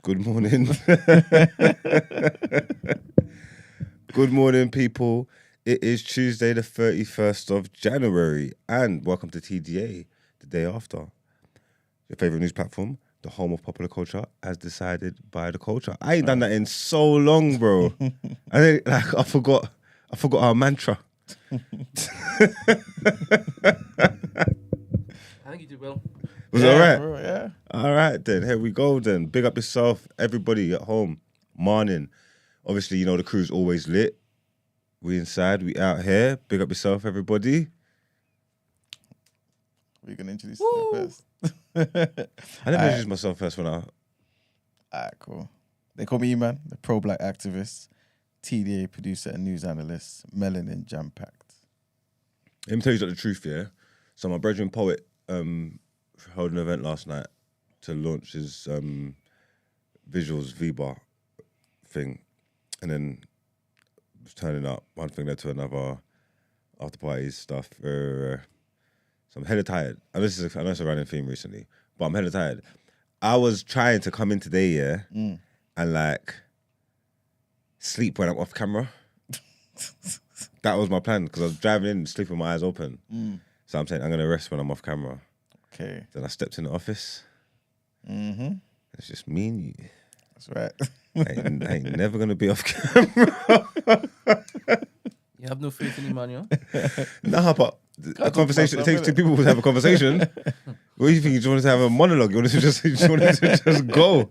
Good morning. Good morning, people. It is Tuesday, the 31st of January, and welcome to TDA, the day after. Your favourite news platform, the home of popular culture, as decided by the culture. I ain't done that in so long, bro. I forgot our mantra. I think you did well. Was it all right? Bro, yeah. All right, then. Here we go, then. Big up yourself, everybody at home. Morning. Obviously, you know the crew's always lit. We inside, we out here. Big up yourself, everybody. We're going to introduce yourself first. I never introduced myself first when I... Alright, cool. They call me E-Man, the pro-black activist, TDA producer and news analyst, melanin jam-packed. Let me tell you the truth, yeah? So my brethren poet held an event last night to launch his visuals V-bar thing. And then was turning up. One thing led to another. After parties stuff. So I'm hella tired. I know it's a running theme recently, but I'm hella tired. I was trying to come in today, yeah, and like sleep when I'm off camera. That was my plan because I was driving in, sleeping with my eyes open. So I'm saying I'm gonna rest when I'm off camera. Okay. Then I stepped in the office. Mm-hmm. It's just me and you. That's right. I ain't never gonna be off camera. You have no faith in him, man, Nah, but a conversation. It takes two people to have a conversation. What do you think? You just wanted to have a monologue? You wanted to just go?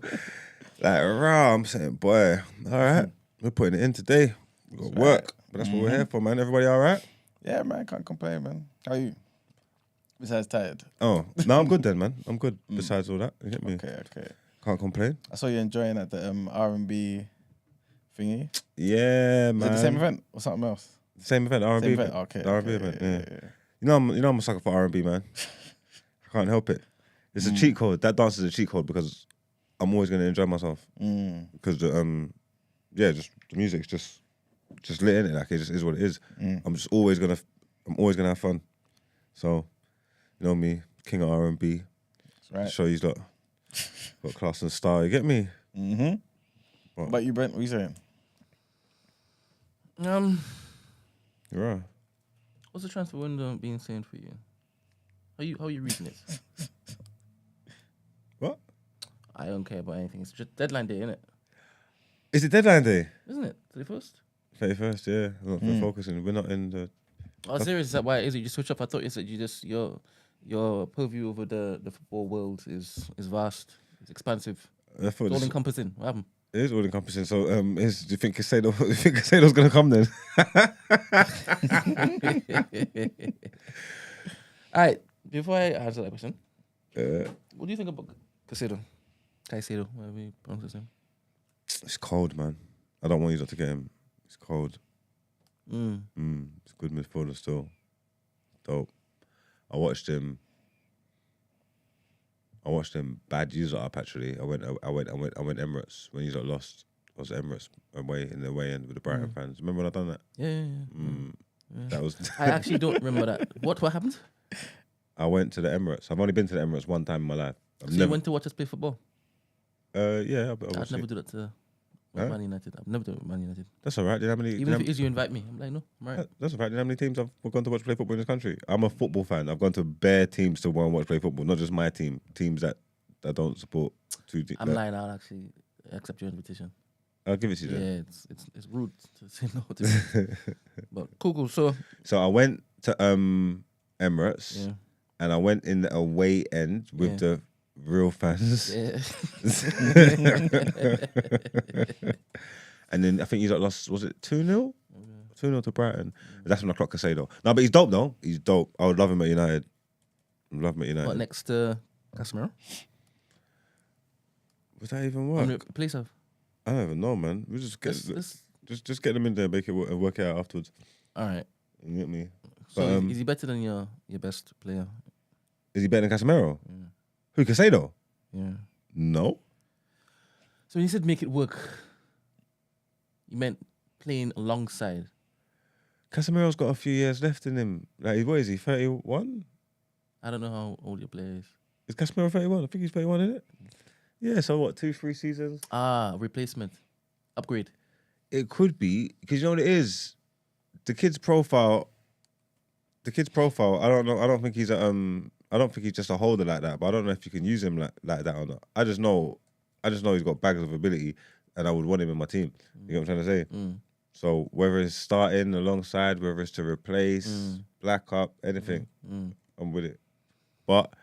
Like, rah, I'm saying, boy, all right, we're putting it in today. We got work, but that's what we're here for, man. Everybody all right? Yeah, man, can't complain, man. How are you? Besides tired. Oh, no, I'm good then, man. I'm good. Besides all that, you get me? Okay. Can't complain. I saw you enjoying at the R&B thingy. Yeah, man. Is it the same event or something else? Same event, R&B. Same event? Okay. The R&B event, yeah. You know I'm a sucker for R&B, man. I can't help it. It's a cheat code. That dance is a cheat code because I'm always gonna enjoy myself. Because the just the music's just lit in it. Like it just is what it is. I'm always gonna have fun. So, you know me, king of R&B. That's right. Show you've got class and style. You get me? Mm-hmm. What about you, Brent? What are you saying? You're right. What's the transfer window being saying for you? How are you reading it? What? I don't care about anything. It's just deadline day, isn't it? Is it deadline day? Isn't it? 31st? 31st, yeah. We're focusing. We're not in the... Oh, serious? Is that why? Is it you switch up? I thought you said you just your purview over the football world is vast. It's expansive. It's all encompassing. What happened? It is all encompassing. So, do you think Casado's gonna come then? All right. Before I answer that question, what do you think about Caicedo, whatever you pronounce his name? It's cold, man. I don't want you to get him. It's cold. It's good midfielder still. Dope. I watched him bad user up actually. I went Emirates when you got lost. I was Emirates away in the way in with the Brighton fans. Remember when I done that? Yeah. That was. I actually don't remember that. What happened? I went to the Emirates. I've only been to the Emirates one time in my life. You went to watch us play football? Yeah, I'd never do that to Man United. I've never done it with Man United. That's all right. Even if it is you invite me, I'm like, no, I'm right. That's all right. Do you know how many teams I've gone to watch play football in this country? I'm a football fan. I've gone to bare teams to go and watch play football, not just my team. Teams that don't support two teams. I'm lying. I'll actually accept your invitation. I'll give it to you then. Yeah, it's rude to say no to me. But cool. So I went to Emirates, and I went in the away end with the real fans. Yeah. And then I think you got lost, was it 2-0? 2-0 to Brighton. That's when I clocked Casado. No, but he's dope though. He's dope. I would love him at United. What next to Casemiro? Would that even work? Place of? I don't even know, man. We just get them in there, make it work out afterwards. All right. You get me? So is he better than your best player? Is he better than Casemiro? Yeah. Who, Casado? Yeah. No. So when you said make it work, you meant playing alongside. Casemiro's got a few years left in him. Like, what is he, 31? I don't know how old your player is. Is Casemiro 31? I think he's 31, isn't it? Yeah, so what, 2-3 seasons? Replacement. Upgrade. It could be, because you know what it is? The kid's profile, I don't know, I don't think he's just a holder like that, but I don't know if you can use him like that or not. I just know he's got bags of ability and I would want him in my team. You know what I'm trying to say? So whether it's starting alongside, whether it's to replace, black up, anything, I'm with it. But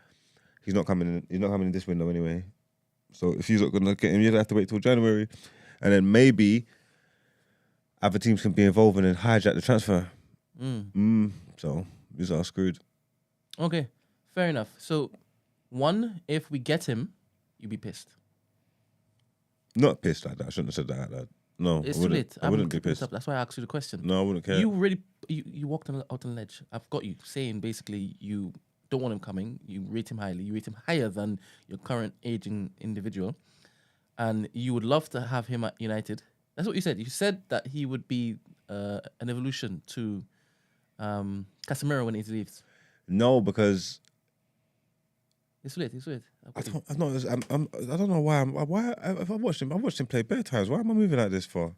he's not coming in this window anyway. So if you're not gonna get him, you'll have to wait till January. And then maybe other teams can be involved and then hijack the transfer. So these are screwed. Okay, fair enough. So, one, if we get him, you'd be pissed. Not pissed like that. I shouldn't have said that out loud. No, It's I too wouldn't. late. I wouldn't be pissed. That's why I asked you the question. No, I wouldn't care. You walked out on the ledge. I've got you saying basically you don't want him coming. You rate him highly. You rate him higher than your current aging individual, and you would love to have him at United. That's what you said. You said that he would be an evolution to Casemiro when he leaves. No, because It's weird. I don't know why. If I've watched him play bare times. Why am I moving like this for?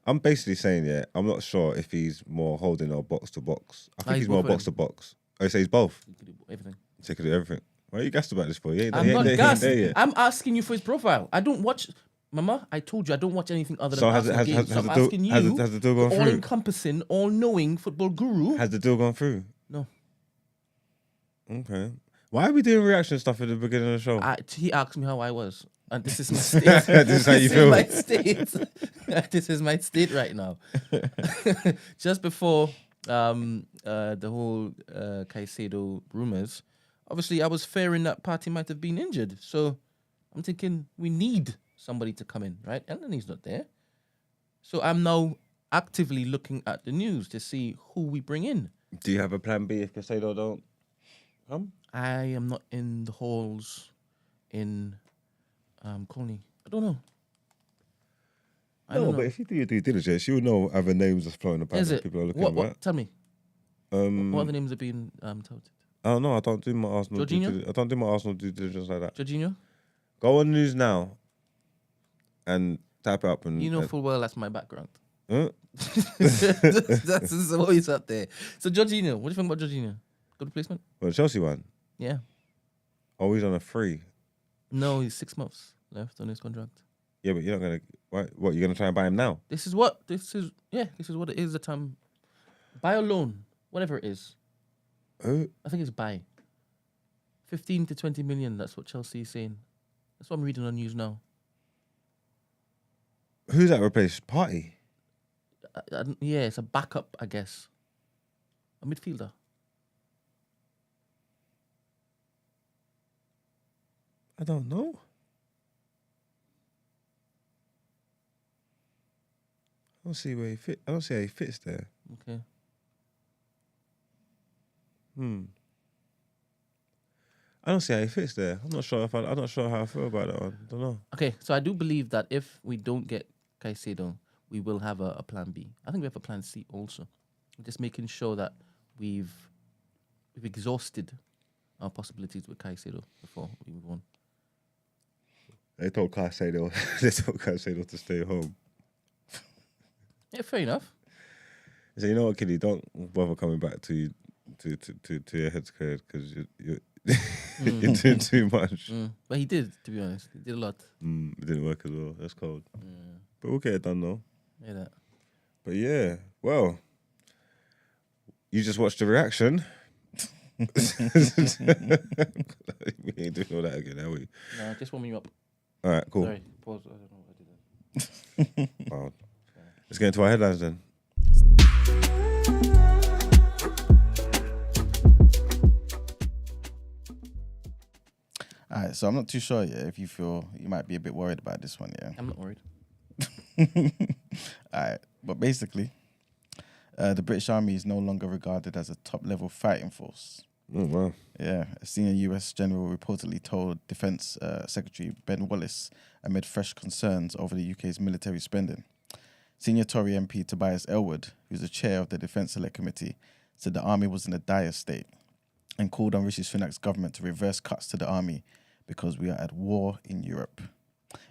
I'm basically saying, yeah, I'm not sure if he's more holding or box to box. I think he's more box to box. I say he's both. He could do everything. He could do everything. Why are you gassed about this for? I'm not gassed. I'm asking you for his profile. I don't watch. Mama, I told you I don't watch anything other than Arsenal games. So I'm asking you, has the deal gone through? All-encompassing, all-knowing football guru. Has the deal gone through? No. Okay. Why are we doing reaction stuff at the beginning of the show? He asked me how I was, and this is my state. This is how you feel. My state. This is my state right now. Just before the whole Caicedo rumors, obviously I was fearing that Partey might have been injured. So I'm thinking we need somebody to come in, right? And then he's not there. So I'm now actively looking at the news to see who we bring in. Do you have a plan B if Caicedo don't come? I am not in the halls in Coney. I don't know. No, but if you do your due diligence, you'll know other names that's floating about that people are looking at. Tell me. What other names are being touted? I don't know. I don't do my Arsenal due diligence like that. Jorginho? Go on news now and type it up. And you know full well that's my background. Huh? That's always up there. So Jorginho, what do you think about Jorginho? Good replacement? Well, the Chelsea one? Yeah. Oh, he's on a free? No, he's 6 months left on his contract. Yeah, but you're not going to... What, you're going to try and buy him now? This is what it is the time. Buy or loan, whatever it is. I think it's buy. 15 to 20 million, that's what Chelsea is saying. That's what I'm reading on news now. Who's that replaced? Partey? Yeah, it's a backup, I guess. A midfielder. I don't know. I don't see where he fit. I don't see how he fits there. Okay. I don't see how he fits there. I'm not sure how I feel about that one. I don't know. Okay, so I do believe that if we don't get Caicedo, we will have a plan B. I think we have a plan C also. Just making sure that we've exhausted our possibilities with Caicedo before we move on. They told Caicedo to stay home. Yeah, fair enough. He said, you know what, kiddie, don't bother coming back to your head's cleared because you're doing too much. But he did, to be honest. He did a lot. It didn't work as well. That's cold. But we'll get it done though. Yeah, that. But yeah, well, you just watched the reaction. We ain't doing all that again, are we? No, just warming you up. All right, cool. Sorry, pause. I don't know what I did there. Wow. Let's get into our headlines then. All right, so I'm not too sure yet if you feel you might be a bit worried about this one, yeah? I'm not worried. All right, but basically, the British Army is no longer regarded as a top-level fighting force. Oh, wow. Yeah, a senior US general reportedly told Defence Secretary Ben Wallace amid fresh concerns over the UK's military spending. Senior Tory MP Tobias Ellwood, who's the chair of the Defence Select Committee, said the army was in a dire state and called on Rishi Sunak's government to reverse cuts to the army because we are at war in Europe.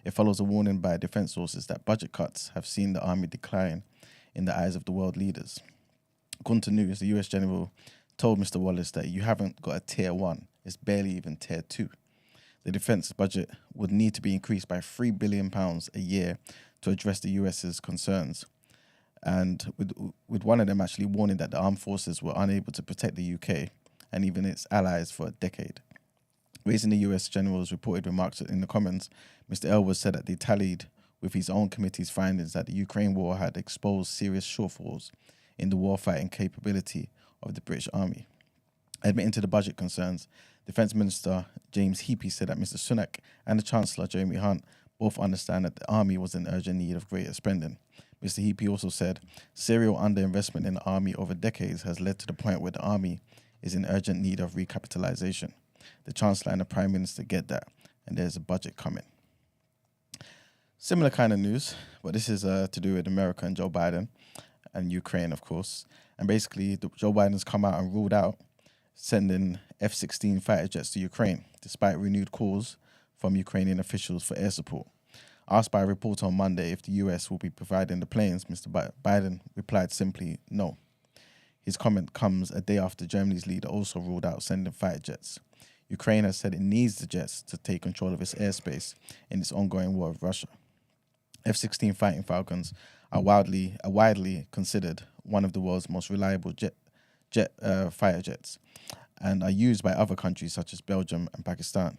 It follows a warning by defense sources that budget cuts have seen the army decline in the eyes of the world leaders. According to news, the US general told Mr. Wallace that you haven't got a tier 1, it's barely even tier 2. The defense budget would need to be increased by £3 billion a year to address the US's concerns. And with one of them actually warning that the armed forces were unable to protect the UK and even its allies for a decade. Raising the US general's reported remarks in the Commons, Mr. Elwood said that they tallied with his own committee's findings that the Ukraine war had exposed serious shortfalls in the warfighting capability of the British Army. Admitting to the budget concerns, Defence Minister James Heappey said that Mr. Sunak and the Chancellor Jeremy Hunt both understand that the army was in urgent need of greater spending. Mr. Heappey also said serial underinvestment in the army over decades has led to the point where the army is in urgent need of recapitalisation. The Chancellor and the Prime Minister get that, and there's a budget coming. Similar kind of news, but this is to do with America and Joe Biden and Ukraine, of course. And basically, Joe Biden's come out and ruled out sending F-16 fighter jets to Ukraine, despite renewed calls from Ukrainian officials for air support. Asked by a reporter on Monday if the US will be providing the planes, Mr. Biden replied simply, no. His comment comes a day after Germany's leader also ruled out sending fighter jets. Ukraine has said it needs the jets to take control of its airspace in its ongoing war with Russia. F-16 fighting Falcons are widely considered one of the world's most reliable fighter jets and are used by other countries such as Belgium and Pakistan.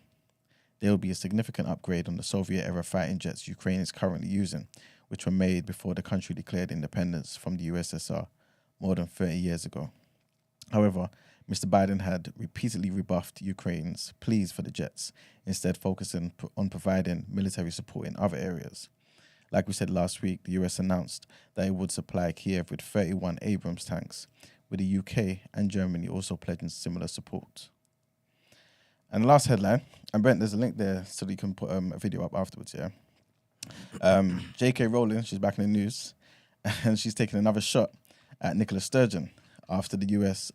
They will be a significant upgrade on the Soviet-era fighting jets Ukraine is currently using, which were made before the country declared independence from the USSR more than 30 years ago. However, Mr. Biden had repeatedly rebuffed Ukraine's pleas for the jets, instead focusing on providing military support in other areas. Like we said last week, the US announced that it would supply Kiev with 31 Abrams tanks, with the UK and Germany also pledging similar support. And the last headline, and Brent, there's a link there so that you can put a video up afterwards, yeah? J.K. Rowling, she's back in the news, and she's taking another shot at Nicola Sturgeon after the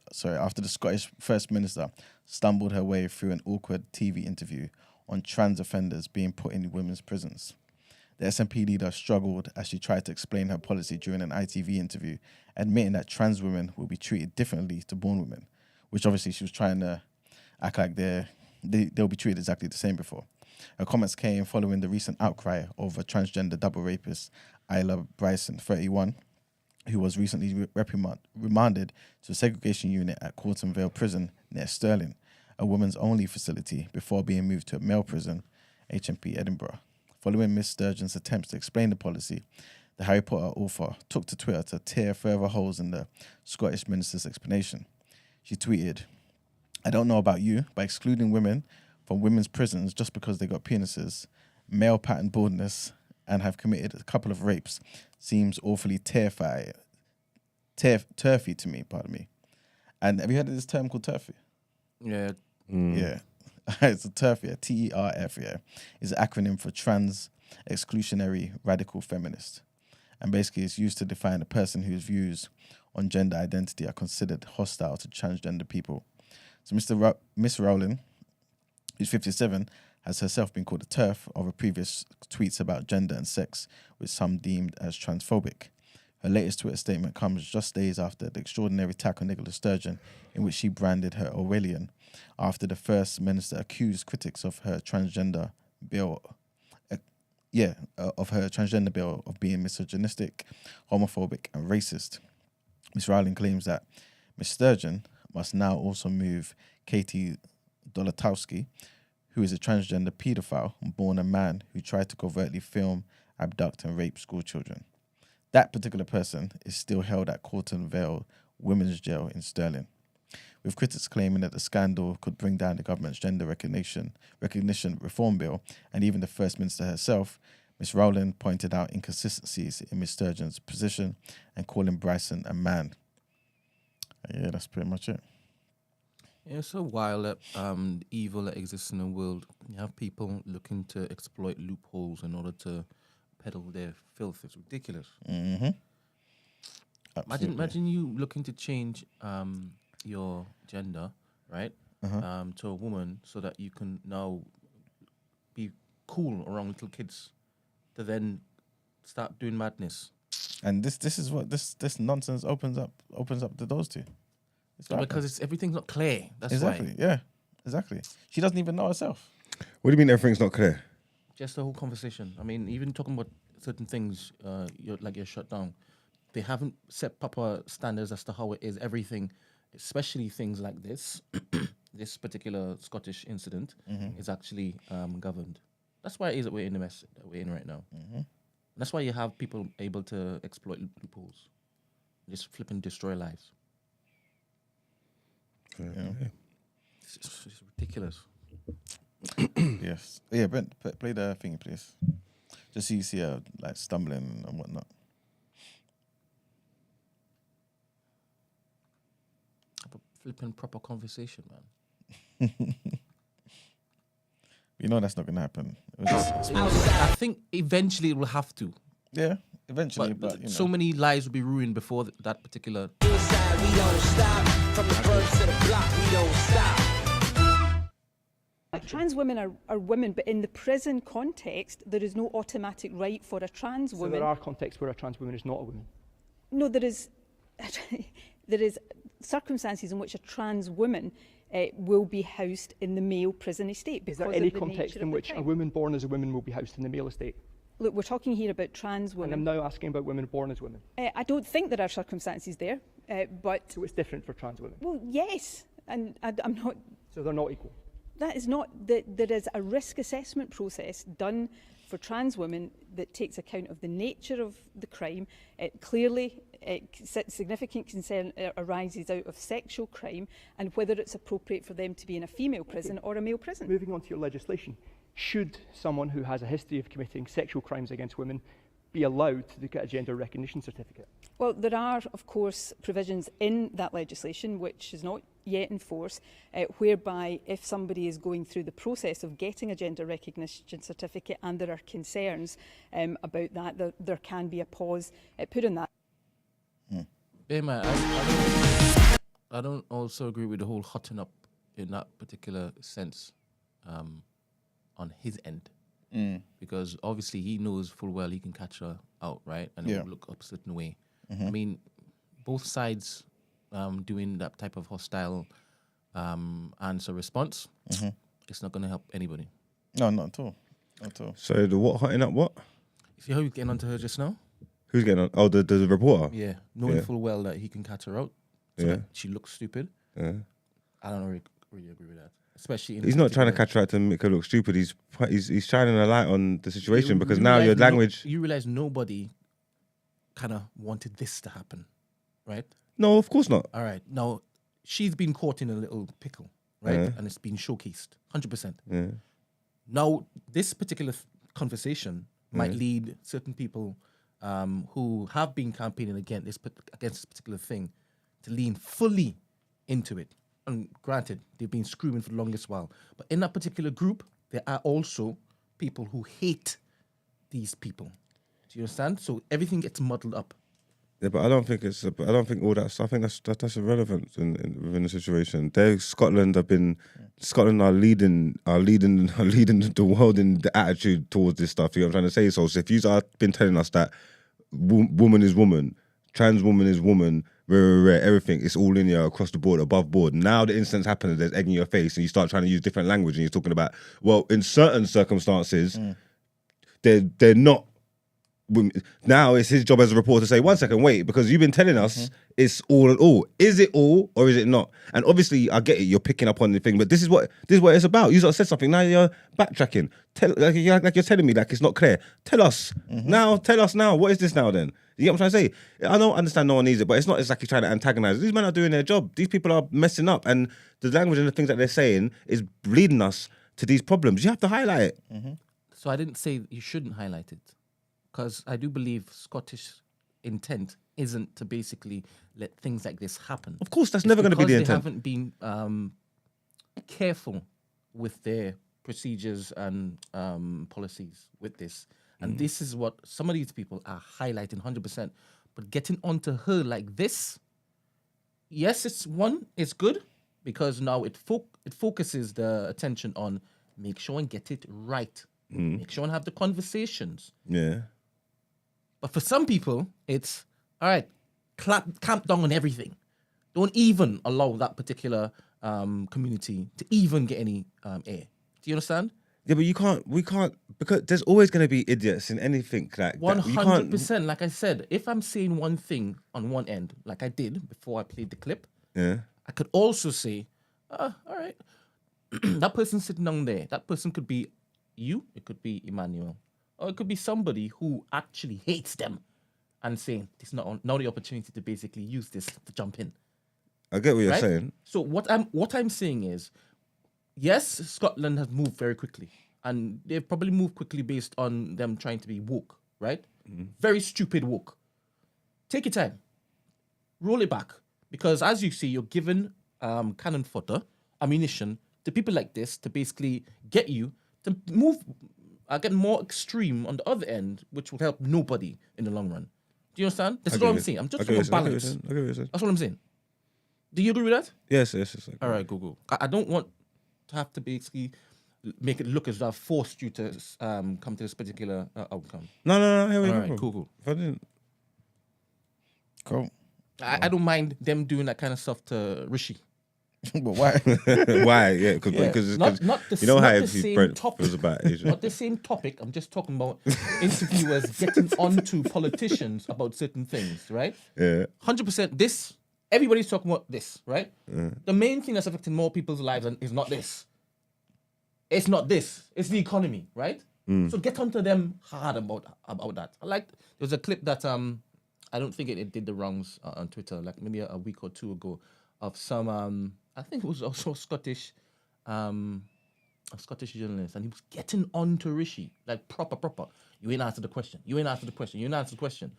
Scottish First Minister stumbled her way through an awkward TV interview on trans offenders being put in women's prisons. The SNP leader struggled as she tried to explain her policy during an ITV interview, admitting that trans women will be treated differently to born women, which obviously she was trying to act like they'll be treated exactly the same before. Her comments came following the recent outcry over transgender double rapist Isla Bryson, 31, who was recently remanded to a segregation unit at Corton Vale Prison near Stirling, a women's only facility, before being moved to a male prison, HMP Edinburgh. Following Ms. Sturgeon's attempts to explain the policy, the Harry Potter author took to Twitter to tear further holes in the Scottish minister's explanation. She tweeted, "I don't know about you, but excluding women from women's prisons just because they got penises, male pattern baldness, and have committed a couple of rapes seems awfully turfy to me, pardon me." And have you heard of this term called turfy? Yeah. Yeah. It's a TERF, yeah, TERF, yeah. It's an acronym for Trans Exclusionary Radical Feminist. And basically it's used to define a person whose views on gender identity are considered hostile to transgender people. So Miss Rowling, who's 57, has herself been called a TERF over previous tweets about gender and sex, which some deemed as transphobic. Her latest Twitter statement comes just days after the extraordinary attack on Nicola Sturgeon, in which she branded her Orwellian, after the First Minister accused critics of her transgender bill, of being misogynistic, homophobic, and racist. Ms. Rowling claims that Ms. Sturgeon must now also move Katie Dolotowski, who is a transgender paedophile born a man who tried to covertly film, abduct, and rape school children. That particular person is still held at Corton Vale Women's Jail in Stirling, with critics claiming that the scandal could bring down the government's gender recognition reform bill, and even the First Minister herself. Ms. Rowling pointed out inconsistencies in Ms. Sturgeon's position and calling Bryson a man. Yeah, that's pretty much it. Yeah, it's so wild that the evil that exists in the world. You have people looking to exploit loopholes in order to peddle their filth. It's ridiculous. Mm-hmm. Imagine you looking to change your gender, right, to a woman, so that you can now cool around little kids to then start doing madness. And this is what this nonsense opens up the doors to. Because everything's not clear. That's exactly. why. Yeah, exactly. She doesn't even know herself. What do you mean everything's not clear? Just the whole conversation. I mean, even talking about certain things, you're shut down. They haven't set proper standards as to how it is. Everything, especially things like this, this particular Scottish incident, is actually governed. That's why it is that we're in the mess that we're in right now. That's why you have people able to exploit loopholes, just flip and destroy lives. Yeah. It's ridiculous. Yes. Yeah, Brent, play the thingy, please. Just so you see her like stumbling and whatnot. Have a flipping proper conversation, man. You know that's not gonna happen. It was just, I think eventually it will have to. yeah, eventually, But, but you know. so many lives will be ruined before that particular. We don't stop. From the birds to the block, we don't stop. Trans women are women, but in the prison context, there is no automatic right for a trans So woman. there are contexts where a trans woman is not a woman. No, there is circumstances in which a trans woman will be housed in the male prison estate. Is Because there any of the context nature in of the which a crime. woman born as a woman will be housed in the male estate? Look, we're talking here about trans And I'm women. now asking about women born as women. I don't think there are circumstances there, but So it's different for trans women. well, yes, and I'm not. So they're not equal. That is not. There is a risk assessment process done for trans women that takes account of the nature of the crime. Clearly, significant concern arises out of sexual crime and whether it's appropriate for them to be in a female prison or a male prison. Moving on to your legislation, should someone who has a history of committing sexual crimes against women be allowed to get a gender recognition certificate? Well, there are, of course, provisions in that legislation, which is not yet in force, whereby if somebody is going through the process of getting a gender recognition certificate and there are concerns about that, there can be a pause put on that. Yeah, man. I don't also agree with the whole hotting up in that particular sense on his end. Because obviously he knows full well he can catch her out, right? And it will look a certain way. I mean, both sides doing that type of hostile answer response, it's not going to help anybody. No, not at all. Not at all. So the what hotting up what? See how he's getting onto her just now? Who's getting on? Oh, the reporter. Yeah, knowing Yeah. full well that he can catch her out. So Yeah. that she looks stupid. Yeah. I don't really agree with that. Especially in He's not trying to particular- catch her out to make her look stupid. He's shining a light on the situation You because now realize your language. you realize nobody kind of wanted this to happen, right? No, of course not. All right. Now, she's been caught in a little pickle, right? Yeah. And it's been showcased, 100%. Yeah. Now, this particular conversation might lead certain people who have been campaigning against this particular thing to lean fully into it. And granted, they've been screaming for the longest while. But in that particular group, there are also people who hate these people. Do you understand? So everything gets muddled up. Yeah, but I don't think all that stuff. I think that's irrelevant within the situation. Scotland are leading the world in the attitude towards this stuff. You know what I'm trying to say? So if you have been telling us that woman is woman, trans woman is woman, everything, it's all linear across the board, above board. Now the incident's happening, there's egg in your face, and you start trying to use different language, and you're talking about, well, in certain circumstances, they're not. Now it's his job as a reporter to say, 1 second, wait, because you've been telling us it's all and all. Is it all or is it not? And obviously, I get it, you're picking up on the thing, but this is what it's about. You said something, now you're backtracking. Like you're telling me like it's not clear. Tell us now. Tell us now. What is this now then? You get what I'm trying to say? I don't understand no one needs it, but it's not exactly trying to antagonize. These men are doing their job. These people are messing up, and the language and the things that they're saying is leading us to these problems. You have to highlight it. So I didn't say you shouldn't highlight it, because I do believe Scottish intent isn't to basically let things like this happen. Of course, that's never going to be the They intent. haven't been careful with their procedures and policies with this. And this is what some of these people are highlighting 100%. But getting onto her like this, yes, it's good, because now it focuses the attention on make sure and get it right Make sure and have the conversations. Yeah. But for some people, it's all right. Clamp down on everything. Don't even allow that particular community to even get any air. Do you understand? Yeah, but we can't, because there's always going to be idiots in anything like that. 100%. Like I said, if I'm saying one thing on one end, like I did before I played the clip, Yeah. I could also say, all right, that person sitting down there, that person could be you, it could be Emmanuel, or it could be somebody who actually hates them and saying, this is not the opportunity to basically use this to jump in. I get what you're Right? saying. So what I'm saying is, yes, Scotland has moved very quickly, and they've probably moved quickly based on them trying to be woke, right? Very stupid woke. Take your time, roll it back, because as you see, you're given cannon fodder, ammunition to people like this to basically get you to move, get more extreme on the other end, which will help nobody in the long run. Do you understand? This is what I'm saying. I'm just talking about balance. I get what you're saying. That's what I'm saying. Do you agree with that? Yes. All right, Google. I don't want to have to basically make it look as though I've forced you to come to this particular outcome. No. Here we All go. right, cool. If I didn't. Cool. I don't mind them doing that kind of stuff to Rishi. But why? Why? Yeah, because Not the, you know not how the if same Brent topic. feels about Asia. Not the same topic. I'm just talking about interviewers getting onto politicians about certain things, right? Yeah. 100%. This, everybody's talking about this, right? The main thing that's affecting more people's lives is not this. It's not this. It's the economy, right? So get onto them hard about that. There was a clip that I don't think it did the rounds on Twitter, like maybe a week or two ago, of some I think it was also a Scottish journalist, and he was getting on to Rishi, like proper. You ain't answered the question. You ain't answered the question.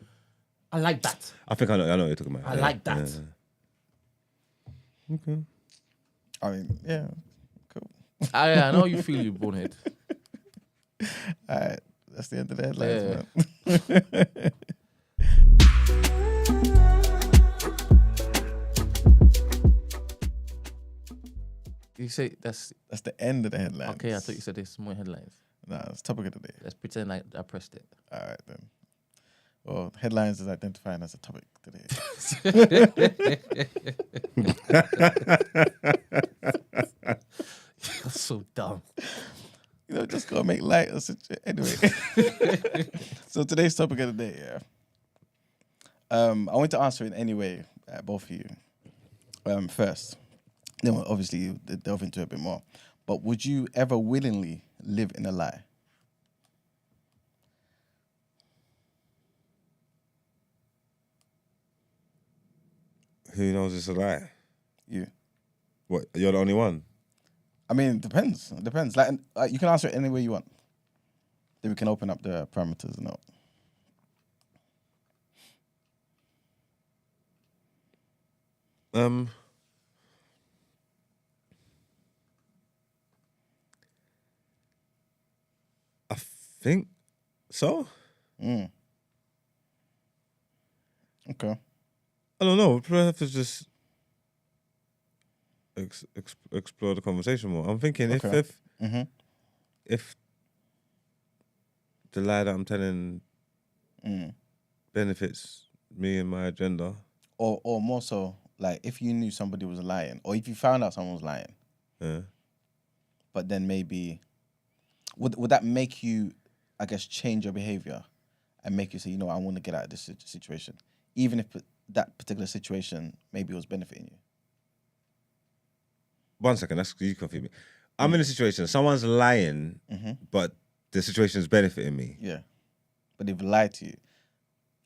I like that. I think I know what you're talking about. I like that. Yeah. Okay. I mean, yeah, cool. I know you feel, you bonehead. All right, that's the end of the headlines, man. You say that's That's the end of the headlines. okay. I thought you said there's more headlines. Nah, it's topic of the day. Let's pretend I pressed it. All right then. Well, headlines is identifying as a topic today. You're so dumb. You know, just gotta make light of situation. Anyway, so today's topic of the day, yeah. I want to answer in any way, both of you. First, then we'll obviously delve into it a bit more. But would you ever willingly live in a lie? Who knows it's a lie? You. What? You're the only one. I mean, it depends. It depends. Like, you can answer it any way you want. Then we can open up the parameters and all. I think so. Okay. I don't know. We'll have to just explore the conversation more. I'm thinking Okay. if the lie that I'm telling benefits me and my agenda. Or more so, like, if you knew somebody was lying, or if you found out someone was lying, Yeah. but then maybe, would that make you, I guess, change your behavior and make you say, you know, I want to get out of this situation, even if that particular situation maybe was benefiting you? 1 second, that's you confuse me. I'm in a situation, someone's lying, but the situation is benefiting me. Yeah. But they've lied to you.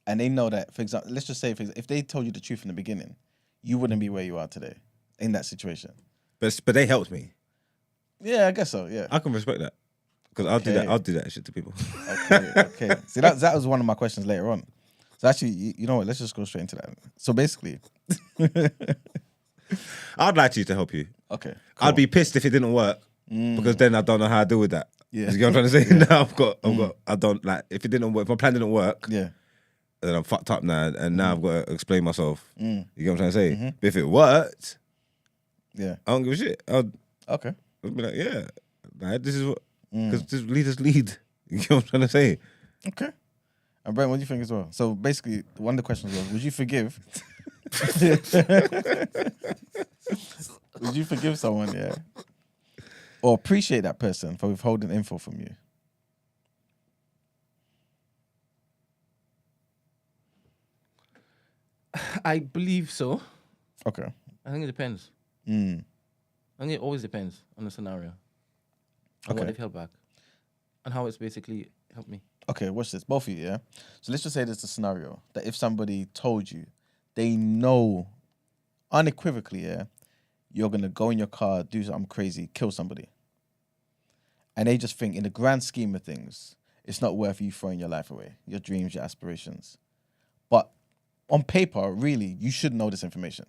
And they know that, for example, let's just say, if they told you the truth in the beginning, you wouldn't be where you are today in that situation. But they helped me. Yeah, I guess so, yeah. I can respect that. Because I'll do that. I'll do that shit to people. Okay. See, that was one of my questions later on. So actually, you know what? Let's just go straight into that. So basically, I'd like you to help you. okay, I'd be pissed if it didn't work because then I don't know how to deal with that. Yeah. You get what I'm trying to say? Now I don't like if it didn't work. If my plan didn't work, yeah, then I'm fucked up now, and now I've got to explain myself. You get what I'm trying to say? But if it worked, yeah, I don't give a shit. I'd okay, be like, yeah, like, this is what Because leaders lead. You know what I'm trying to say? Okay. And Brent, what do you think as well? So basically, one of the questions was, would you forgive? Would you forgive someone, yeah? Or appreciate that person for withholding info from you? I believe so. Okay. I think it depends. Mm. I think it always depends on the scenario. And what Okay. they've held back. And how it's basically helped me. Okay, watch this. Both of you, yeah? So let's just say there's a scenario that if somebody told you, they know unequivocally, yeah, you're going to go in your car, do something crazy, kill somebody. And they just think in the grand scheme of things, it's not worth you throwing your life away, your dreams, your aspirations. But on paper, really, you should know this information.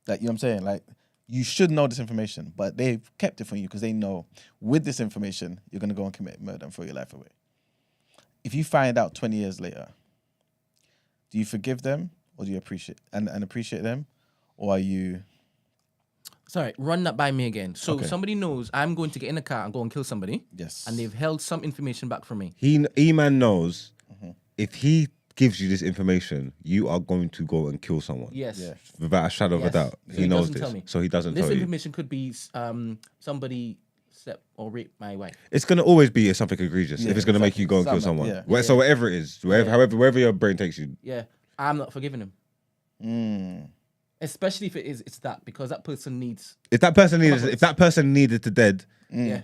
Like, you know what I'm saying? Like, you should know this information, but they've kept it from you because they know with this information, you're going to go and commit murder and throw your life away. If you find out 20 years later, do you forgive them or do you appreciate them? Or are you... Sorry, run that by me again. So Okay. somebody knows I'm going to get in a car and go and kill somebody. Yes. And they've held some information back from me. E-Man knows if he gives you this information, you are going to go and kill someone. Yes. Yeah. Without a shadow of a Yes. doubt. So He knows doesn't this. tell me. So he doesn't This tell you. information could be somebody slept or raped my wife. It's going to always be something egregious Yeah, if it's going to make you go and kill Something, someone. yeah. So whatever it is, wherever your brain takes you. Yeah. I'm not forgiving him. Mm. Especially if it's that, because that person needs... If that person needed to dead, Yeah.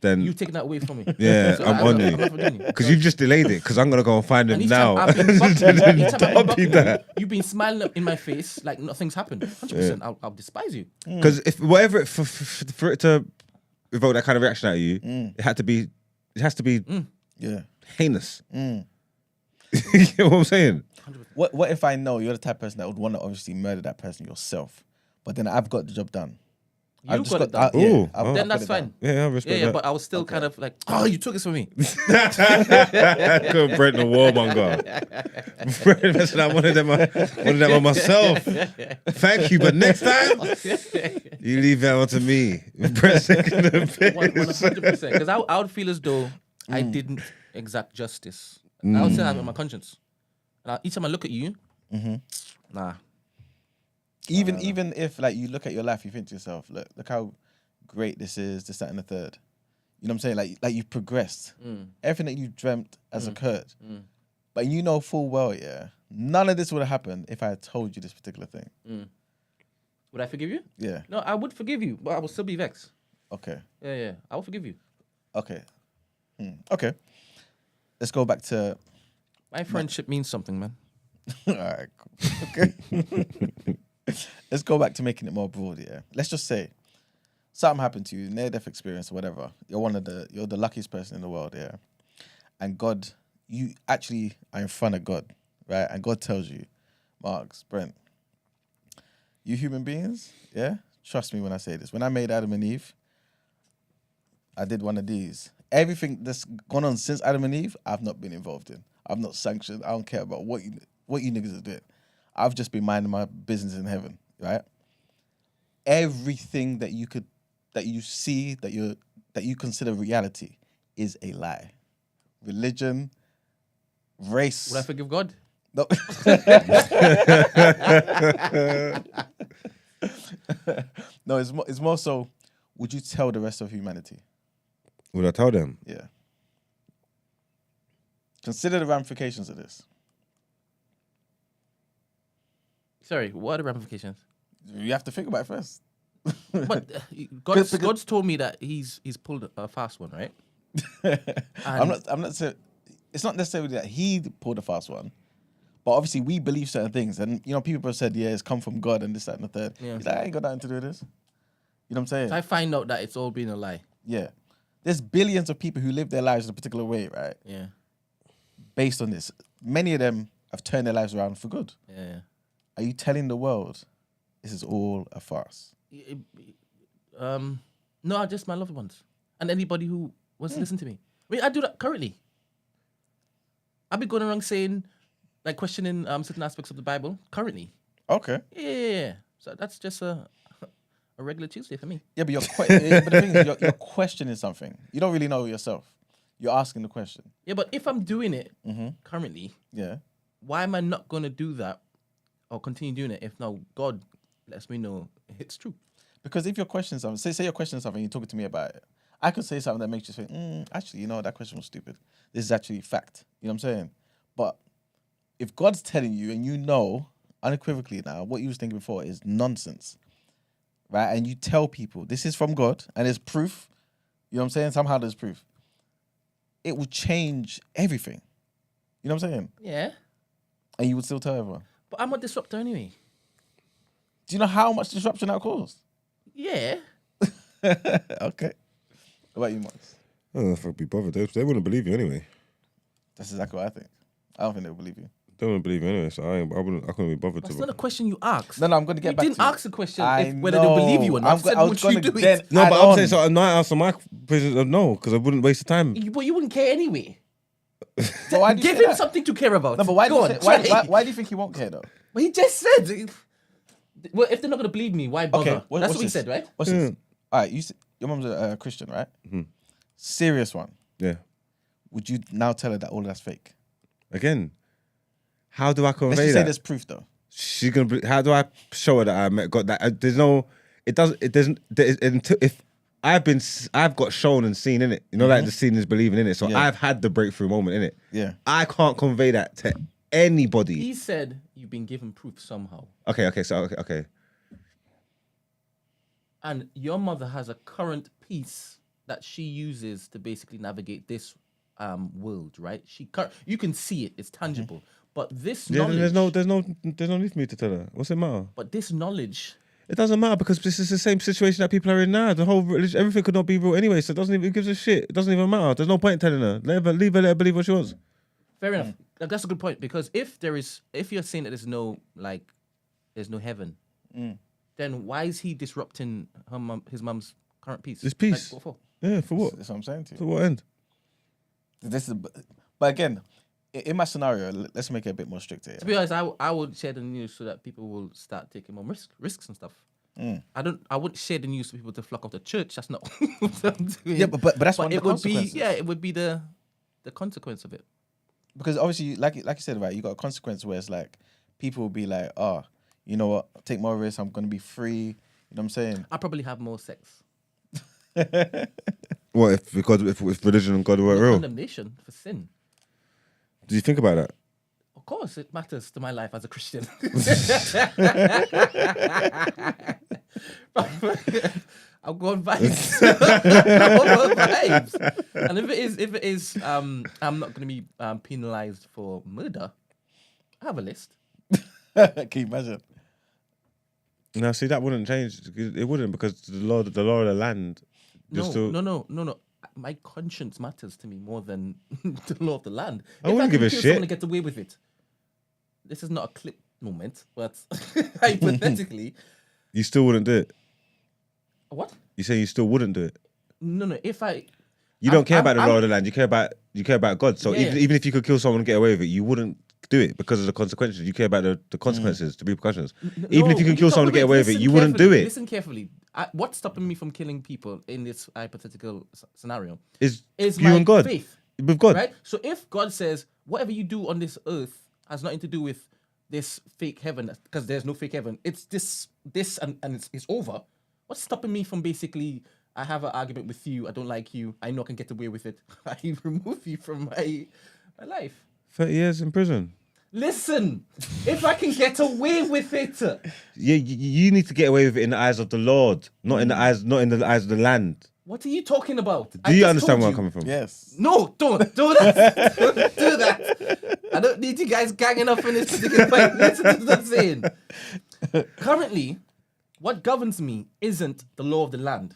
then You've taken that away from me. yeah, So I'm on I'm you. not forgiving you. Because you've just delayed it. Because I'm going to go and find him And each now. time I've been bucking, each time I've been Don't be bucking that. you, you've been smiling up in my face like nothing's happened. 100%. I'll despise you. Because if whatever for it to evoke that kind of reaction out of you, it has to be Yeah. heinous. You know what I'm saying? What if I know you're the type of person that would want to obviously murder that person yourself, but then I've got the job done? You've got it done. Ooh, I've Then got that's it fine. done. Yeah, I respect Yeah, that. but I was still kind of like, oh, you took this from me. Good Brent the warmonger. Brent said I wanted them on myself. Thank you, but next time you leave that one to me. Brent second the 100%. Because I would feel as though I didn't exact justice. I would say that with my conscience. And each time I look at you, nah. Even if like you look at your life, you think to yourself, look how great this is, this, that, and the third. You know what I'm saying? Like you've progressed. Everything that you dreamt has occurred. But you know full well, yeah, none of this would have happened if I had told you this particular thing. Would I forgive you? Yeah. No, I would forgive you, but I will still be vexed. Okay. Yeah. I will forgive you. Okay. Okay. Let's go back to... My friendship means something, man. All right, cool. Okay. Let's go back to making it more broad, yeah. Let's just say something happened to you, near-death experience or whatever. You're the luckiest person in the world, yeah. And God, you actually are in front of God, right? And God tells you, Marks, Brent, you human beings, yeah? Trust me when I say this. When I made Adam and Eve, I did one of these. Everything that's gone on since Adam and Eve, I've not been involved in. I've not sanctioned. I don't care about what you niggas are doing. I've just been minding my business in heaven, right? Everything that you see, that you consider reality is a lie. Religion, race. Would I forgive God? No. No, it's more so, would you tell the rest of humanity? Would I tell them? Yeah. Consider the ramifications of this. Sorry, what are the ramifications? You have to think about it first. But God's told me that he's pulled a fast one, right? I'm not saying it's not necessarily that he pulled a fast one, but obviously we believe certain things, and people have said, yeah, it's come from God and this, that, and the third. Yeah. He's like, I ain't got nothing to do with this. You know what I'm saying? So I find out that it's all been a lie. Yeah. There's billions of people who live their lives in a particular way, right? Yeah. Based on this, many of them have turned their lives around for good. Yeah. Are you telling the world this is all a farce? No, just my loved ones and anybody who wants to listen to me. I mean, I do that currently. I've been going around saying, like, questioning certain aspects of the Bible currently. Okay. Yeah. So that's just a a regular Tuesday for me. Yeah, but but the thing is, you're questioning something. You don't really know yourself. You're asking the question. Yeah, but if I'm doing it currently, Yeah. why am I not going to do that or continue doing it if now God lets me know it's true? Because if you're questioning something, say you're questioning something, you're talking to me about it, I could say something that makes you think, actually, that question was stupid. This is actually fact. You know what I'm saying? But if God's telling you and you know unequivocally now what you was thinking before is nonsense, right? And you tell people this is from God and there's proof, you know what I'm saying? Somehow there's proof. It would change everything. You know what I'm saying? Yeah. And you would still tell everyone. But I'm a disruptor anyway. Do you know how much disruption that caused? Yeah. Okay. What about you, Max? I don't know if I'd be bothered. They wouldn't believe you anyway. That's exactly what I think. I don't think they'll believe you. They wouldn't believe you anyway, so I couldn't be bothered That's to. not a question you asked. No, I'm going to get You back didn't to you. ask the question I whether they'll believe you or not. know. I said, I was would you gonna do then it? No, add but I'm on. saying so. I'm not answering my question. No, because I wouldn't waste the time. But you wouldn't care anyway. But why do you Give say him that? something to care about. No, but why do, Go you on, say, try. why do you think he won't care though? But he just said. Well, if they're not going to believe me, why bother? Okay, That's what he said, right? What's this? All right, your mum's a Christian, right? Serious one. Yeah. Would you now tell her that all of that's fake? Again, how do I Let's convey just say that? there's proof though. She's gonna. How do I show her that I met God? That there's no. It doesn't. It doesn't. Until if I've got shown and seen in it. You know, like the seeing is believing in it. So Yeah. I've had the breakthrough moment in it. Yeah. I can't convey that to anybody. He said you've been given proof somehow. Okay. So okay. And your mother has a current piece that she uses to basically navigate this world, right? You can see it; it's tangible. But this Yeah. knowledge, There's no need for me to tell her. What's it matter? but this knowledge, It doesn't matter because this is the same situation that people are in now. The whole religion, everything could not be real anyway. So it doesn't even it gives a shit. It doesn't even matter. There's no point in telling her. Leave her. Let her believe what she wants. fair enough. Like, that's a good point because if you're saying that there's no heaven, then why is he disrupting his mum's current peace? This peace. Like, what for? Yeah. For what? That's what I'm saying to you. To what end? This is, but again, in my scenario, let's make it a bit more stricter. To be honest, I would share the news so that people will start taking more risks and stuff. I wouldn't share the news for people to flock off the church. That's not what I'm doing. Yeah, but that's one of it the would be consequences. it would be the consequence of it. Because obviously, like you said, right, you got a consequence where it's like people will be like, you know what, take more risks. I'm gonna be free. You know what I'm saying? I probably have more sex. What if religion and God were No real? condemnation for sin. Did you think about that? Of course, it matters to my life as a Christian. I'm going vibes. I'm going vibes. And if it is, I'm not going to be penalized for murder. I have a list. Can you imagine? No, see that wouldn't change. It wouldn't because the law of the land. No. My conscience matters to me more than the law of the land. I wouldn't give a shit. Someone to get away with it. This is not a clip moment, but hypothetically, You still wouldn't do it. what? You say you still wouldn't do it. No. If You don't care I'm- about the I'm- law of the land. You care about God. So Yeah. even if you could kill someone and get away with it, you wouldn't do it because of the consequences. You care about the consequences, the repercussions. Even if you can kill someone and get away with it, you wouldn't do it. Listen carefully. What's stopping me from killing people in this hypothetical scenario Is is you my and God faith, with God. right? So if God says whatever you do on this earth has nothing to do with this fake heaven, because there's no fake heaven, it's this and it's over. What's stopping me from basically? I have an argument with you. I don't like you. I know I can get away with it. I remove you from my life. 30 years in prison. Listen, if I can get away with it. Yeah, you need to get away with it in the eyes of the Lord, not in the eyes of the land. What are you talking about? Do you understand where I'm coming from? Yes. No, don't do that. Don't do that. I don't need you guys ganging up in this particular fight. Listen to what I'm saying. Currently, what governs me isn't the law of the land.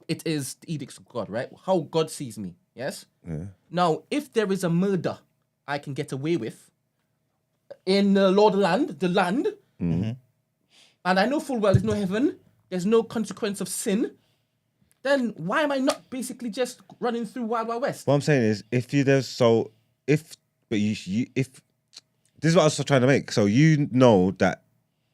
It is the edicts of God, right? How God sees me. Yes. Yeah. Now, if there is a murder I can get away with in the law of the land, and I know full well there's no heaven, there's no consequence of sin, then why am I not basically just running through Wild Wild West? What I'm saying is, if this is what I was trying to make. So you know that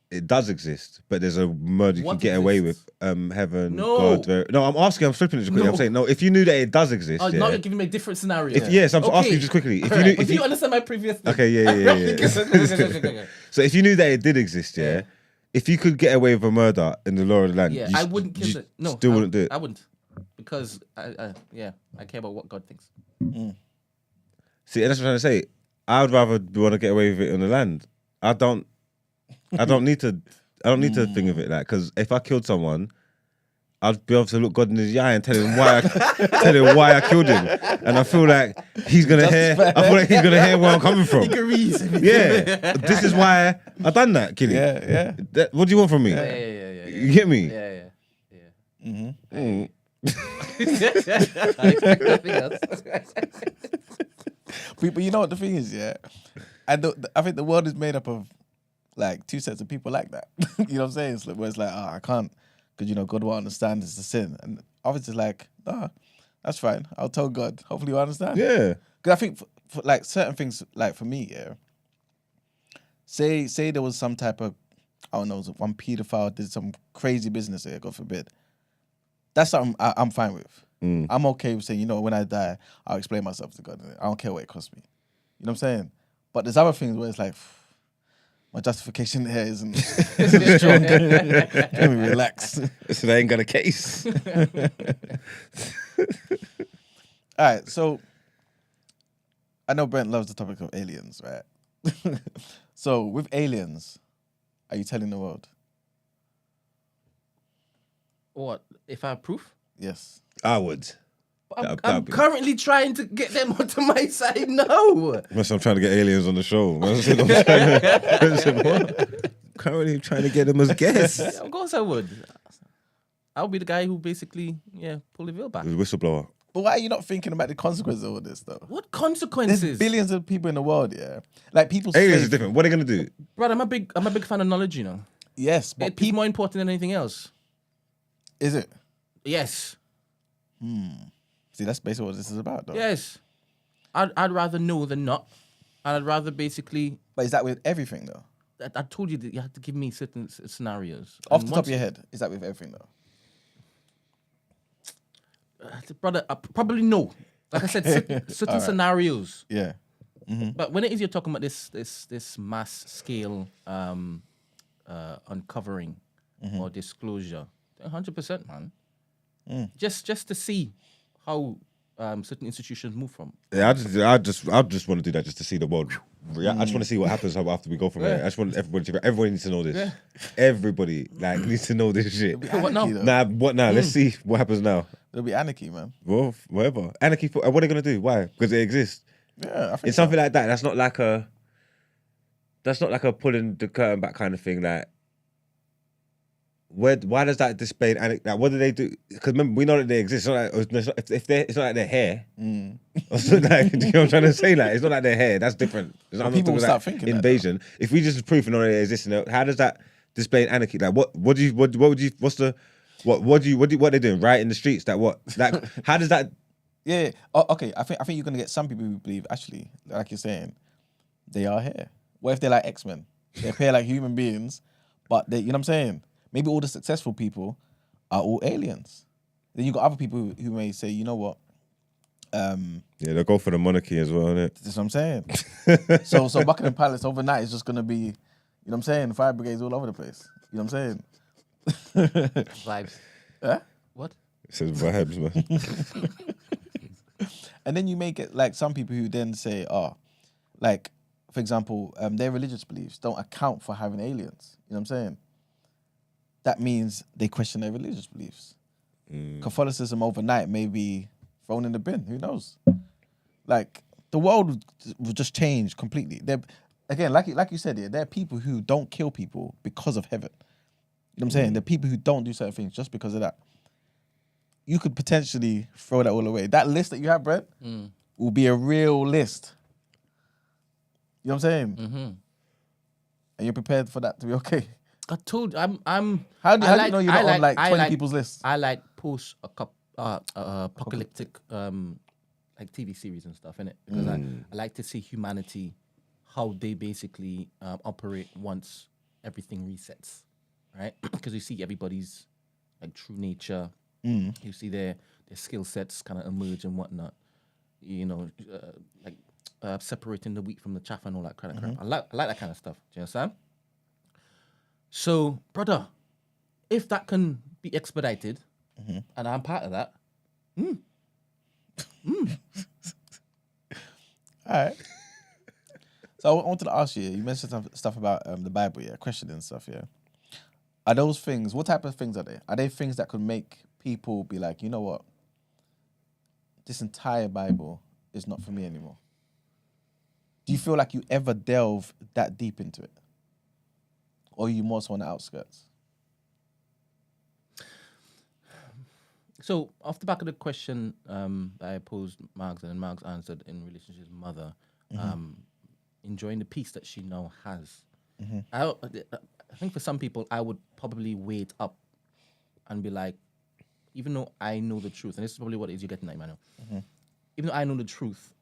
it does exist, but there's a murder you What can get away with. exists? Heaven, No. God. No, I'm asking. I'm flipping it just quickly. No. I'm saying no. If you knew that it does exist, Oh, yeah. now you're giving me a different scenario. If, yes, I'm asking you just quickly. If you knew, But do you understand my previous thing? okay, yeah. So if you knew that it did exist, yeah, if you could get away with a murder in the law of the land, Yeah, you I wouldn't kill it. No, still wouldn't do it. I wouldn't, because I care about what God thinks. See, and that's what I'm trying to say. I would rather want to get away with it on the land. I don't need to think of it like, because if I killed someone, I'd be able to look God in his eye and tell him why I killed him, and I feel like he's gonna hear. I feel like he's gonna hear where I'm coming from. He agrees. Yeah, this is why I done that, Killy. Yeah. What do you want from me? Yeah. You get me? Yeah. Mm. I expect nothing else. But you know what the thing is, yeah? I think the world is made up of like two sets of people like that. You know what I'm saying? It's like, where it's like, I can't, because, you know, God won't understand it's a sin. And obviously it's like, nah, that's fine. I'll tell God. Hopefully you understand. Yeah. Because I think for like certain things, like for me, yeah, say there was some type of, I don't know, one paedophile did some crazy business here, God forbid. That's something I'm fine with. I'm okay with saying, you know, when I die, I'll explain myself to God. I don't care what it costs me. You know what I'm saying? But there's other things where it's like, my justification here isn't strong. Let me relax. So they ain't got a case. All right, so I know Brent loves the topic of aliens, right? So with aliens, are you telling the world? What if I have proof? Yes. I would. I'm currently trying to get them onto my side. No. Unless I'm trying to get aliens on the show. Currently trying to get them as guests. Yeah, of course I would. I'll be the guy who basically, pull the veil back. The whistleblower. But why are you not thinking about the consequences of all this, though? What There's consequences? billions of people in the world, yeah. Like people Aliens say, is different. What are they gonna do? Brother, I'm a big fan of knowledge, you know. yes, but It's more important than anything else. is it? Yes. See, that's basically what this is about, though. Yes. I'd rather know than not. And I'd rather basically, But is that with everything, though? I told you that you had to give me certain scenarios. Off And the top of once- your head, is that with everything, though? Brother, probably no. Like I said, certain scenarios. Yeah. But when it is you're talking about this mass scale uncovering or disclosure, 100%, man. Just to see how certain institutions move from. Yeah, I just want to do that just to see the world. I just want to see what happens after we go from here. I just want everybody needs to know this. Yeah. Everybody needs to know this shit. What now? Anarchy, though. What now? Let's see what happens now. There'll be anarchy, man. Well, whatever. Anarchy. What are they gonna do? Why? Because it exists. Yeah, I think It's something like that. That's not like a pulling the curtain back kind of thing. Like, why does that display like what do they do? Because remember, we know that they exist. It's not like they're hair. It's not like, do you know what I'm trying to say? Like, it's not like they're hair. That's different. I'm not people talking will about start thinking that, invasion. If we just prove and know that they exist, how does that display anarchy? Like, what are they doing? Right in the streets? That what? Like, how does that? Yeah. Oh, okay. I think you're gonna get some people who believe actually, like you're saying, they are here. What if they're like X-Men? They appear like human beings, but they, you know what I'm saying? Maybe all the successful people are all aliens. Then you got other people who may say, you know what? Yeah, they'll go for the monarchy as well, innit? That's what I'm saying. so Buckingham Palace overnight is just gonna be, you know what I'm saying? Fire brigades all over the place. You know what I'm saying? Vibes. Huh? What? It says vibes, man. And then you may get like some people who then say, like, for example, their religious beliefs don't account for having aliens. You know what I'm saying? That means they question their religious beliefs. Catholicism overnight may be thrown in the bin. Who knows? Like, the world will just change completely. Again, like you said, there are people who don't kill people because of heaven. You know what I'm saying? There are people who don't do certain things just because of that. You could potentially throw that all away. That list that you have, Brett, will be a real list. You know what I'm saying? And you're prepared for that to be okay. I told you, I'm. How do you know you're not on like 20 people's list? I like apocalyptic like TV series and stuff, innit? Because I like to see humanity, how they basically operate once everything resets, right? Because you see everybody's like true nature. You see their skill sets kind of emerge and whatnot. You know, separating the wheat from the chaff and all that kind of crap. I like that kind of stuff. Do you understand? So, brother, if that can be expedited, and I'm part of that, All right. So I wanted to ask you. You mentioned some stuff about the Bible, questioning and stuff, Are those things? What type of things are they? Are they things that could make people be like, you know what? This entire Bible is not for me anymore. Do you feel like you ever delve that deep into it, or are you more so on the outskirts? So, off the back of the question that I posed Margs, and then Margs answered in relation to his mother, enjoying the peace that she now has. I think for some people, I would probably wait up and be like, even though I know the truth, and this is probably what it is you're getting at, Emmanuel, even though I know the truth,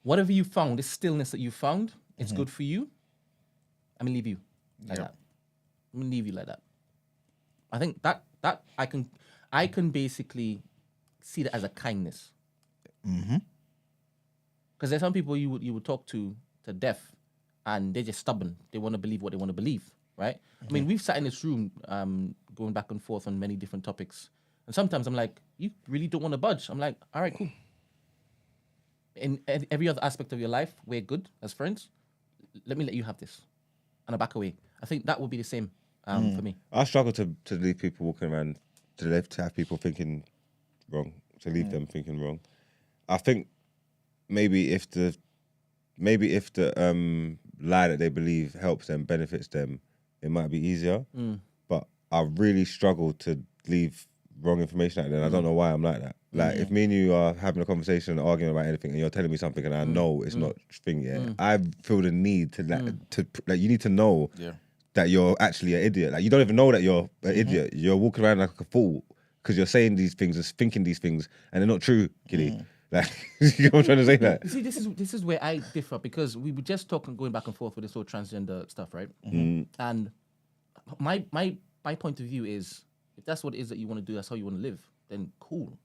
whatever you found, this stillness that you found, it's good for you, I'm going to leave you like that. I'm going to leave you like that. I think that I can basically see that as a kindness. Because there's some people you would talk to death, and they're just stubborn. They want to believe what they want to believe, right? I mean, we've sat in this room going back and forth on many different topics, and sometimes I'm like, you really don't want to budge. I'm like, all right, cool. In every other aspect of your life, we're good as friends. Let me let you have this, and I back away. I think that would be the same for me. I struggle to leave people walking around, to have people thinking wrong, to leave them thinking wrong. I think maybe if the lie that they believe helps them, benefits them, it might be easier. But I really struggle to leave wrong information out there. And I don't know why I'm like that. Like if me and you are having a conversation, arguing about anything, and you're telling me something, and I know it's not thing, I feel the need to you need to know that you're actually an idiot. Like you don't even know that you're an idiot. You're walking around like a fool because you're saying these things and thinking these things, and they're not true, Gilly. Like, you know what I'm trying to say? That. See, this is where I differ, because we were just talking, going back and forth with this whole transgender stuff, right? And my point of view is, if that's what it is that you want to do, that's how you want to live, then cool,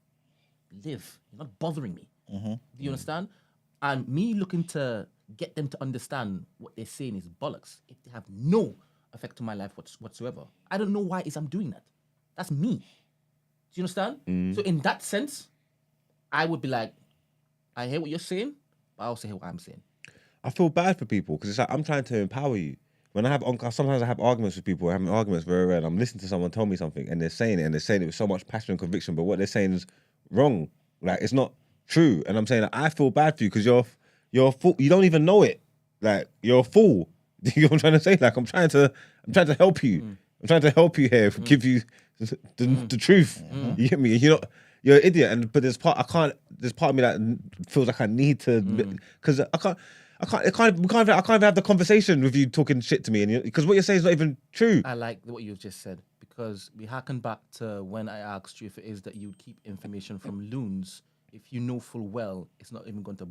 live. You're not bothering me. Do you understand? And me looking to get them to understand what they're saying is bollocks. If they have no effect on my life whatsoever, I don't know why I'm doing that. That's me. Do you understand? So in that sense, I would be like, I hear what you're saying, but I also hear what I'm saying. I feel bad for people because it's like I'm trying to empower you. When sometimes I have arguments with people, having arguments very rare, and I'm listening to someone tell me something, and they're saying it with so much passion and conviction, but what they're saying is wrong. Like it's not true, and I'm saying like, I feel bad for you because you're a fool. You don't even know it. Like you're a fool. You know what I'm trying to say? Like I'm trying to help you. I'm trying to help you here, give you the truth. You get me? You're an idiot, but there's part of me that feels like I need to, because I can't even have the conversation with you talking shit to me, because what you're saying is not even true. I like what you've just said, because we harken back to when I asked you if it is that you keep information from loons, if you know full well it's not even going to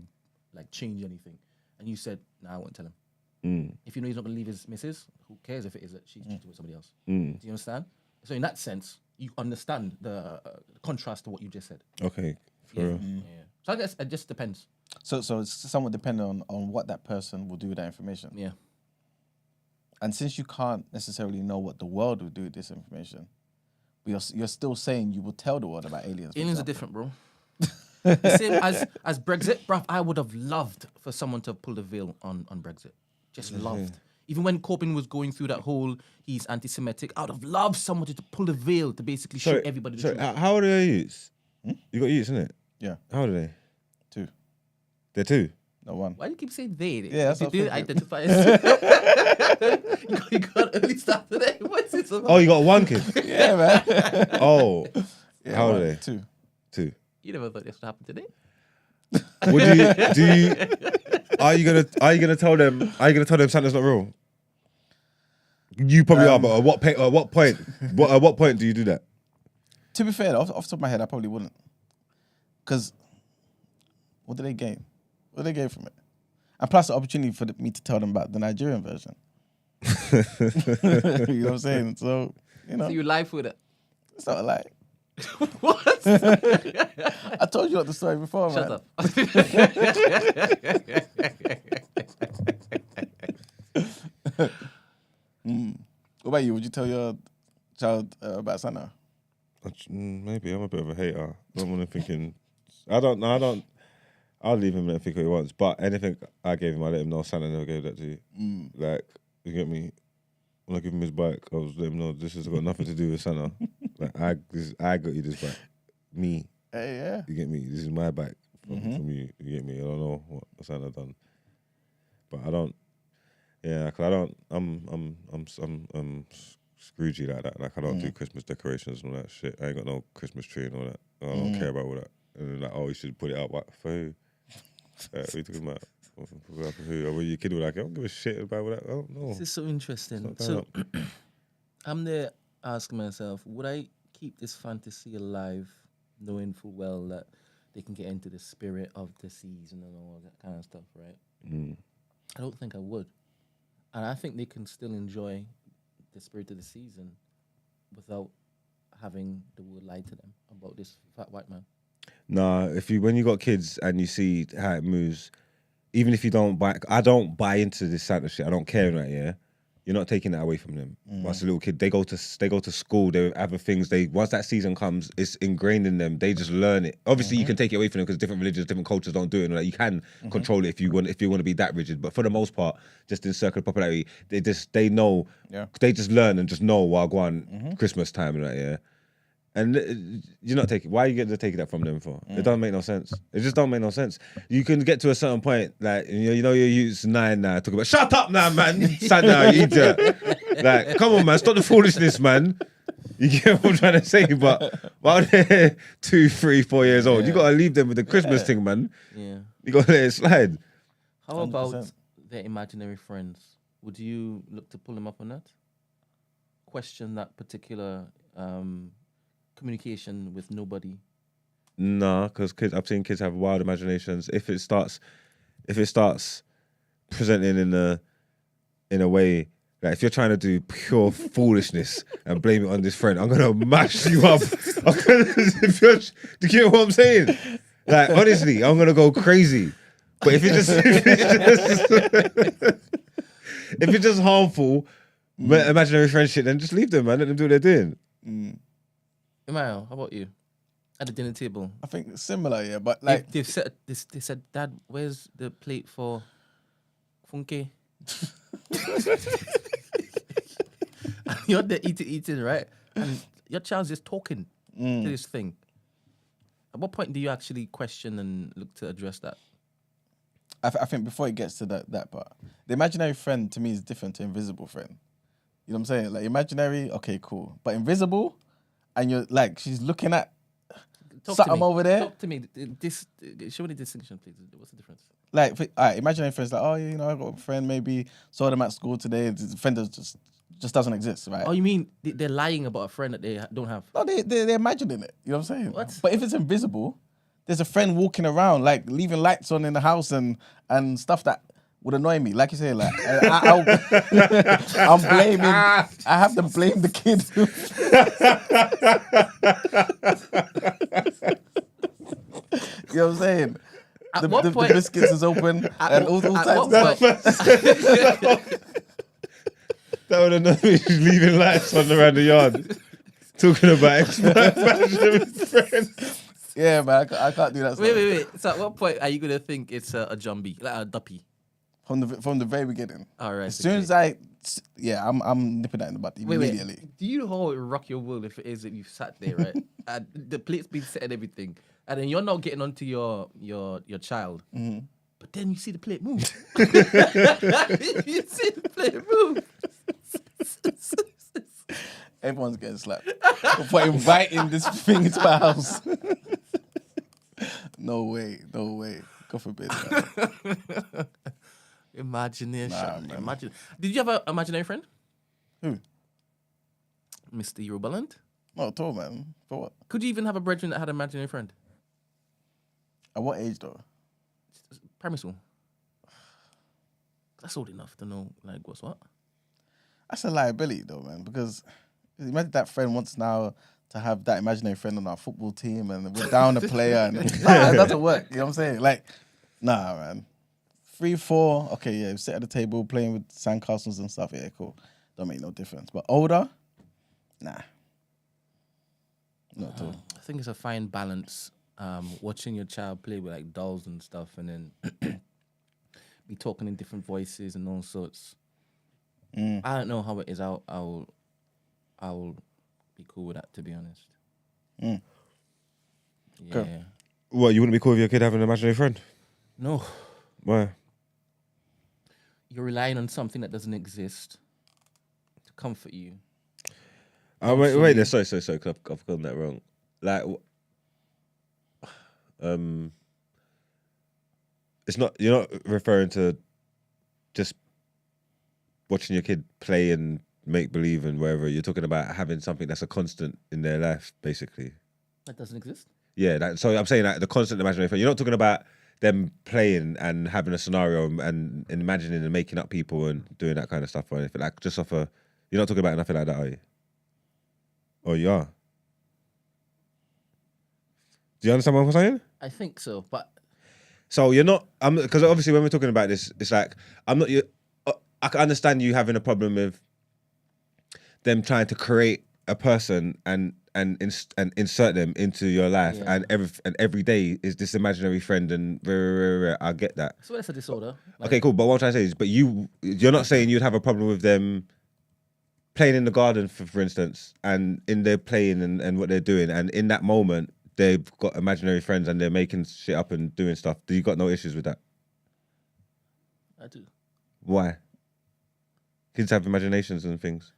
like change anything, and you said, "Nah, I won't tell him." If you know he's not going to leave his missus, who cares if it is that she's cheating with somebody else? Do you understand? So in that sense, you understand the contrast to what you just said. Okay. Yeah. So I guess it just depends. So it's somewhat dependent on what that person will do with that information. Yeah. And since you can't necessarily know what the world will do with this information, you're still saying you will tell the world about aliens. Aliens are different, bro. The same as Brexit, bruv. I would have loved for someone to pull the veil on Brexit. Just loved. Even when Corbyn was going through that whole, he's anti-Semitic, I would have loved someone to pull the veil to basically show everybody the truth. How old are your youths? You got youths, innit? Yeah. How old are they? 2. They're 2? No, 1. Why do you keep saying they? Yeah, that's you what do I'm identify as... you got early start today. What is it? Oh, you got 1 kid? Yeah, man. Oh. Yeah, how old are they? 2. You never thought this would happen today? Are you gonna tell them Santa's not real? You probably are, but at what point do you do that? To be fair, off the top of my head, I probably wouldn't. Because what do they gain? What do they gain from it? And plus the opportunity for me to tell them about the Nigerian version. You know what I'm saying? So, you know, So you live with it. it's not a lie. What? I told you what the story before, Shut man. up. What about you? Would you tell your child about Santa? Maybe I'm a bit of a hater. I'm only thinking. I don't know. I'll leave him and think what he wants. But anything I gave him, I let him know. Santa never gave that to you. Like, you get me? When I give him his bike, I was let him know this has got nothing to do with Santa. Like, I got you this bike. Me. Hey, yeah. You get me? This is my bike from you. You get me? I don't know what Santa done, but I don't. Yeah, cause I don't. I'm Scroogey like that. Like I don't do Christmas decorations and all that shit. I ain't got no Christmas tree and all that. I don't care about all that. And then like, oh, you should put it up. What for who? What are you talking about? For who? Or were you kid? Like I don't give a shit about all that. I don't know. This is so interesting. It's So not I'm there asking myself, would I keep this fantasy alive, knowing full well that they can get into the spirit of the season and all that kind of stuff, right? I don't think I would. And I think they can still enjoy the spirit of the season without having the word lied to them about this fat white man. Nah, when you got kids and you see how it moves, even if you don't buy, I don't buy into this Santa shit. I don't care in that. Yeah, you're not taking that away from them. Once a little kid, they go to school. They have other things. Once that season comes, it's ingrained in them. They just learn it. Obviously, you can take it away from them because different religions, different cultures don't do it. And like, you can control it if you want. If you want to be that rigid, but for the most part, just in circle of popularity, they know. Yeah. They just learn and just know while go on Christmas time and that. Yeah. And you're not taking. Why are you getting to take that from them for? It doesn't make no sense. It just don't make no sense. You can get to a certain point, like you know your youth's 9 now. Talk about shut up now, man. Santa, you idiot. Like, come on, man. Stop the foolishness, man. You get what I'm trying to say? But while they're 2, 3, 4 years old, you gotta leave them with the Christmas thing, man. Yeah. You gotta let it slide. How about 100%. their imaginary friends? Would you look to pull them up on that? Question that particular communication with nobody. Nah, because I've seen kids have wild imaginations. If it starts presenting in a way that if you're trying to do pure foolishness and blame it on this friend, I'm gonna mash you up. Do you get what I'm saying? Like honestly, I'm gonna go crazy. But if it's just harmful, imaginary friendship, then just leave them, man. Let them do what they're doing. Emmanuel, how about you? At the dinner table, I think it's similar, yeah. But like, they've said this. They said, "Dad, where's the plate for funke?" And you're there eating, right? And your child's just talking to this thing. At what point do you actually question and look to address that? I think before it gets to that part, the imaginary friend to me is different to invisible friend. You know what I'm saying? Like imaginary, okay, cool, but invisible, and you're like she's looking at something over there. Talk to me. Show me the distinction, please. What's the difference? Like, all right, imaginary friends, like, oh, you know, I got a friend, maybe saw them at school today. The friend just doesn't exist, right? Oh, you mean they're lying about a friend that they don't have? No, they're imagining it. You know what I'm saying? What? But if it's invisible, there's a friend walking around, like leaving lights on in the house and stuff that would annoy me. Like you say, like I'm blaming. I have to blame the kid. You know what I'm saying? At what point? The biscuits is open and all types of what stuff. point? That would annoy me. She's leaving lights on around the yard, talking about imaginary friends. Yeah, man, I can't do that stuff. Wait. So at what point are you gonna think it's a jumbie, like a duppy? From the very beginning. All right. As soon as I'm nipping that in the butt immediately. Wait. Do you know how it would rock your world if it is that you've sat there, right? And the plate's been set and everything, and then you're not getting onto your child, but then you see the plate move. You see the plate move. Everyone's getting slapped for inviting this thing into my house. No way. God forbid. Man. Imagination. Nah, man. Imagine. Did you have an imaginary friend? Who? Mr. Eurobaland? Not at all, man. For what? Could you even have a brethren that had an imaginary friend? At what age, though? Primary school. That's old enough to know, like, what's what. That's a liability though, man, because imagine that friend wants now to have that imaginary friend on our football team and we're down a player and that doesn't work. You know what I'm saying? Like, nah, man. 3, 4, okay, yeah, sit at the table playing with sandcastles and stuff. Yeah, cool. Don't make no difference. But older, nah. Not at all. I think it's a fine balance. Watching your child play with like dolls and stuff, and then be talking in different voices and all sorts. I don't know how it is. I'll be cool with that, to be honest. Yeah. Okay. What, you wouldn't be cool with your kid having an imaginary friend? No, Why? you're relying on something that doesn't exist to comfort you. Wait there. Sorry, 'cause I've gotten that wrong. Like, it's not. You're not referring to just watching your kid play and make believe and wherever. You're talking about having something that's a constant in their life, basically. That doesn't exist. Yeah. So I'm saying that the constant imaginary friend. You're not talking about them playing and having a scenario and imagining and making up people and doing that kind of stuff or anything. Like, just off a. You're not talking about nothing like that, are you? Oh, you are. Do you understand what I'm saying? I think so, but So you're not. Because obviously when we're talking about this, it's like I'm not. I can understand you having a problem with them trying to create a person and insert them into your life, Yeah. and every day is this imaginary friend, and I get that. so that's a disorder. Like, Okay, cool. But what I'm trying to say is, but you're not saying you'd have a problem with them playing in the garden, for instance, and in their playing and what they're doing, and in that moment they've got imaginary friends and they're making shit up and doing stuff. Do you got no issues with that? I do. Why? Kids have imaginations and things.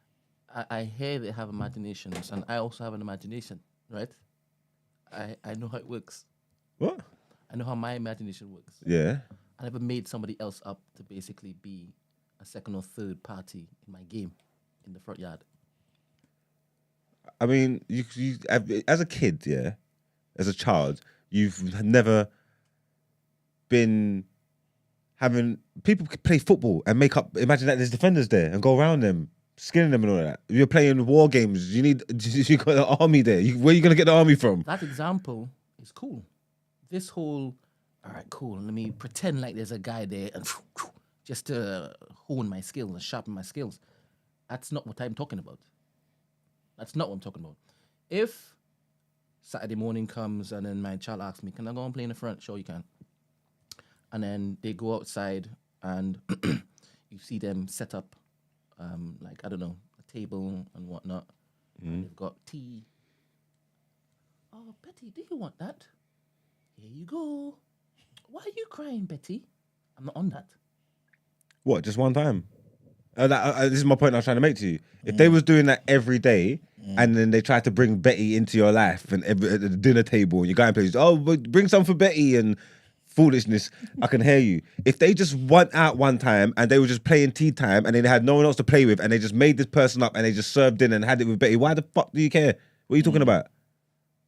I hear they have imaginations, and I also have an imagination, right? I know how it works. What? I know how my imagination works. Yeah. I never made somebody else up to basically be a second or third party in my game in the front yard. I mean, you as a kid, yeah, as a child, you've never been having people play football and make up. Imagine that there's defenders there and go around them, skinning them and all that. You're playing war games. You got an army there. Where are you gonna get the army from? That example is cool. This whole, all right, cool. Let me pretend like there's a guy there and just to hone my skills and sharpen my skills. That's not what I'm talking about. That's not what I'm talking about. If Saturday morning comes and then my child asks me, can I go and play in the front? Sure, you can. And then they go outside and you see them set up, like, I don't know, a table and whatnot. And they've got tea. Oh, Betty, do you want that? Here you go. Why are you crying, Betty? I'm not on that. What? Just one time? This is my point I was trying to make to you. If they was doing that every day, and then they tried to bring Betty into your life and at the dinner table, and you go and play, oh, but bring some for Betty and foolishness, I can hear you. If they just went out one time and they were just playing tea time and they had no one else to play with and they just made this person up and they just served dinner and had it with Betty, why the fuck do you care? What are you talking about?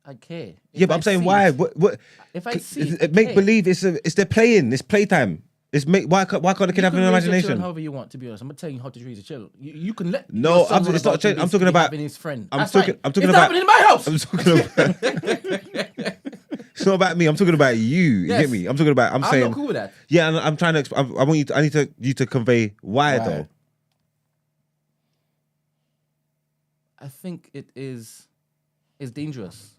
I care. Yeah, but I'm saying why? What? If I see it, make believe it's their playing, it's playtime. Why can't the kid have an imagination? However you want, to be honest, I'm not telling you how to raise a child. You can let No, your son run it's not about changing. I'm basically talking about having his friend. I'm That's talking. fine. I'm talking It's about. happening in my house. I'm talking about. It's not about me. I'm talking about you. You Yes. get me? I'm talking about. I'm saying. not cool with that. Yeah, and I'm trying to. I want you. I need you to convey why though. I think it is dangerous.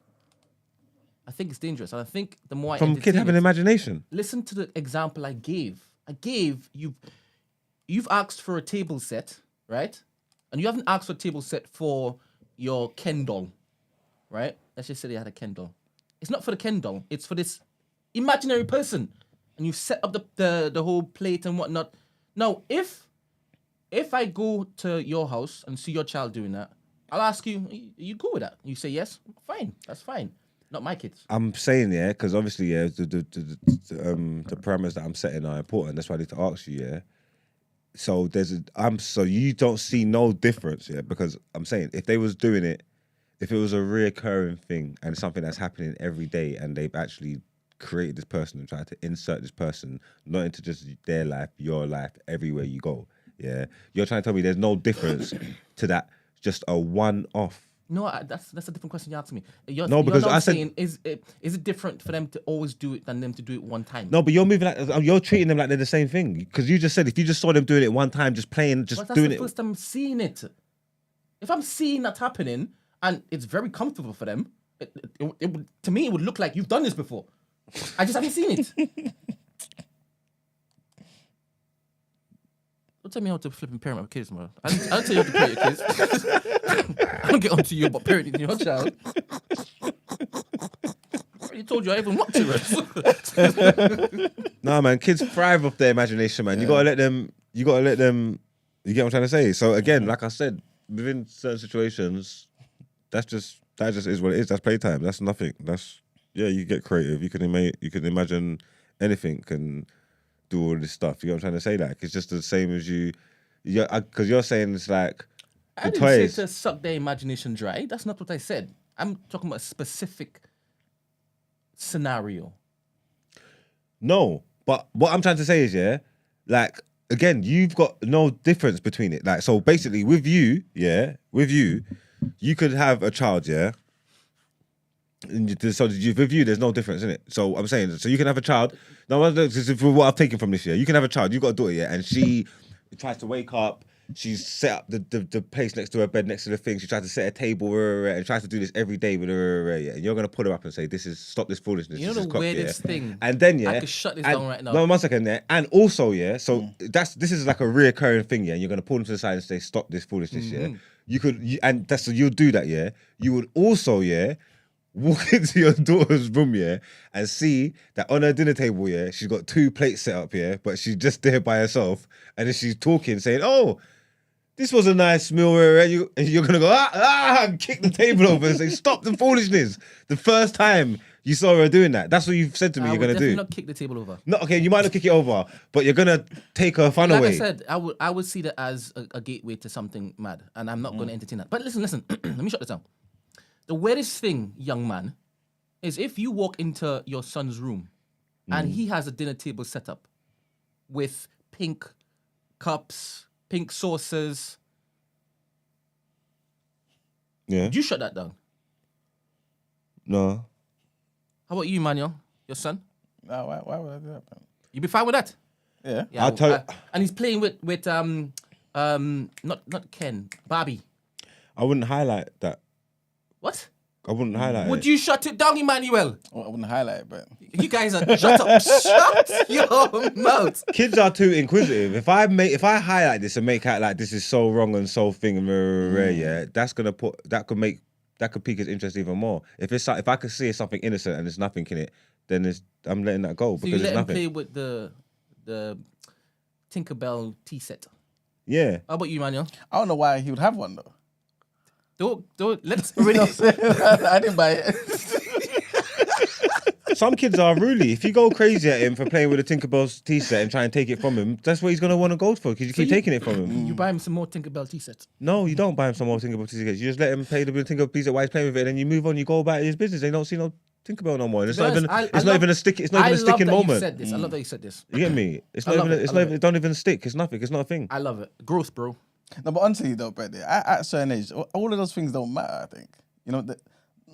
I think it's dangerous. And I think the more I From kid having it, imagination. listen to the example I gave. You've asked for a table set, right? And you haven't asked for a table set for your Ken doll, right? Let's just say they had a Ken doll. It's not for the Ken doll. It's for this imaginary person. And you set up the whole plate and whatnot. Now, if I go to your house and see your child doing that, I'll ask you, are you cool with that? You say yes, fine, that's fine. Not my kids. I'm saying because obviously the parameters that I'm setting are important. That's why I need to ask you So so you don't see no difference because I'm saying if they was doing it, if it was a reoccurring thing and something that's happening every day and they've actually created this person and tried to insert this person not into just their life, your life, everywhere you go, yeah, you're trying to tell me there's no difference to that, just a one-off. No, that's a different question you asked me. No, because you're I not said- saying is it different for them to always do it than them to do it one time? No, but you're moving like you're treating them like they're the same thing. Because you just said if you just saw them doing it one time, just playing, just but that's doing the it. first time I'm seeing it. If I'm seeing that happening and it's very comfortable for them, it would, to me it would look like you've done this before. I just haven't seen it. Don't tell me how to flip parent my kids, man. I'll tell you how to parent your kids. I don't get on to you about parenting your child. I already told you I even want to. Nah, man, kids thrive off their imagination, man. You gotta let them. You get what I'm trying to say. So again, like I said, within certain situations, that just is what it is. That's playtime. That's nothing. You get creative. You can imagine anything and do all this stuff. You know what I'm trying to say? Like it's just the same as because you're saying it's like I didn't say to suck their imagination dry. That's not what I said. I'm talking about a specific scenario. No, but what I'm trying to say is, like, again, you've got no difference between it. Like, so basically, with you, you could have a child, and so with you, there's no difference in it. So I'm saying, so you can have a child. Now, this is for what I've taken from this year. You can have a child. You've got a daughter, and she tries to wake up. She's set up the place next to her bed, next to the thing. She tries to set a table, and tries to do this every day with her, and you're gonna put her up and say, "Stop this foolishness." You know the weirdest thing. And then I could shut this down right now. No, 1 second, and also, so this is like a reoccurring thing, and you're gonna pull them to the side and say, "Stop this foolishness." You'll do that, You would also, walk into your daughter's room, and see that on her dinner table, she's got 2 plates set up, but she's just there by herself, and then she's talking, saying, "Oh, this was a nice meal," and you're gonna go and kick the table over and say, "Stop the foolishness." The first time you saw her doing that, that's what you've said to me. You're gonna do. Not kick the table over. No, okay, you might not kick it over, but you're gonna take her fun Like away. I said, I would see that as a gateway to something mad, and I'm not going to entertain that. But listen, let me shut this down. The weirdest thing, young man, is if you walk into your son's room and he has a dinner table set up with pink cups, pink saucers. Yeah. Would you shut that down? No. How about you, Manuel? Your son? No, why would I do that, man? You be fine with that? Yeah. I'll tell you. And he's playing with not Ken, Barbie. I wouldn't highlight that. What? I wouldn't highlight Would it. you shut it down, Emmanuel? Well, I wouldn't highlight it, but You guys are shut up. Shut your mouth. Kids are too inquisitive. If I highlight this and make out like this is so wrong and so thing, that's gonna that could pique his interest even more. If I could see it's something innocent and there's nothing in it, then I'm letting that go So because you let there's him nothing. play with the Tinkerbell tea set. Yeah. How about you, Manuel? I don't know why he would have one though. Don't let's You already. know what I'm saying? I didn't buy it. Some kids are really. If you go crazy at him for playing with a Tinkerbell's tea set and try and take it from him, that's what he's gonna want to go for because you keep taking it from him. You buy him some more Tinkerbell tea sets. No, you don't buy him some more Tinkerbell tea sets. You just let him play the Tinkerbell tea set while he's playing with it, and then you move on. You go about his business. They don't see no Tinkerbell no more. And it's not even. It's not even a stick. It's not even a sticking moment. Said this. I love that you said this. You get me? It's I not love even. it. It's I not love even. it. It don't even stick. It's nothing. It's not a thing. I love it. Growth, bro. No, but honestly though, brother, at a certain age, all of those things don't matter. I think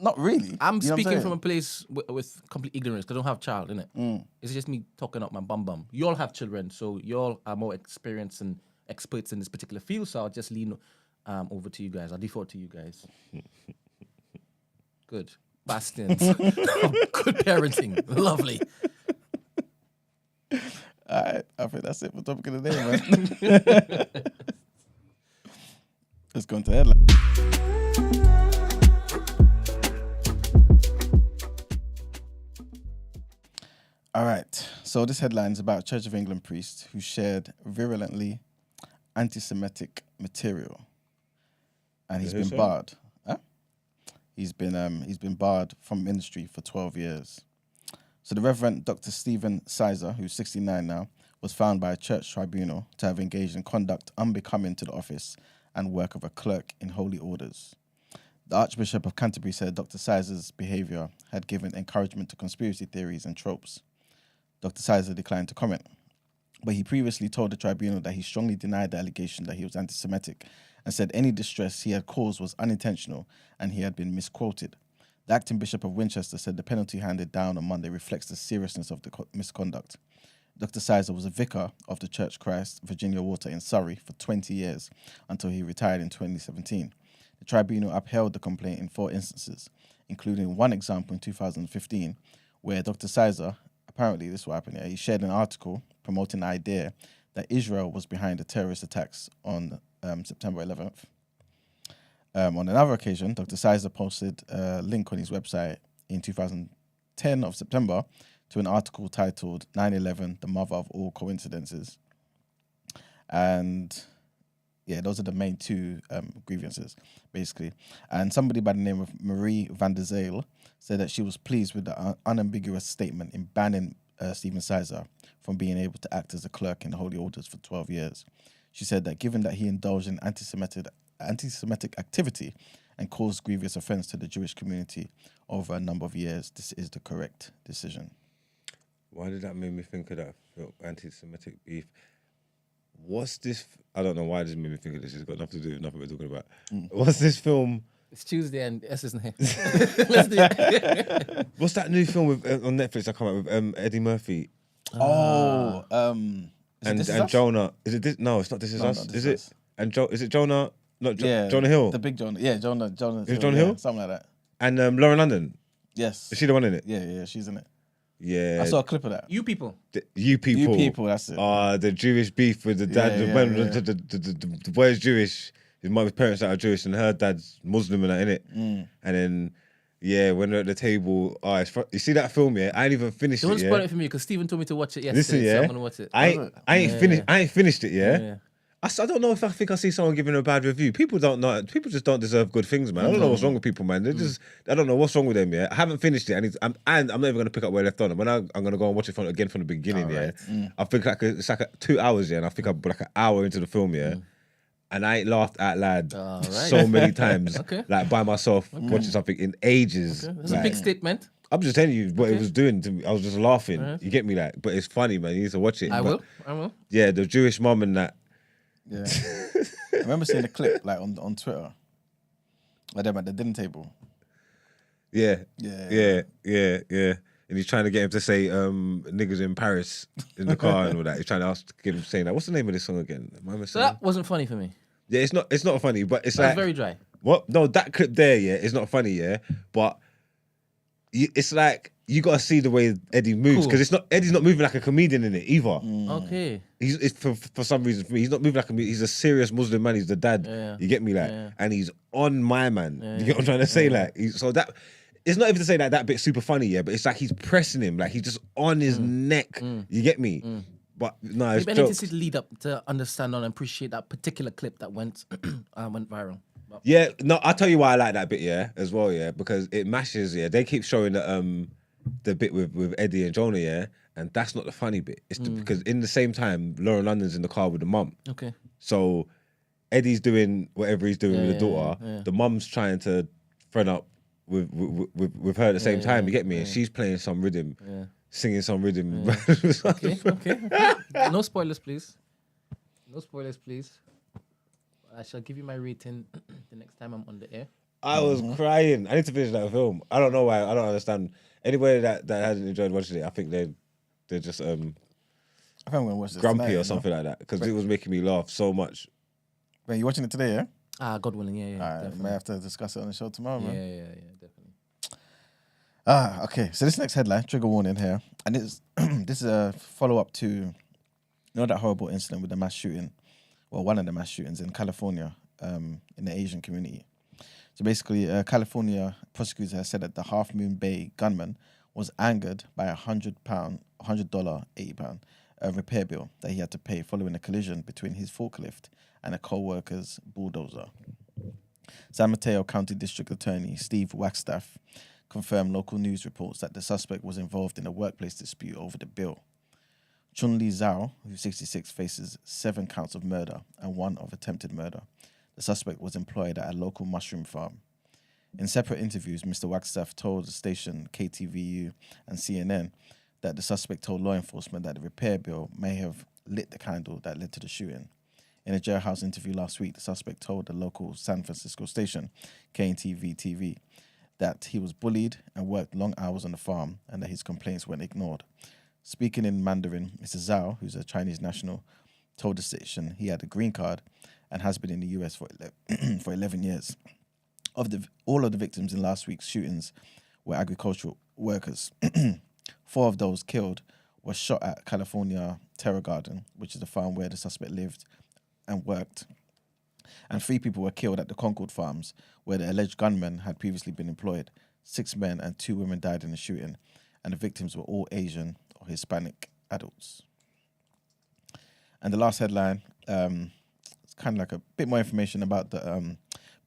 not really. I'm You know what speaking saying? from a place with complete ignorance because I don't have a child, innit? It's just me talking out my bum. You all have children, so you all are more experienced and experts in this particular field, so I'll just lean over to you guys. I'll default to you guys. Good. Bastions. Good parenting. Lovely. All right, I think that's it for topic of the day, man. Let's go into headline. All right, so this headline is about a Church of England priest who shared virulently anti-Semitic material, and he's been barred. Huh? He's been barred from ministry for 12 years. So the Reverend Dr. Stephen Sizer, who's 69 now, was found by a church tribunal to have engaged in conduct unbecoming to the office and work of a clerk in holy orders. The Archbishop of Canterbury said Dr. Sizer's behaviour had given encouragement to conspiracy theories and tropes. Dr. Sizer declined to comment. but he previously told the tribunal that he strongly denied the allegation that he was anti-Semitic and said any distress he had caused was unintentional and he had been misquoted. The acting Bishop of Winchester said the penalty handed down on Monday reflects the seriousness of the misconduct. Dr. Sizer was a vicar of the Church Christ Virginia Water in Surrey for 20 years until he retired in 2017. The tribunal upheld the complaint in 4 instances, including one example in 2015 where Dr. Sizer, apparently this is what happened here, he shared an article promoting the idea that Israel was behind the terrorist attacks on September 11th. On another occasion, Dr. Sizer posted a link on his website in 2010 of September to an article titled 9/11, the mother of all coincidences. And yeah, those are the main 2 grievances, basically. And somebody by the name of Marie van der Zeel said that she was pleased with the unambiguous statement in banning Stephen Sizer from being able to act as a clerk in the Holy Orders for 12 years. She said that given that he indulged in anti-Semitic activity and caused grievous offence to the Jewish community over a number of years, this is the correct decision. Why did that make me think of that film, anti-Semitic beef? What's this? I don't know why this made me think of this. It's got nothing to do with nothing we're talking about. What's this film? It's Tuesday and S isn't here. Let's do it. What's that new film with on Netflix? I come out with Eddie Murphy and Jonah. Is it this? No, it's not. This is No, us. not This Is Is it? And is it Jonah? Not Yeah, Jonah Hill. The big Jonah. Yeah, Jonah. Is it Jonah Hill? Something like that. And Lauren London. Yes. Is she the one in it? Yeah, she's in it. Yeah. I saw a clip of that. You people. You people. You people, that's it. The Jewish beef with the dad. The boy is Jewish. His mother's parents are Jewish, and her dad's Muslim and that, innit? And then, yeah, when they're at the table, you see that film, yeah? I ain't even finished Don't it. spoil Yeah? it for me because Stephen told me to watch it yesterday. Listen, yeah. So I'm gonna watch it. I ain't finished it, yeah? Yeah. I don't know if I think I see someone giving a bad review. People just don't deserve good things, man. I don't know what's wrong with people, man. I don't know what's wrong with them, yeah. I haven't finished it, and I'm not even gonna pick up where I left on. I'm gonna go and watch it again from the beginning, yeah. I think it's like 2 hours, yeah, and I think I'm like an hour into the film, yeah. And I ain't laughed out loud so many times, like by myself watching something in ages. That's a big statement. I'm just telling you what it was doing to me. I was just laughing. You get me, like, but it's funny, man. You need to watch it. I will. Yeah, the Jewish mum and that. Yeah. I remember seeing a clip like on Twitter. Like them at the dinner table. Yeah. Yeah. And he's trying to get him to say niggas in Paris in the car and all that. He's trying to get him saying that. What's the name of this song again? So that wasn't funny for me. Yeah, it's not funny, but it's That was like very dry. What? No, that clip there, yeah, it's not funny, yeah. But it's like you gotta see the way Eddie moves because Eddie's not moving like a comedian in it either. Okay. It's for some reason for me, he's not moving like a comedian. He's a serious Muslim man. He's the dad. Yeah. You get me, like, and he's on my man. You get what I'm trying to say, like. So that it's not even to say that that bit's super funny, yeah, but it's like he's pressing him, like he's just on his neck. You get me? But no, it's Maybe I need to jokes. see the lead up to understand and appreciate that particular clip that went viral. But Yeah, no, I'll tell you why I like that bit, yeah, as well, yeah, because it mashes, yeah. They keep showing the bit with Eddie and Jonah, yeah, and that's not the funny bit. It's because in the same time, Lauren London's in the car with the mum. okay. So Eddie's doing whatever he's doing with the daughter. The mum's trying to friend up with her at the same time. You get me? And she's playing some rhythm, singing some rhythm. Okay. No spoilers, please. No spoilers, please. I shall give you my rating the next time I'm on the air. I was crying. I need to finish that film. I don't know why. I don't understand. Anybody that hasn't enjoyed watching it, I think they're just I think I'm gonna watch this grumpy tonight, or something like that because it was making me laugh so much. Wait, you watching it today, yeah? God willing, yeah. All right, we Definitely. may have to discuss it on the show tomorrow, man. Yeah, definitely. Okay. So this next headline, trigger warning here, and this is a follow up to that horrible incident with the mass shooting, well, one of the mass shootings in California, in the Asian community. So basically, California prosecutors have said that the Half Moon Bay gunman was angered by $100, £80 repair bill that he had to pay following a collision between his forklift and a co-worker's bulldozer. San Mateo County District Attorney Steve Wagstaff confirmed local news reports that the suspect was involved in a workplace dispute over the bill. Chun-Li Zhao, who's 66, faces 7 counts of murder and 1 of attempted murder. The suspect was employed at a local mushroom farm. In separate interviews, Mr. Wagstaff told the station KTVU and CNN that the suspect told law enforcement that the repair bill may have lit the candle that led to the shooting. In a jailhouse interview last week, the suspect told the local San Francisco station, KNTV-TV, that he was bullied and worked long hours on the farm and that his complaints weren't ignored. Speaking in Mandarin, Mr. Zhao, who's a Chinese national, told the station he had a green card and has been in the US for 11 years. All of the victims in last week's shootings were agricultural workers. 4 of those killed were shot at California Terror Garden, which is the farm where the suspect lived and worked. And 3 people were killed at the Concord Farms, where the alleged gunman had previously been employed. 6 men and 2 women died in the shooting, and the victims were all Asian or Hispanic adults. And the last headline, it's kind of like a bit more information about the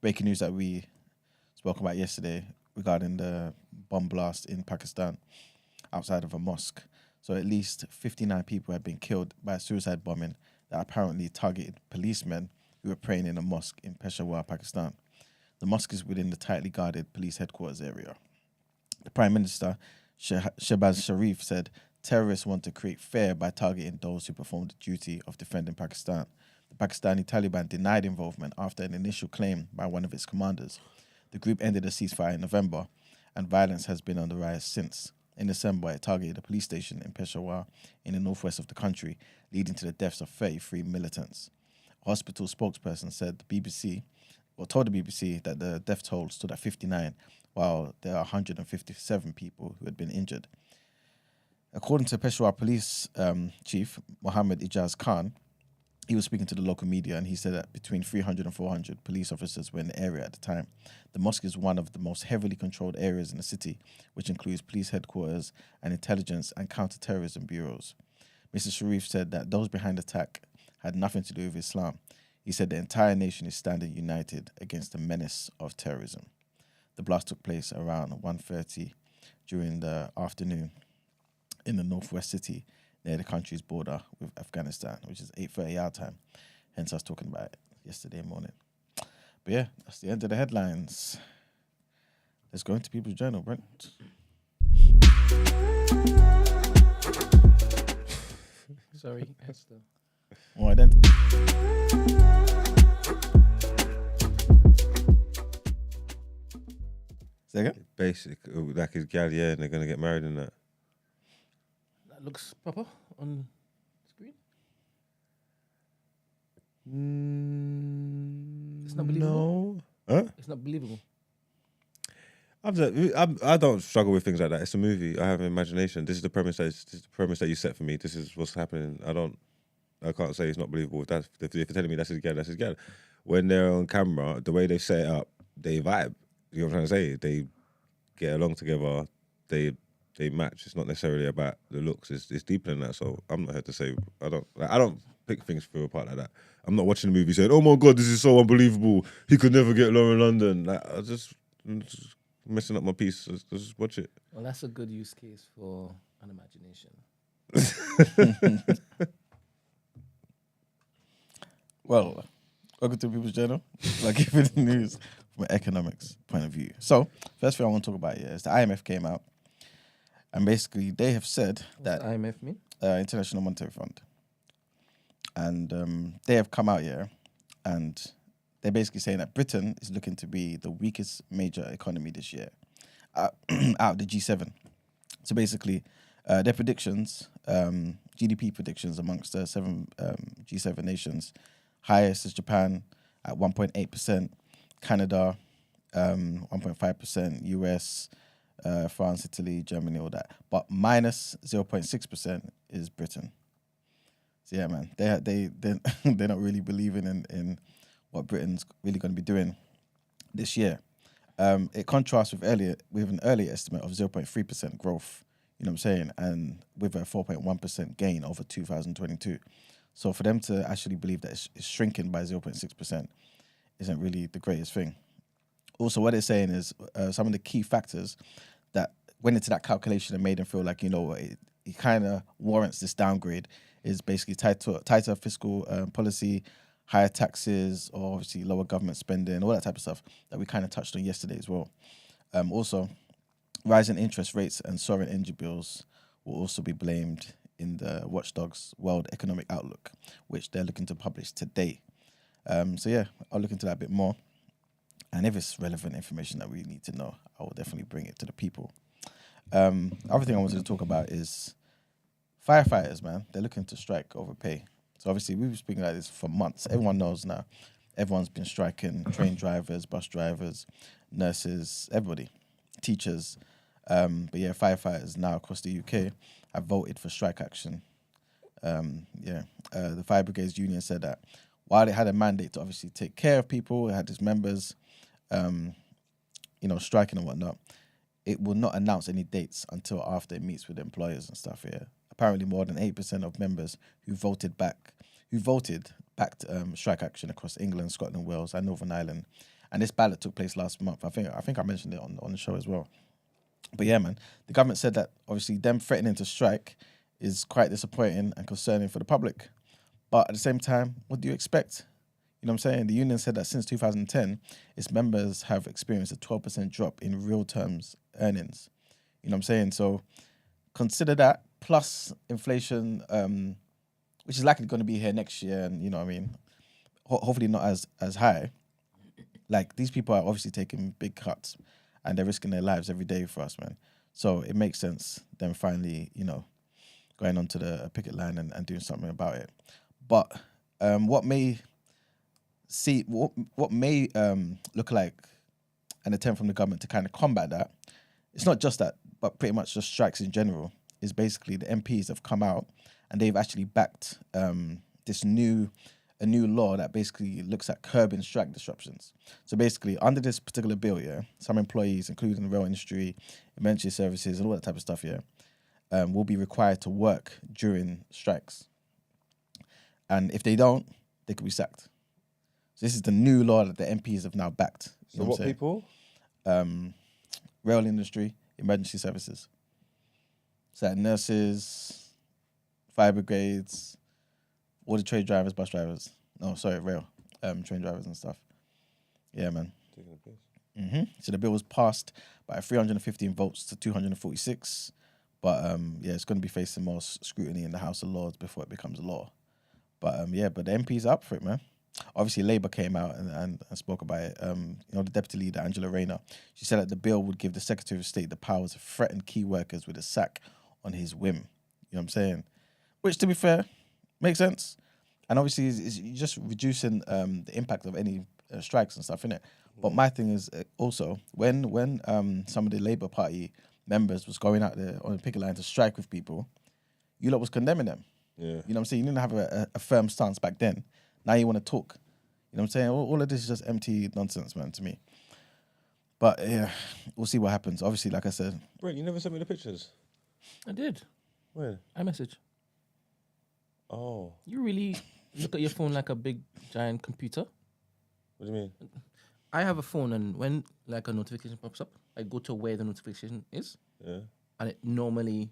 breaking news that we spoke about yesterday regarding the bomb blast in Pakistan outside of a mosque. So at least 59 people have been killed by a suicide bombing that apparently targeted policemen who were praying in a mosque in Peshawar, Pakistan. The mosque is within the tightly guarded police headquarters area. The Prime Minister, Shehbaz Sharif, said terrorists want to create fear by targeting those who perform the duty of defending Pakistan. The Pakistani Taliban denied involvement after an initial claim by one of its commanders. The group ended a ceasefire in November, and violence has been on the rise since. In December, it targeted a police station in Peshawar in the northwest of the country, leading to the deaths of 33 militants. A hospital spokesperson said told the BBC that the death toll stood at 59, while there are 157 people who had been injured. According to Peshawar Police Chief Mohammed Ijaz Khan, he was speaking to the local media and he said that between 300 and 400 police officers were in the area at the time. The mosque is one of the most heavily controlled areas in the city, which includes police headquarters and intelligence and counter-terrorism bureaus. Mr. Sharif said that those behind the attack had nothing to do with Islam. He said the entire nation is standing united against the menace of terrorism. The blast took place around 1:30 during the afternoon in the northwest city near the country's border with Afghanistan, which is 8:30 our time. Hence, I was talking about it yesterday morning. But yeah, that's the end of the headlines. Let's go into People's Journal, Brent. Sorry, Esther. All right then. Say again? Basic, like his gal, yeah, and they're gonna get married in that. That looks proper on screen. It's not believable. No. Huh? It's not believable. I don't struggle with things like that. It's a movie. I have an imagination. This is the premise that you set for me. This is what's happening. I can't say it's not believable. If you're telling me that's his gal, that's his gal. When they're on camera, the way they set it up, they vibe. You know what I'm trying to say? They get along together. They match. It's not necessarily about the looks. It's deeper than that. So I'm not here to say I don't pick things through apart like that. I'm not watching the movie saying, "Oh my God, this is so unbelievable. He could never get along in London." Like, I'm just messing up my piece. Just watch it. Well, that's a good use case for an imagination. Well, welcome to People's Journal. Like giving the news from an economics point of view. So, first thing I want to talk about here is the IMF came out, and basically they have said that IMF mean? International Monetary Fund, and they have come out here, and they're basically saying that Britain is looking to be the weakest major economy this year, out of the G7. So basically, their predictions, GDP predictions amongst the G7 nations. Highest is Japan at 1.8%, Canada 1.5%, US, France, Italy, Germany, all that. But minus 0.6% is Britain. So yeah, man, they're not really believing in what Britain's really going to be doing this year. It contrasts with an earlier estimate of 0.3% growth. You know what I'm saying? And with a 4.1% gain over 2022. So for them to actually believe that it's shrinking by 0.6% isn't really the greatest thing. Also, what they're saying is some of the key factors that went into that calculation and made them feel like, it kind of warrants this downgrade is basically tighter fiscal policy, higher taxes, or obviously lower government spending, all that type of stuff that we kind of touched on yesterday as well. Also, rising interest rates and soaring energy bills will also be blamed in the Watchdog's World Economic Outlook, which they're looking to publish today. So yeah, I'll look into that a bit more. And if it's relevant information that we need to know, I will definitely bring it to the people. Other thing I wanted to talk about is firefighters, man. They're looking to strike over pay. So obviously we've been speaking like this for months. Everyone knows now. Everyone's been striking, train drivers, bus drivers, nurses, everybody, teachers. But yeah, firefighters now across the UK have voted for strike action. The Fire Brigades Union said that while it had a mandate to obviously take care of people, it had its members, striking and whatnot, it will not announce any dates until after it meets with employers and stuff. Yeah, apparently more than 8% of members who voted backed strike action across England, Scotland, Wales, and Northern Ireland. And this ballot took place last month. I think I mentioned it on the show as well. But yeah, man, the government said that obviously them threatening to strike is quite disappointing and concerning for the public. But at the same time, what do you expect? You know what I'm saying? The union said that since 2010, its members have experienced a 12% drop in real terms earnings. You know what I'm saying? So consider that plus inflation, which is likely going to be here next year, and you know what I mean, hopefully not as high. Like, these people are obviously taking big cuts and they're risking their lives every day for us, man. So it makes sense them finally, going onto the picket line and doing something about it. But what may look like an attempt from the government to kind of combat that, it's not just that, but pretty much just strikes in general, is basically the MPs have come out and they've actually backed a new law that basically looks at curbing strike disruptions. So basically, under this particular bill, some employees, including the rail industry, emergency services, and all that type of stuff, will be required to work during strikes. And if they don't, they could be sacked. So this is the new law that the MPs have now backed. So what people? Rail industry, emergency services. So like nurses, fire brigades, all the trade drivers, bus drivers. No, sorry, rail, train drivers and stuff. Yeah, man. Taking the piss. So the bill was passed by 315 votes to 246. But it's going to be facing more scrutiny in the House of Lords before it becomes a law. But but the MPs are up for it, man. Obviously, Labour came out and spoke about it. The Deputy Leader, Angela Rayner, she said that the bill would give the Secretary of State the power to threaten key workers with a sack on his whim. You know what I'm saying? Which, to be fair, makes sense. And obviously, is just reducing the impact of any strikes and stuff, innit? But my thing is also, when some of the Labour Party members was going out there on the picket line to strike with people, you lot was condemning them. Yeah. You know what I'm saying? You didn't have a firm stance back then. Now you want to talk. You know what I'm saying? All of this is just empty nonsense, man, to me. But yeah, we'll see what happens. Obviously, like I said. Brent, you never sent me the pictures. I did. Where? iMessage. Oh. You really look at your phone like a big, giant computer? What do you mean? I have a phone, and when like a notification pops up, I go to where the notification is, Yeah. and it normally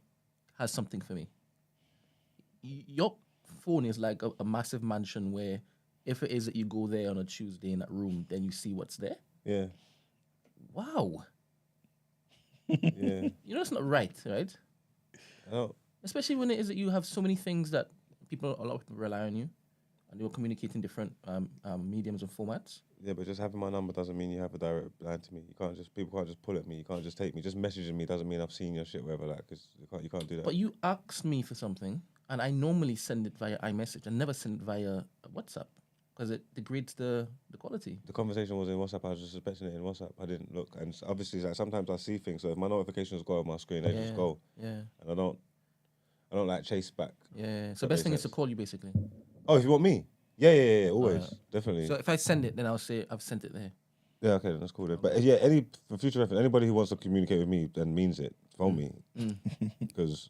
has something for me. Your phone is like a massive mansion where if it is that you go there on a Tuesday in that room, then you see what's there. Yeah. Wow. Yeah. You know, it's not right? Oh. Especially when it is that you have so many things that a lot of people rely on you, and you're communicating different mediums and formats. Yeah, but just having my number doesn't mean you have a direct line to me. People can't just pull at me. You can't just take me. Just messaging me doesn't mean I've seen your shit, wherever, like, because you can't do that. But you asked me for something, and I normally send it via iMessage. I never send it via WhatsApp because it degrades the quality. The conversation was in WhatsApp. I was just expecting it in WhatsApp. I didn't look, and obviously, like, sometimes I see things. So if my notifications go on my screen, they just go. Yeah. And I don't like chase back. Yeah. So best thing is to call you, basically. Oh, if you want me? Yeah, always, definitely. So if I send it, then I'll say I've sent it there. Yeah, okay, then that's cool. Then. But yeah, for future reference, anybody who wants to communicate with me and means it, phone me, because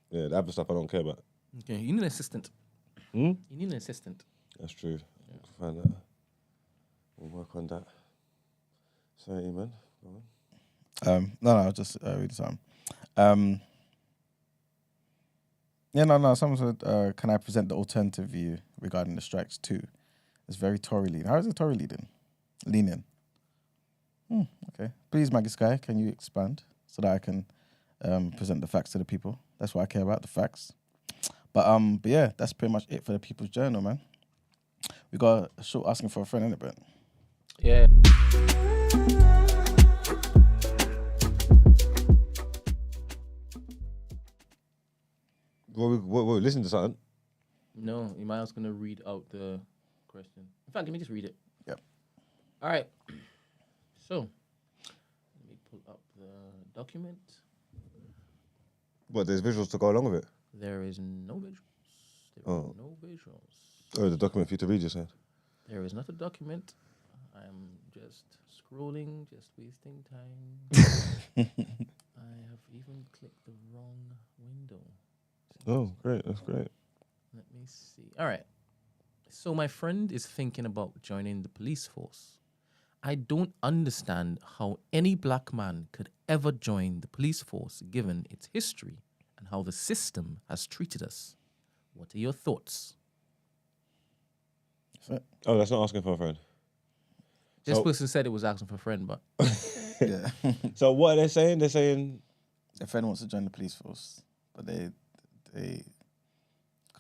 the other stuff I don't care about. Okay, you need an assistant. You need an assistant. That's true. Yeah. Find that. We'll work on that. Sorry, man. Go on. No, I'll just read something. Someone said, can I present the alternative view regarding the strikes too? It's very Tory leaning. How is it Tory leaning? Okay. Please, Maggie Sky, can you expand so that I can present the facts to the people That's why I care about the facts. But yeah, that's pretty much it for the People's Journal, man. We got a short asking for a friend, innit, Brent? Yeah. What, listen to something. No, Emil's going to read out the question. In fact, let me just read it. Yep. All right. So, let me pull up the document. What, there's visuals to go along with it? There is no visuals. There are no visuals. Oh, the document for you to read, you said? There is not a document. I'm just scrolling, just wasting time. I have even clicked the wrong window. Oh, great. That's great. Let me see. All right. So my friend is thinking about joining the police force. I don't understand how any black man could ever join the police force given its history and how the system has treated us. What are your thoughts? Oh, that's not asking for a friend. This person said it was asking for a friend, but... Yeah. So what are they saying? They're saying... A friend wants to join the police force, but they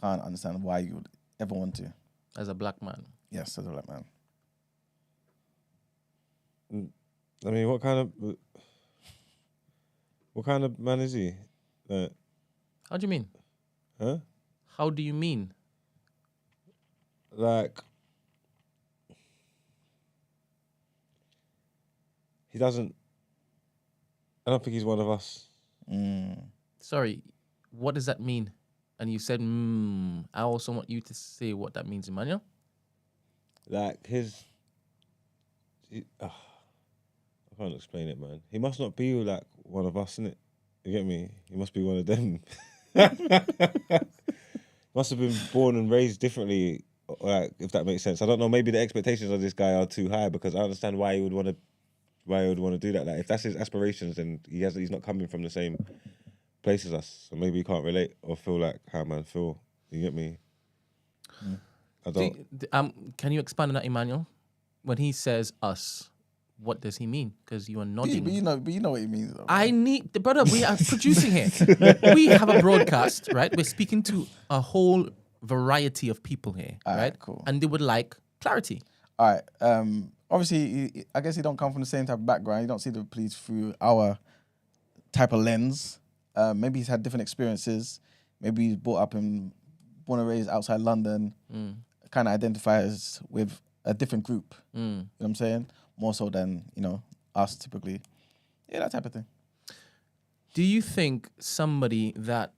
can't understand why you would ever want to. As a black man. Yes, as a black man. I mean, what kind of man is he? How do you mean? Huh? How do you mean? Like, he doesn't. I don't think he's one of us. Sorry, what does that mean? And you said, I also want you to say what that means, Emmanuel. Like I can't explain it, man. He must not be like one of us, innit? You get me? He must be one of them. Must have been born and raised differently, like, if that makes sense. I don't know. Maybe the expectations of this guy are too high, because I understand why he would want to do that. Like, if that's his aspirations, then he's not coming from the same place as us, so maybe he can't relate or feel like how man feel. You get me? I don't. Can you expand on that, Emmanuel? When he says us, what does he mean? Because you are nodding. But you know what he means, though. I need, brother, we are producing here. We have a broadcast, right? We're speaking to a whole variety of people here, right? Cool. And they would like clarity. All right. Obviously, I guess he don't come from the same type of background. You don't see the police through our type of lens. Maybe he's had different experiences. Maybe he's born and raised outside London. Kind of identifies with a different group. You know what I'm saying? More so than, us typically. Yeah, that type of thing. Do you think somebody that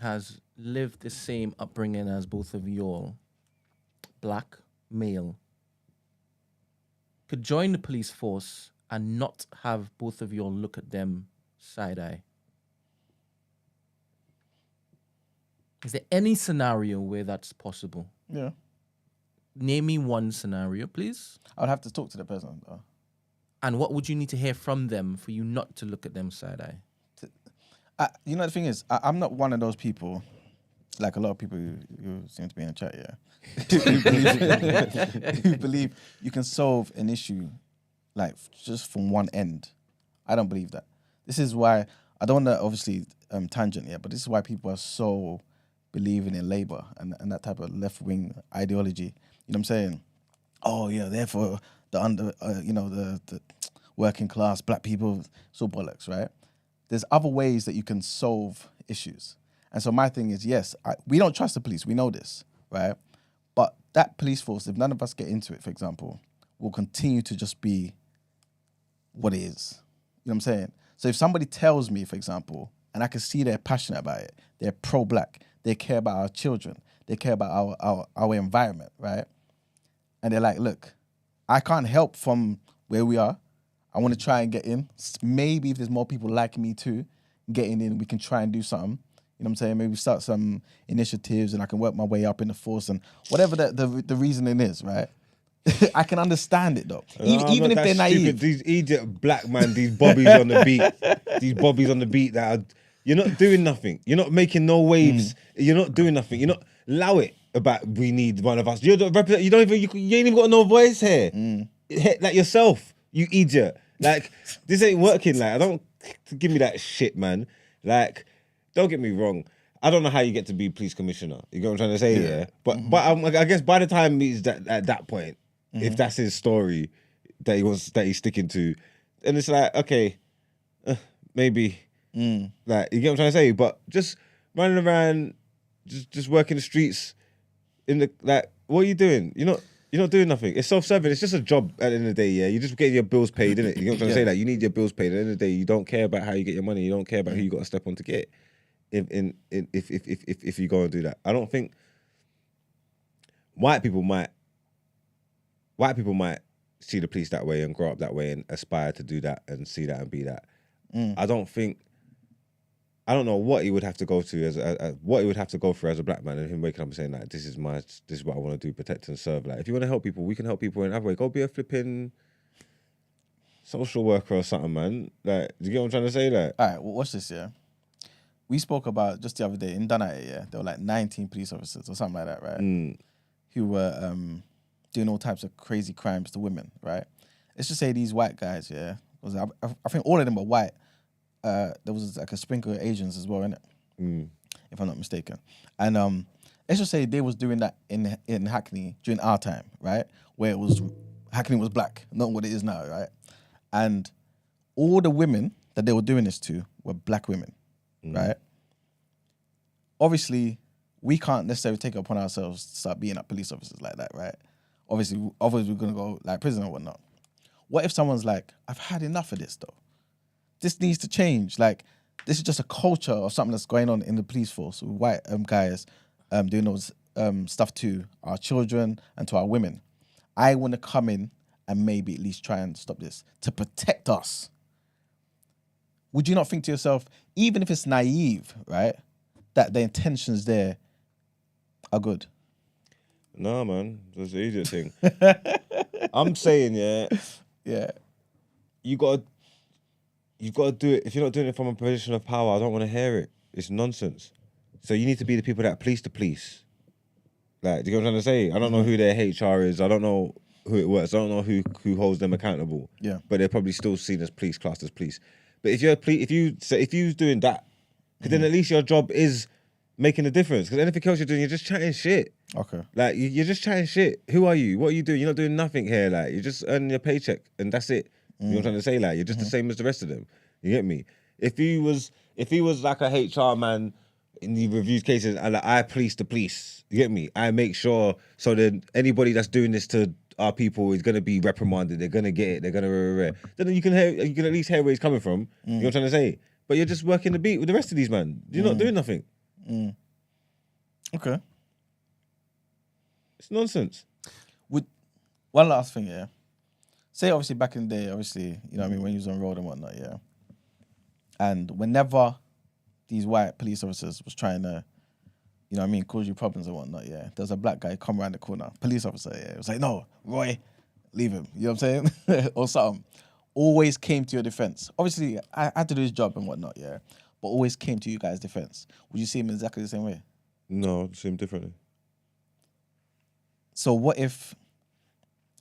has lived the same upbringing as both of y'all, black, male, could join the police force and not have both of y'all look at them side-eye? Is there any scenario where that's possible? Yeah. Name me one scenario, please. I would have to talk to the person, though. And what would you need to hear from them for you not to look at them side-eye? The thing is, I'm not one of those people, like a lot of people who seem to be in the chat, who believe you can solve an issue like just from one end. I don't believe that. This is why, I don't want to obviously tangent here, but this is why people are so believing in Labour and that type of left-wing ideology. You know what I'm saying? Oh, yeah, therefore the working class, black people, it's all bollocks, right? There's other ways that you can solve issues. And so my thing is, yes, we don't trust the police. We know this, right? But that police force, if none of us get into it, for example, will continue to just be what it is. You know what I'm saying? So if somebody tells me, for example, and I can see they're passionate about it, they're pro-black, they care about our children, they care about our environment, right? And they're like, look, I can't help from where we are. I want to try and get in. Maybe if there's more people like me too, getting in, we can try and do something. You know what I'm saying? Maybe start some initiatives and I can work my way up in the force and whatever the reasoning is, right? I can understand it though. Even if they're naive. These idiot black man, these bobbies on the beat, that are, you're not doing nothing. You're not making no waves. You're not doing nothing. You're not, allow it about we need one of us. You ain't even got no voice here. Like yourself, you idiot. Like, this ain't working. Like, I don't give me that shit, man. Like, don't get me wrong. I don't know how you get to be police commissioner. You get what I'm trying to say, yeah. But I guess by the time he's at that point, if that's his story that he's sticking to, then it's like, okay, maybe, like, you get what I'm trying to say. But just running around, just working the streets, what are you doing? You're not doing nothing. It's self-serving. It's just a job at the end of the day, yeah. You're just getting your bills paid, innit? You know what I'm trying to say? Like, you need your bills paid. At the end of the day, you don't care about how you get your money. You don't care about who you got to step on to get it. If you go and do that. I don't think white people might see the police that way and grow up that way and aspire to do that and see that and be that. I don't know what he would have to go to what he would have to go through as a black man, and him waking up and saying, like, this is what I want to do, protect and serve. Like, if you want to help people, we can help people in other way. Go be a flipping social worker or something, man. Like, do you get what I'm trying to say? Like, all right, well, watch this, yeah. We spoke about just the other day in Dunite, yeah. There were like 19 police officers or something like that, right? Who were doing all types of crazy crimes to women, right? Let's just say these white guys, yeah. I think all of them were white. There was like a sprinkle of Asians as well, innit? If I'm not mistaken. And let's just say they was doing that in Hackney during our time, right? Where Hackney was black, not what it is now, right? And all the women that they were doing this to were black women, right? Obviously, we can't necessarily take it upon ourselves to start beating up police officers like that, right? Obviously, we're gonna go like prison or whatnot. What if someone's like, I've had enough of this though. This needs to change. Like, this is just a culture of something that's going on in the police force with white guys doing those stuff to our children and to our women. I want to come in and maybe at least try and stop this to protect us. Would you not think to yourself, even if it's naive, right, that the intentions there are good? no, man, that's the idiot thing. I'm saying, Yeah. you've got to do it. If you're not doing it from a position of power, I don't want to hear it. It's nonsense. So you need to be the people that police the police. Like, do you know what I'm trying to say? I don't know who their HR is. I don't know who it works. I don't know who holds them accountable. Yeah. But they're probably still seen as police, classed as police. But if you're doing that, because then at least your job is making a difference. Because anything else you're doing, you're just chatting shit. Okay. Like, you're just chatting shit. Who are you? What are you doing? You're not doing nothing here. Like, you're just earning your paycheck and that's it. You know what I'm trying to say? Like, you're just the same as the rest of them. You get me? If he was like a HR man in the reviews cases, and like, I police the police. You get me? I make sure so that anybody that's doing this to our people is gonna be reprimanded. They're gonna get it. They're gonna then you can at least hear where he's coming from. You know what I'm trying to say? But you're just working the beat with the rest of these man. You're not doing nothing. Okay. It's nonsense. One last thing, yeah. Say, obviously, back in the day, obviously, you know what I mean, when you was on road and whatnot, yeah. And whenever these white police officers was trying to, you know what I mean, cause you problems and whatnot, yeah, there's a black guy come around the corner, police officer, yeah. It was like, no, Roy, leave him. You know what I'm saying? Or something. Always came to your defense. Obviously, I had to do his job and whatnot, yeah. But always came to you guys' defense. Would you see him exactly the same way? No, see him differently. So what if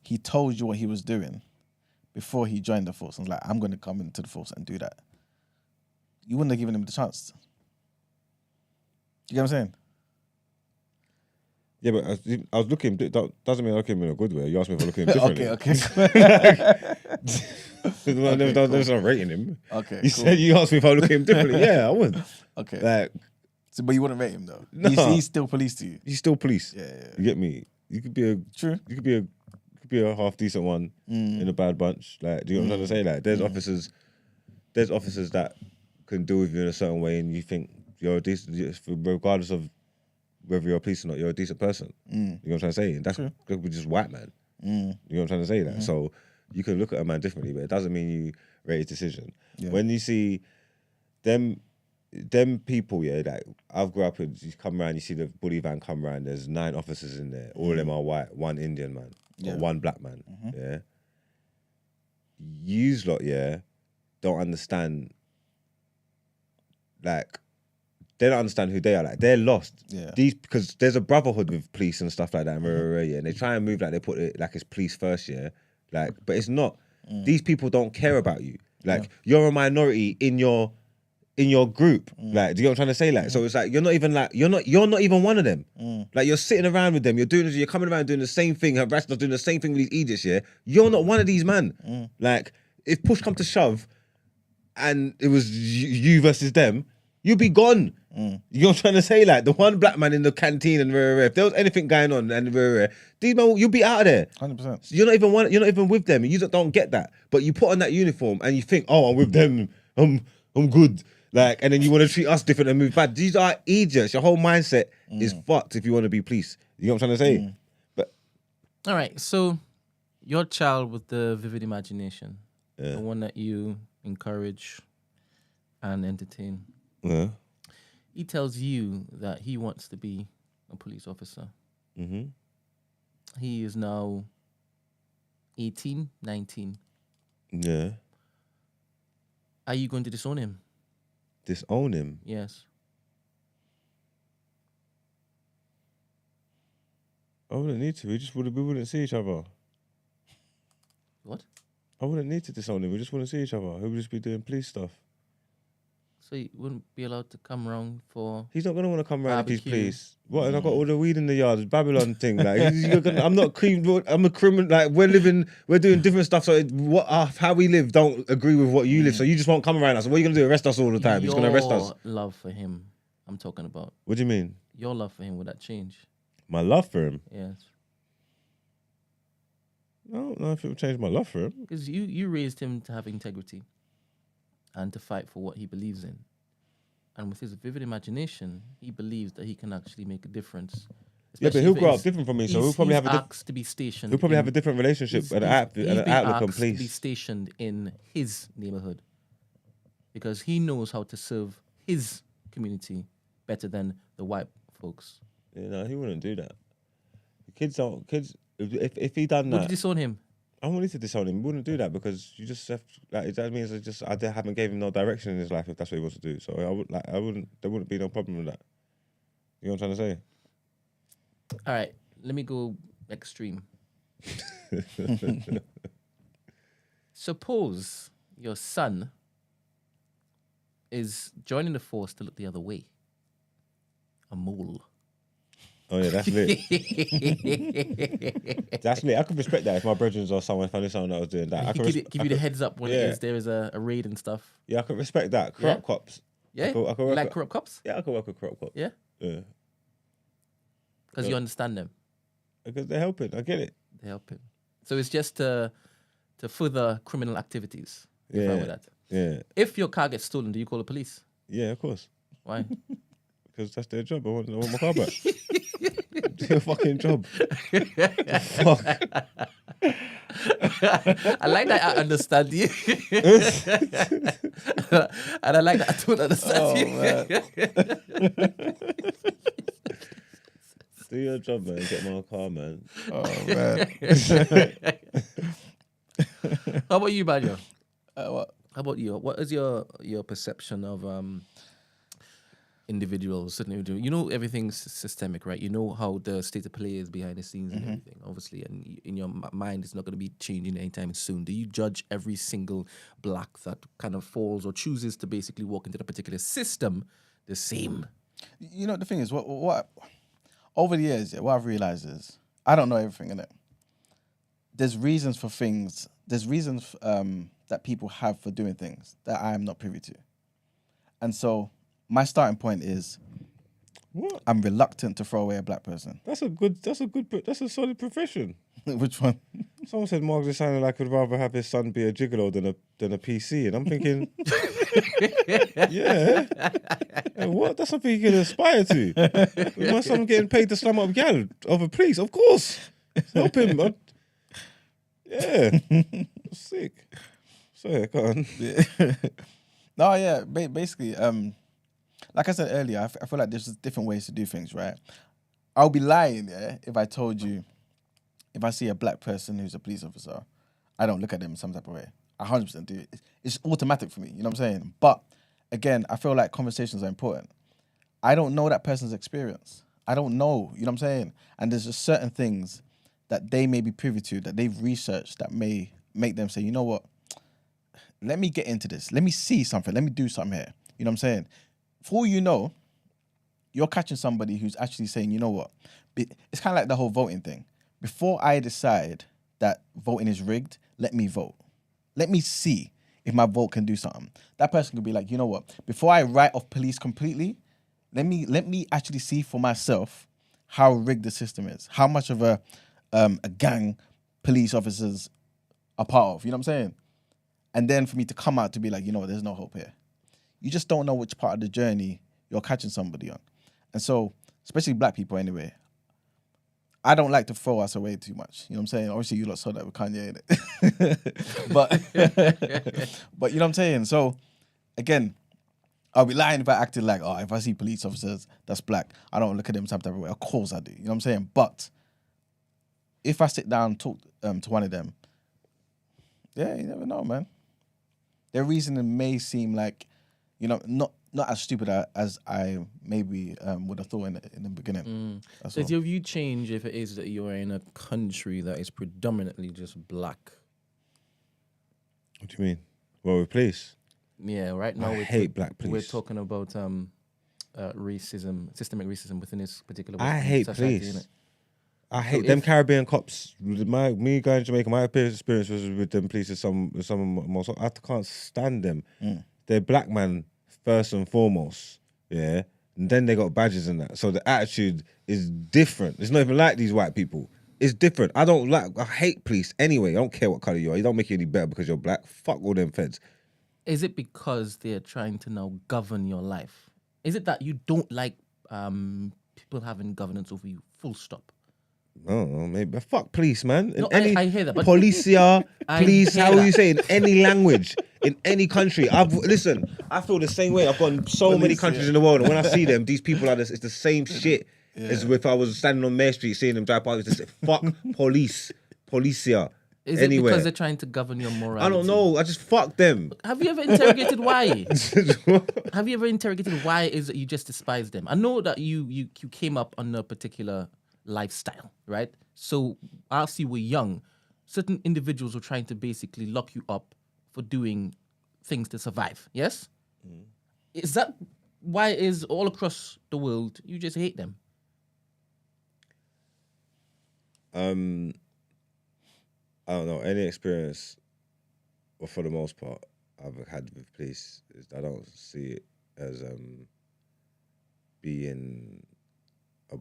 he told you what he was doing before he joined the force and was like, I'm going to come into the force and do that? You wouldn't have given him the chance. You get what I'm saying? Yeah, but I was looking. That doesn't mean I look at him in a good way. You asked me if I look at him differently. Okay. There's no rating him. Okay. You said you asked me if I look at him differently. Yeah, I would. Okay. Like, So, but you wouldn't rate him though. No. He's still police to you. he's still police. Yeah. You get me? You could be a True. You could be a half decent one in a bad bunch. Like, do you know what I'm trying to say? Like, there's officers that can deal with you in a certain way, and you think you're a decent, regardless of whether you're a police or not, you're a decent person. You know what I'm trying to say? And that's just white man. You know what I'm trying to say? Like, so you can look at a man differently, but it doesn't mean you rate his decision. Yeah. When you see them people, yeah, like I've grew up with, you come around, you see the bully van come around, there's 9 officers in there, all of them are white, 1 Indian man, or 1 black man, yeah. Yous lot, yeah, don't understand, like, they don't understand who they are, like, they're lost. Yeah. Because there's a brotherhood with police and stuff like that, yeah, and they try and move like they put it like it's police first, yeah, like, but it's not. These people don't care about you. Like, you're a minority in your in your group. Like, do you know what I'm trying to say? Like, so it's like you're not even one of them. Like, you're sitting around with them, you're coming around doing the same thing. Harassing us, doing the same thing with these idiots. Yeah, you're not one of these man. Like, if push come to shove, and it was you versus them, you'd be gone. You know what I'm trying to say? Like, the one black man in the canteen and if there was anything going on and these men, you'll be out of there. 100%. So you're not even with them. You don't get that. But you put on that uniform and you think, oh, I'm with them. I'm good. Like, and then you want to treat us different and move bad. These are idiots. Your whole mindset is fucked if you want to be police. You know what I'm trying to say? But All right, so your child with the vivid imagination, the one that you encourage and entertain, he tells you that he wants to be a police officer. He is now 18, 19. yeah, Are you going to disown him? disown him. Yes. I wouldn't need to. We wouldn't see each other. What? I wouldn't need to disown him. We just wouldn't see each other. He would just be doing police stuff. So you wouldn't be allowed to come round for... He's not gonna want to come around if he's Barbecue. police. What? And I got all the weed in the yard. It's Babylon thing. Like, I'm not cream. I'm a criminal. Like, we're doing different stuff. So how we live don't agree with what you live. So you just won't come around us. What are you gonna do? Arrest us all the time? He's gonna arrest us. Your love for him, I'm talking about. What do you mean? Your love for him, would that change? My love for him? Yes. I don't know if it would change my love for him. Because you raised him to have integrity and to fight for what he believes in. And with his vivid imagination, he believes that he can actually make a difference. Yeah, but Especially he'll if grow up it's- different from me, so he'll probably have asked to be stationed. he'll probably have a different relationship and an outlook on asked to be police. stationed in his neighborhood because he knows how to serve his community better than the white folks. Yeah, no, he wouldn't do that. Kids. If he done Would you that, disown him? I wouldn't need to disown him. We wouldn't do that because you just have like that means I haven't gave him no direction in his life if that's what he wants to do. So there wouldn't be no problem with that. You know what I'm trying to say? All right, let me go extreme. Suppose your son is joining the force to look the other way. A mole. Oh yeah, that's lit. That's lit. I could respect that if my brethren or someone, if I knew someone that was doing that. I He could give you the heads up when there is a raid and stuff. Yeah, I could respect that. Corrupt cops. Yeah, I could you work like with- corrupt cops? Yeah, I could work with corrupt cops. Yeah, Yeah, because you understand them. because they're helping. I get it. They help him. So it's just to further criminal activities. You're fine Yeah, with that. yeah, If your car gets stolen, do you call the police? yeah. Of course, Why? because that's their job. I want my car back. Do your fucking job. Fuck. I like that I understand you. And I like that I don't understand you. Do your job, man. Get my car, man. Oh man. How about you, Banjo? What? How about you? What is your perception of individuals, certain individuals? You know everything's systemic, right? You know how the state of play is behind the scenes and everything, obviously, and in your mind, it's not going to be changing anytime soon. Do you judge every single black that kind of falls or chooses to basically walk into the particular system the same? You know, the thing is, what over the years, what I've realized is I don't know everything in it. There's reasons for things. There's reasons that people have for doing things that I am not privy to, and so my starting point is What? I'm reluctant to throw away a black person. That's a solid profession. Which one? Someone said Mark just sounded like he'd rather have his son be a gigolo than a PC, and I'm thinking, yeah, what? That's something he can aspire to. With my son getting paid to slam up gal over police, of course, help him, man. Yeah, sick. Sorry, go on. No, yeah, basically, like I said earlier, I feel like there's just different ways to do things, right? I'll be lying, yeah, if I told you, if I see a black person who's a police officer, I don't look at them in some type of way. I 100% do. It's automatic for me, you know what I'm saying? But again, I feel like conversations are important. I don't know that person's experience. I don't know, you know what I'm saying? And there's just certain things that they may be privy to, that they've researched, that may make them say, you know what? Let me get into this. Let me see something. Let me do something here. You know what I'm saying? For all you know, you're catching somebody who's actually saying, you know what? It's kind of like the whole voting thing. Before I decide that voting is rigged, let me vote. Let me see if my vote can do something. That person could be like, you know what? Before I write off police completely, let me actually see for myself how rigged the system is. How much of a gang police officers are part of. You know what I'm saying? And then for me to come out to be like, you know what? There's no hope here. You just don't know which part of the journey you're catching somebody on. And so, especially black people anyway, I don't like to throw us away too much. You know what I'm saying? Obviously, you lot saw that with Kanye, innit? but you know what I'm saying? So, again, I'll be lying if I acted like, oh, if I see police officers that's black, I don't look at them some type of way. Of course I do. You know what I'm saying? But if I sit down and talk to one of them, yeah, you never know, man. Their reasoning may seem like, you know, not as stupid as I maybe would have thought in the beginning. Does your view change if it is that you're in a country that is predominantly just black? What do you mean? Well, with police. Yeah, right now I hate black police. We're talking about racism, systemic racism within this particular. I hate society, police. innit? I hate them Caribbean cops. Me going to Jamaica, my experience was with them police. Some of I can't stand them. They're black man first and foremost, yeah. And then they got badges and that. So the attitude is different. It's not even like these white people. It's different. I hate police anyway. I don't care what color you are. You don't make you any better because you're black. Fuck all them feds. Is it because they're trying to now govern your life? Is it that you don't like people having governance over you? Full stop. Oh, maybe. But fuck police, man. No, I hear that. But Policia, police, hear how that. you say in any language, in any country. I feel the same way. I've gone so many countries in the world, and when I see them, these people it's the same shit as if I was standing on Mare Street seeing them drive past. It's just fuck police, policia. Is anywhere. it because they're trying to govern your morality? I don't know. I just fuck them. Have you ever interrogated why? Have you ever interrogated why is it you just despise them? I know that you came up on a particular lifestyle, right? So whilst you were young, certain individuals were trying to basically lock you up for doing things to survive. Yes? Is that why is all across the world you just hate them? I don't know. Any experience, or for the most part, I've had with police, I don't see it as being a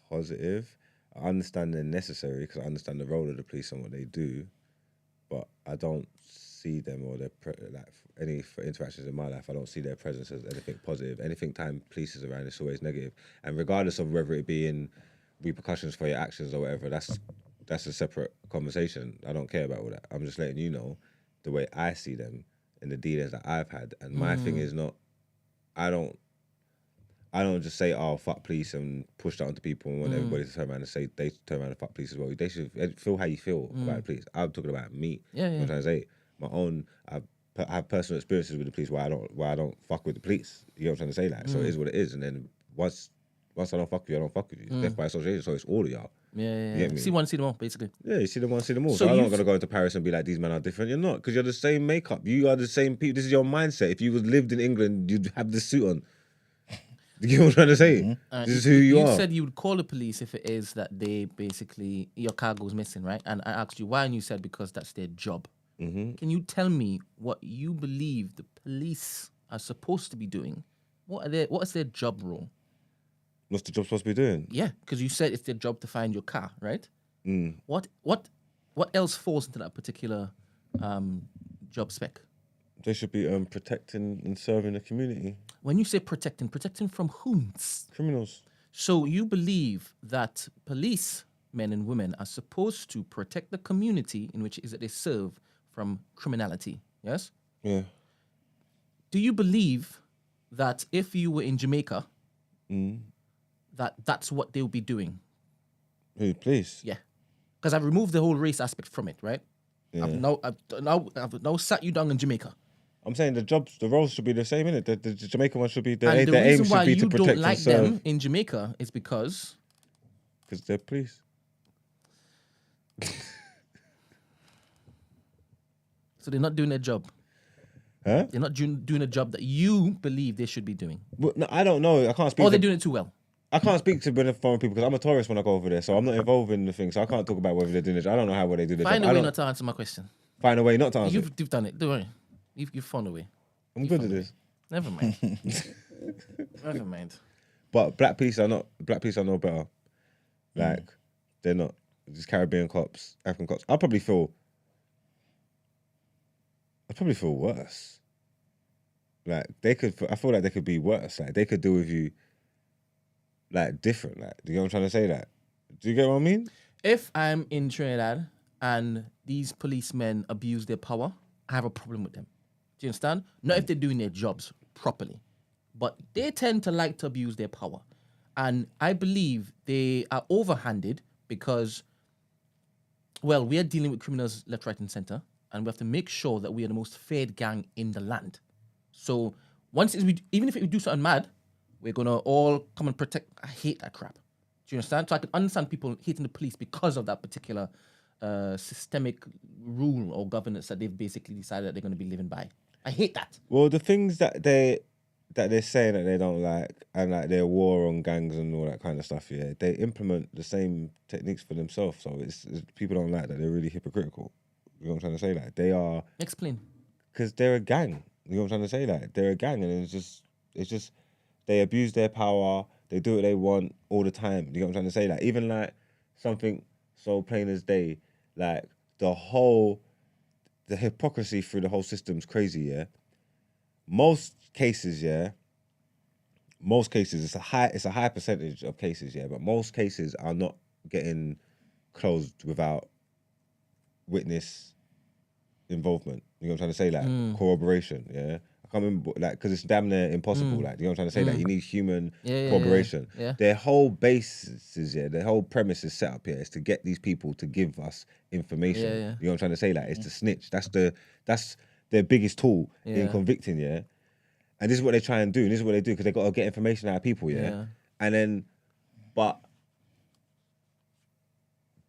positive. I understand they're necessary because I understand the role of the police and what they do, but I don't see them or their any interactions in my life. I don't see their presence as anything positive. Anything time police is around, it's always negative. And regardless of whether it be in repercussions for your actions or whatever, that's a separate conversation. I don't care about all that. I'm just letting you know the way I see them and the dealings that I've had. And my thing is not, I don't just say, oh, fuck police and push that onto people and want everybody to turn around and say they turn around and fuck police as well. They should feel how you feel about the police. I'm talking about me. I'm trying to say my own. I have personal experiences with the police why I don't fuck with the police. You know what I'm trying to say? That so it is what it is. And then once I don't fuck with you, I don't fuck with you. Death by association. So it's all of y'all. Yeah. You get me? See one, see them all, basically. Yeah, you see them one, see them all. So So I'm not gonna go into Paris and be like, these men are different. You're not, because you're the same makeup. You are the same people. This is your mindset. If you lived in England, you'd have this suit on. You get what I'm trying to say? This is who you are. You said you would call the police if it is that they basically, your car goes missing, right? And I asked you why, and you said because that's their job. Can you tell me what you believe the police are supposed to be doing? What is their job role? What's the job supposed to be doing? Yeah, because you said it's their job to find your car, right? What else falls into that particular job spec? They should be protecting and serving the community. When you say protecting from whom? Criminals. So you believe that police, men and women, are supposed to protect the community in which it is that they serve from criminality, yes? Yeah. Do you believe that if you were in Jamaica, that's what they'll be doing? Who, police? Yeah. Because I've removed the whole race aspect from it, right? Yeah. I've now sat you down in Jamaica. I'm saying the roles should be the same, innit? The Jamaican one should be, And their the aim reason should why be you to protect don't like and serve. them in Jamaica is because They're police. so they're not doing their job. Huh? They're not doing a job that you believe they should be doing. Well, no, I don't know. I can't speak. Or they're doing it too well. I can't speak to foreign people because I'm a tourist when I go over there, so I'm not involved in the thing. So I can't talk about whether they're doing it. I don't know how they do their Find job. a way not to answer my question. Find a way not to answer. You've done it. Don't worry. You've found a way. I'm good at this. Never mind. Never mind. But black police are no better. Like they're not. Just Caribbean cops, African cops. I'd probably feel worse. Like I feel like they could be worse. Like they could deal with you like different. Like, do you get what I'm trying to say? That. Do you get what I mean? If I'm in Trinidad and these policemen abuse their power, I have a problem with them. Do you understand? Not if they're doing their jobs properly, but they tend to like to abuse their power. And I believe they are overhanded because, well, we are dealing with criminals left, right, and center, and we have to make sure that we are the most feared gang in the land. So even if we do something mad, we're gonna all come and protect. I hate that crap. Do you understand? So I can understand people hating the police because of that particular systemic rule or governance that they've basically decided that they're going to be living by. I hate that. Well, the things that they're saying that they don't like, and like their war on gangs and all that kind of stuff, yeah, they implement the same techniques for themselves. So it's people don't like that. They're really hypocritical. You know what I'm trying to say? Like they are. Explain. Because they're a gang. You know what I'm trying to say? Like they're a gang, and it's just they abuse their power. They do what they want all the time. You know what I'm trying to say? Like even like something so plain as day, like the hypocrisy through the whole system's crazy. Yeah. Most cases, it's a high percentage of cases, yeah, but most cases are not getting closed without witness involvement. You know what I'm trying to say? Like corroboration, yeah. I can't remember, like, because it's damn near impossible. Like, you know what I'm trying to say? Like, you need human corroboration. Yeah. Their whole basis, their whole premise is set up here is to get these people to give us information. Yeah. You know what I'm trying to say? Like, it's to snitch. That's their biggest tool in convicting, yeah. And this is what they try and do. And this is what they do because they got to get information out of people, yeah. And then, but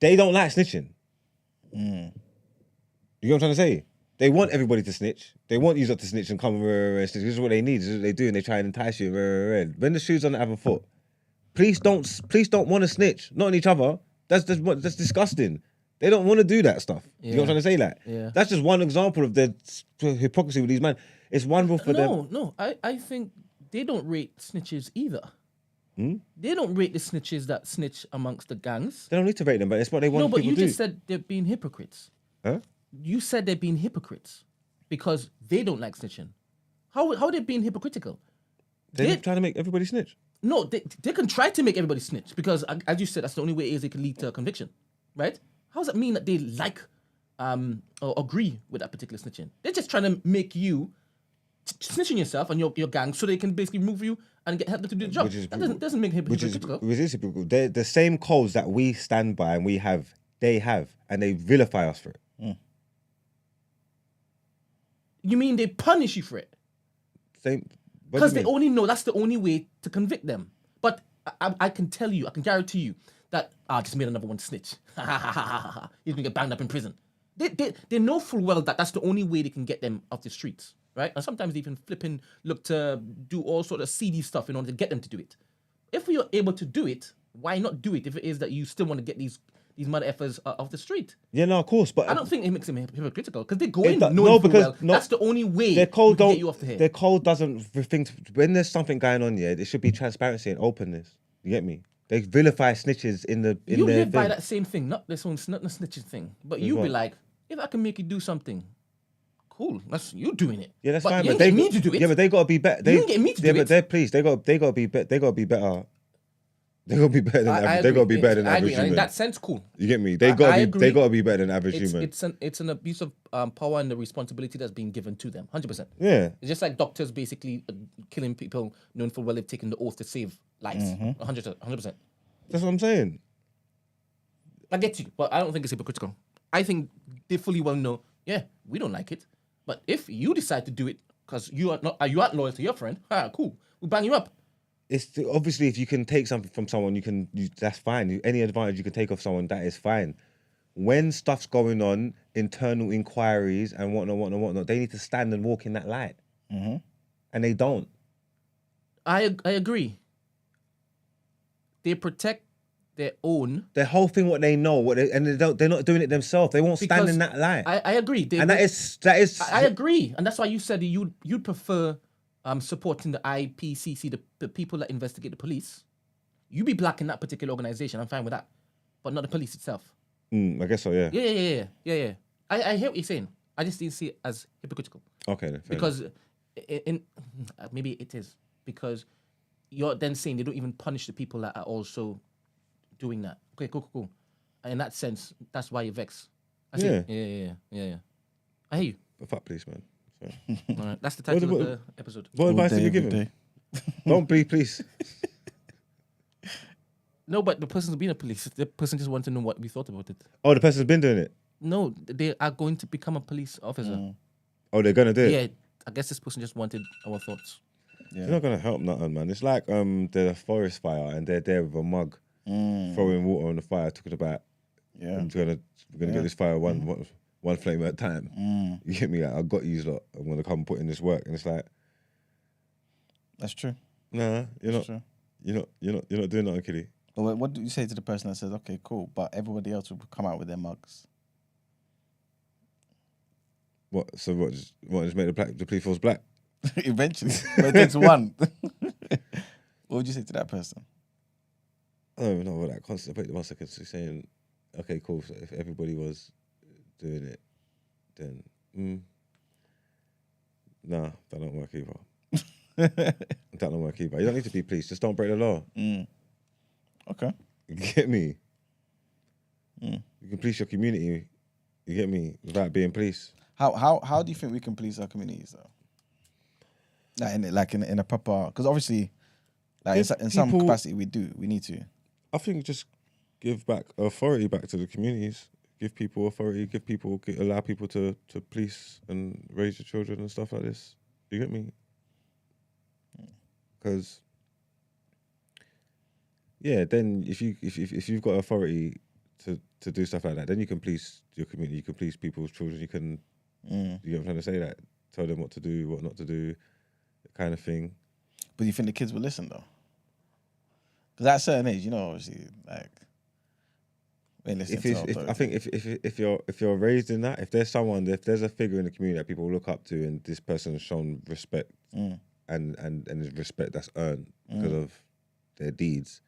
they don't like snitching. You know what I'm trying to say? They want everybody to snitch. They want you to snitch and come and snitch. This is what they need. This is what they do, and they try and entice you. When the shoe's on the other foot, please don't want to snitch. Not on each other. That's disgusting. They don't want to do that stuff. You know what I'm trying to say? Like, that's just one example of the hypocrisy with these men. It's wonderful for them. No. I think they don't rate snitches either. They don't rate the snitches that snitch amongst the gangs. They don't need to rate them, but it's what they want people to do. No, but you just said they're being hypocrites. Huh? You said they're being hypocrites because they don't like snitching. How are they being hypocritical? They're trying to make everybody snitch. No, they can try to make everybody snitch because, as you said, that's the only way they can lead to a conviction, right? How does that mean that they like or agree with that particular snitching? They're just trying to make you snitching yourself and your gang so they can basically move you and help them to do the job. That doesn't make hypocritical. Which is hypocritical. They're the same codes that we stand by and they have, and they vilify us for it. You mean they punish you for it? Same. Because they only know that's the only way to convict them. But I can tell you, I can guarantee you that I just made another one snitch. He's gonna get banged up in prison. They know full well that that's the only way they can get them off the streets, right? And sometimes they even look to do all sort of seedy stuff in order to get them to do it. If we are able to do it, why not do it if it is that you still want to get these mother effers off the street? Yeah, no, of course, but I don't think it makes them hypocritical because they go in knowing full well that's the only way their code we can get you off the head. Their code doesn't think when there's something going on, yeah, there should be transparency and openness. You get me? They vilify snitches in their You live by that same thing, not the snitching thing. But you be like, if I can make you do something, cool. That's you doing it. Yeah, that's but fine. You But ain't get me to do it. Yeah, but they gotta be better. You ain't get me to do it. Yeah, but they gotta be better. They gotta be better. They gotta be better than average. They gotta be better than average human. In that sense, cool. You get me? They gotta be better than average human. It's an abuse of power and the responsibility that's being given to them. 100%. Yeah. It's just like doctors basically killing people known full well they've taken the oath to save lives. 100%. That's what I'm saying. I get you, but I don't think it's hypocritical. I think they fully well know, yeah, we don't like it. But if you decide to do it because you aren't loyal to your friend, cool. We'll bang you up. Obviously, if you can take something from someone, that's fine. Any advantage you can take off someone, that is fine. When stuff's going on internal inquiries and whatnot. They need to stand and walk in that light, and they don't. I agree. They protect their own. The whole thing, what they know, they're not doing it themselves. They won't stand in that light. I agree. That is. I agree, and that's why you said you'd prefer supporting the IPCC, the people that investigate the police. You be black in that particular organization. I'm fine with that, but not the police itself. I guess so. Yeah. Yeah. I hear what you're saying. I just didn't see it as hypocritical. Okay. Then, Because maybe it is because you're then saying they don't even punish the people that are also doing that. Okay, cool. In that sense, that's why you're vexed. I see. Yeah. I hear you. The fuck police, man. All right, that's the title of the episode. What advice did you give him? Don't bleed, please. No, but the person's being a police. The person just wants to know what we thought about it. Oh, the person's been doing it? No, they are going to become a police officer. Oh, they're going to do it? Yeah, I guess this person just wanted our thoughts. Yeah. It's not going to help nothing, man. It's like the forest fire and they're there with a mug throwing water on the fire, talking about we're gonna get this fire one flame at a time. You get me? Like, I got you lot. I'm gonna come put in this work, and it's like, That's true. nah, you're That's not. true. You're not doing nothing, kiddie. But what do you say to the person that says, okay, cool, but everybody else will come out with their mugs? What? So what? Just make the police force black? Eventually. But it takes one. What would you say to that person? I don't even know what that concept. Wait 1 second. So saying, okay, cool. So if everybody was doing it, then nah, that don't work either. That don't work either. You don't need to be police. Just don't break the law. Okay. You get me? You can police your community. You get me? Without being police. How do you think we can police our communities though? Like in a proper, because obviously, like in some capacity we need to. I think just give back authority back to the communities. Give people authority. Allow people to police and raise your children and stuff like this. You get me? Because then if you've got authority to do stuff like that, then you can police your community. You can police people's children. You can. You know what I'm trying to say? That tell them what to do, what not to do, kind of thing. But you think the kids will listen though? Because at a certain age, obviously, like, I think if you're raised in that, if there's a figure in the community that people look up to, and this person has shown respect and is respect that's earned because of their deeds,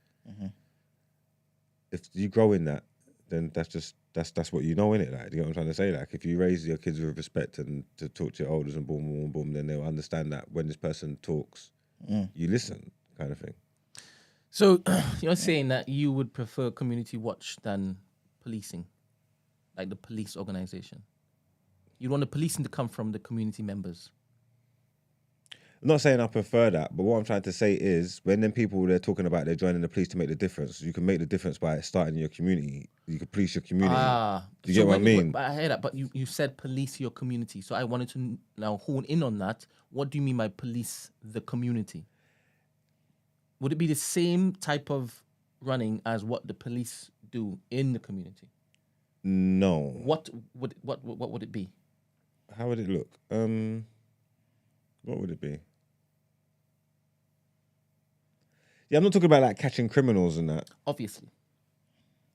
if you grow in that, then that's what you know, innit? Like, you know what I'm trying to say? Like, if you raise your kids with respect and to talk to your elders and boom, then they'll understand that when this person talks, you listen, kind of thing. So you're saying that you would prefer community watch than policing, like the police organization? You want the policing to come from the community members? I'm not saying I prefer that, but what I'm trying to say is when them people they're talking about they're joining the police to make the difference, you can make the difference by starting in your community. You can police your community. Do you get what I mean? I hear that, but you said police your community. So I wanted to now hone in on that. What do you mean by police the community? Would it be the same type of running as what the police do in the community? No. What would it be? How would it look? What would it be? Yeah, I'm not talking about like catching criminals and that. Obviously.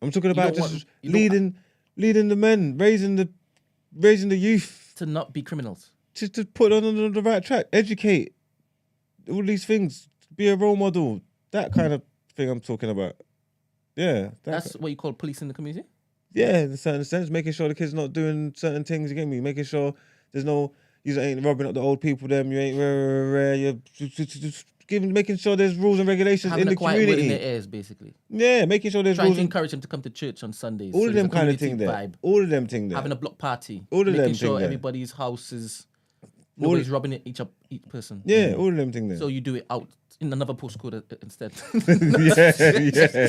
I'm talking about just leading the men, raising the youth to not be criminals. To put on the right track, educate, all these things, be a role model, that kind of thing I'm talking about. Yeah. That's what you call policing the community? Yeah, in a certain sense, making sure the kids not doing certain things, you get me? Making sure there's no, you ain't robbing up the old people, them, you ain't you're just making sure there's rules and regulations in the community. Having a quiet word in their ears, basically. Yeah, making sure there's trying rules. to encourage them to come to church on Sundays. All of them kind of thing there. Vibe. All of them thing there. Having a block party. All of them making thing sure there. everybody's house is, nobody's robbing each person. Yeah, all of them thing there. So you do it out in another postcode instead.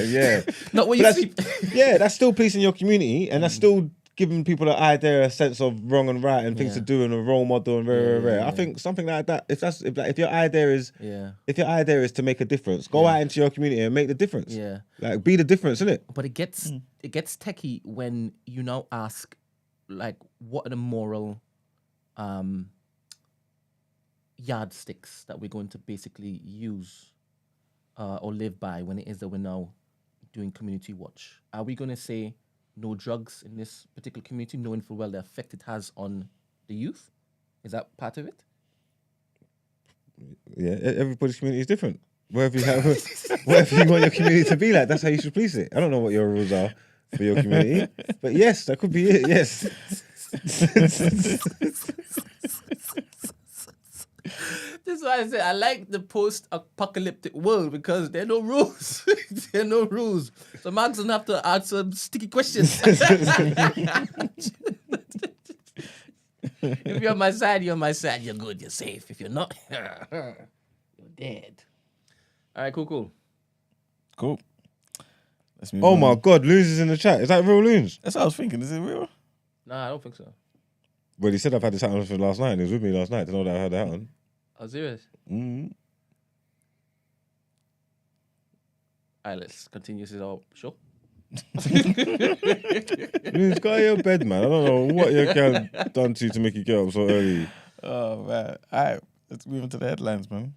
yeah. Not where you sleep. Yeah, that's still policing your community, and that's still giving people that idea a sense of wrong and right and things to do and a role model and rare. I think something like that. If your idea is to make a difference, go out into your community and make the difference. Yeah, like be the difference, innit? But it gets techie when you now ask like, what are the moral yardsticks that we're going to basically use or live by when it is that we're now doing community watch? Are we going to say no drugs in this particular community, knowing full well the effect it has on the youth? Is that part of it? Yeah, everybody's community is different. Whatever you want your community to be like, that's how you should police it. I don't know what your rules are for your community, but yes, that could be it. Yes. This is why I say I like the post-apocalyptic world, because there are no rules. There are no rules. So Mark doesn't have to answer sticky questions. If you're on my side, you're on my side. You're good, you're safe. If you're not, you're dead. All right, cool. Let's move Oh on. my God, Loons is in the chat. Is that real Loons? That's what I was thinking. Is it real? Nah, I don't think so. Well, he said I've had this hat on for last night, and he was with me last night to know that I had that on. Oh, serious? Mm. All right, let's continue. This is our show. Loons, go to your bed, man. I don't know what your girl done to you to make you get up so early. Oh, man. All right. Let's move on to the headlines, man.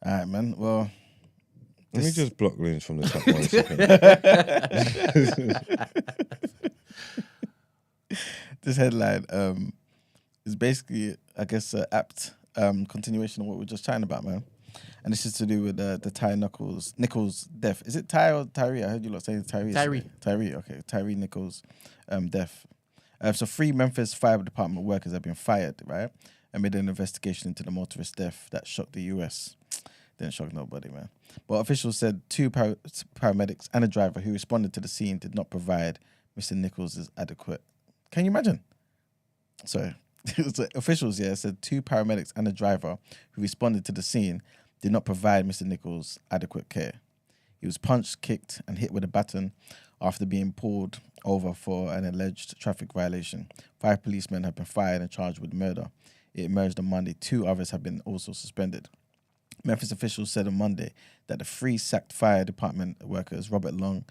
All right, man. Well, Let me just block Loons from the chat 1 second. this headline is basically, I guess, apt continuation of what we were just chatting about, man. And this is to do with the Tyre Nichols death. Is it Tyre or Tyree? I heard you lot saying Tyree. Tyree, okay. Tyre Nichols death. So 3 Memphis Fire Department workers have been fired, right? Amid an investigation into the motorist death that shocked the US. Didn't shock nobody, man. But officials said 2 paramedics and a driver who responded to the scene did not provide Mr. Nichols' adequate. Can you imagine? Sorry. So officials, said 2 paramedics and a driver who responded to the scene did not provide Mr. Nichols adequate care. He was punched, kicked, and hit with a baton after being pulled over for an alleged traffic violation. 5 policemen have been fired and charged with murder. It emerged on Monday. 2 others have been also suspended. Memphis officials said on Monday that the 3 sacked fire department workers, Robert Long,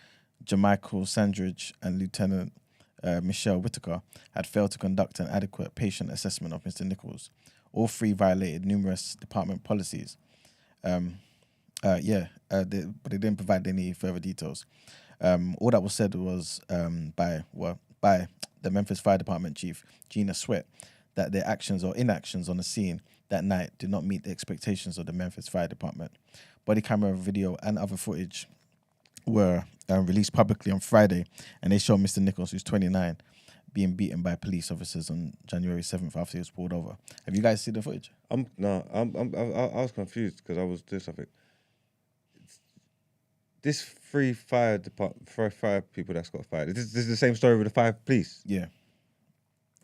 Jermichael Sandridge, and Lieutenant Michelle Whitaker, had failed to conduct an adequate patient assessment of Mr. Nichols. All 3 violated numerous department policies. But they didn't provide any further details. All that was said was by the Memphis Fire Department Chief, Gina Sweat, that their actions or inactions on the scene that night did not meet the expectations of the Memphis Fire Department. Body camera video and other footage were released publicly on Friday, and they show Mr. Nichols, who's 29, being beaten by police officers on January 7th after he was pulled over. Have you guys seen the footage? I was confused because I was doing something. This 3 fire people that's got fired. This is the same story with the 5 police. Yeah.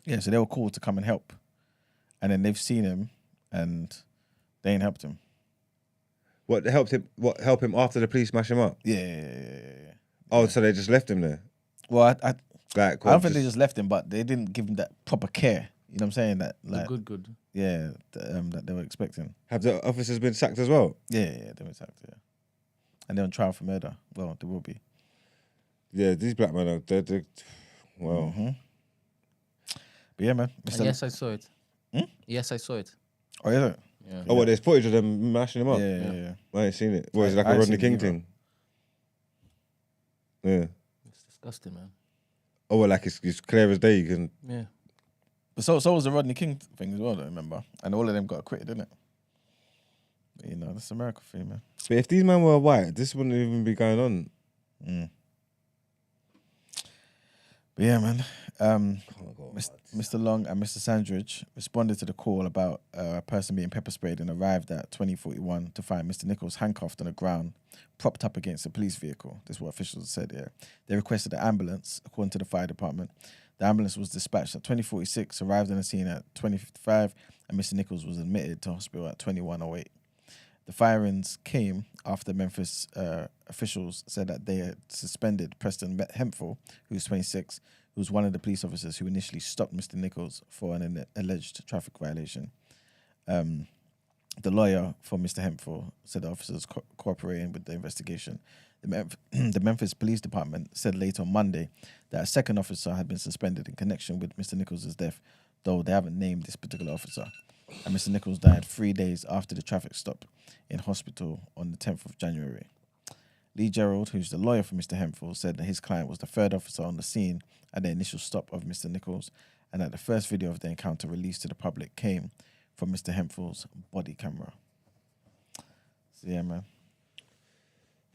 Yeah, so they were called to come and help. And then they've seen him and they ain't helped him. What help him after the police smash him up? Yeah. Oh, so they just left him there? Well, I Like, don't think they just left him, but they didn't give him that proper care. You know what I'm saying? That like Good. Yeah, that they were expecting. Have the officers been sacked as well? Yeah, they were sacked, yeah. And they're on trial for murder. Well, they will be. Yeah, these black men are they're well. Mm-hmm. But yeah, man. And yes, I saw it. Yes, I saw it. Oh, is it? Yeah. Oh, what? There's footage of them mashing him up. Yeah. I ain't seen it. What is it like I a ain't Rodney seen it King either. thing? Yeah. It's disgusting, man. Oh, well, like it's clear as day. You can. Yeah. But so was the Rodney King thing as well, I remember. And all of them got acquitted, didn't it? But, you know, that's America for you, man. But if these men were white, this wouldn't even be going on. But yeah, man. Mr. Long and Mr. Sandridge responded to the call about a person being pepper sprayed and arrived at 2041 to find Mr. Nichols handcuffed on the ground, propped up against a police vehicle. This is what officials said here. They requested an ambulance, according to the fire department. The ambulance was dispatched at 2046, arrived on the scene at 2055, and Mr. Nichols was admitted to hospital at 2108. The firings came after Memphis officials said that they had suspended Preston Hemphill, who was 26, who was one of the police officers who initially stopped Mr. Nichols for an alleged traffic violation. The lawyer for Mr. Hemphill said the officers cooperating with the investigation. The Memphis Police Department said later on Monday that a second officer had been suspended in connection with Mr. Nichols' death, though they haven't named this particular officer. And Mr. Nichols died 3 days after the traffic stop in hospital on the 10th of January. Lee Gerald, who's the lawyer for Mr. Hemphill, said that his client was the third officer on the scene at the initial stop of Mr. Nichols, and that the first video of the encounter released to the public came from Mr. Hemphill's body camera. So yeah, man.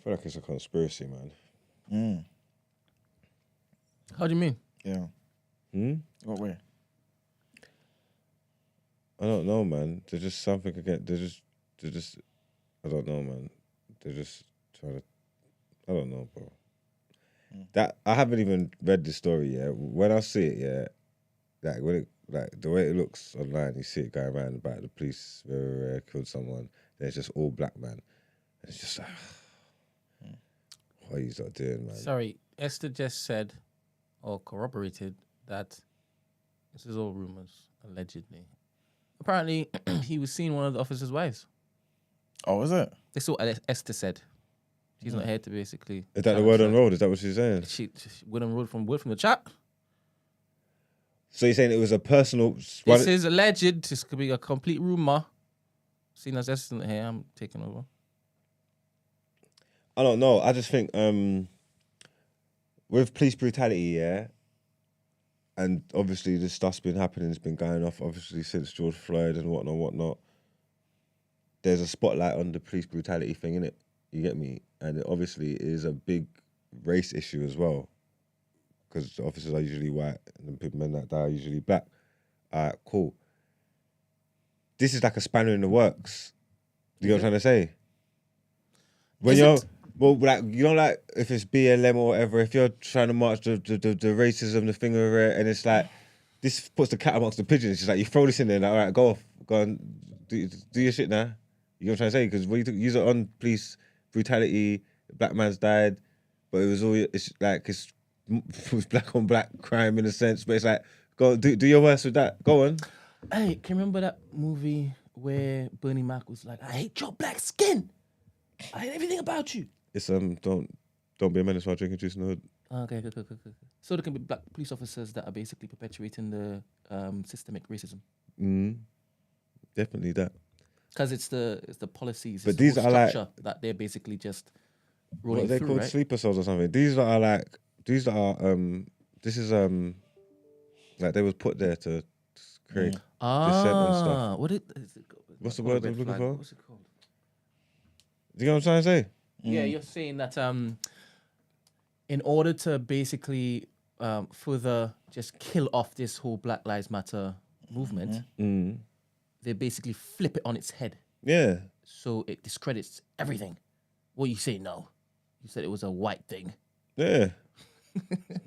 I feel like it's a conspiracy, man. How do you mean? Yeah. What way? I don't know, man. They're just something again. They're just. I don't know, man. They're just trying to. I don't know, bro. That I haven't even read the story yet. When I see it, yeah, like the way it looks online, you see it going around about the police killed someone. Then it's just all black man. And it's just like, what are you not doing, man? Sorry, Esther just said or corroborated that this is all rumors, allegedly. Apparently, he was seeing one of the officers' wives. Oh, is it? That's what Esther said. She's not here to basically. Is that the word on road? Is that what she's saying? She word on road from the chat. So you're saying it was a personal. This is alleged. This could be a complete rumor. Seeing as Esther's not here, I'm taking over. I don't know. I just think with police brutality, yeah, and obviously this stuff's been happening. It's been going off obviously since George Floyd and whatnot. There's a spotlight on the police brutality thing, innit? You get me? And it obviously is a big race issue as well, because the officers are usually white and the men that die are usually black. Alright, cool. This is like a spanner in the works. You know what I'm trying to say? When well, like, you know, like if it's BLM or whatever, if you're trying to march the racism, the thing over it, and it's like this puts the cat amongst the pigeons. It's just like you throw this in there, like, all right, go off, go and do your shit now. You know what I'm trying to say? Because when you use it on police brutality, black man's died, but it was black on black crime in a sense. But it's like, go do your worst with that. Go on. Hey, can you remember that movie where Bernie Mac was like, "I hate your black skin. I hate everything about you." It's don't be a menace while drinking juice in the hood. Okay, good. So there can be black police officers that are basically perpetuating the systemic racism. Definitely that. Because it's the policies, but these are like that they're basically just what rolling are they through, called, right? sleeper cells or something. This is like they was put there to create dissent and stuff. What's the word I'm looking for? What's it called? Do you know what I'm trying to say? Yeah, you're saying that in order to basically further just kill off this whole Black Lives Matter movement, they basically flip it on its head. Yeah. So it discredits everything. What you say? No, you said it was a white thing. Yeah.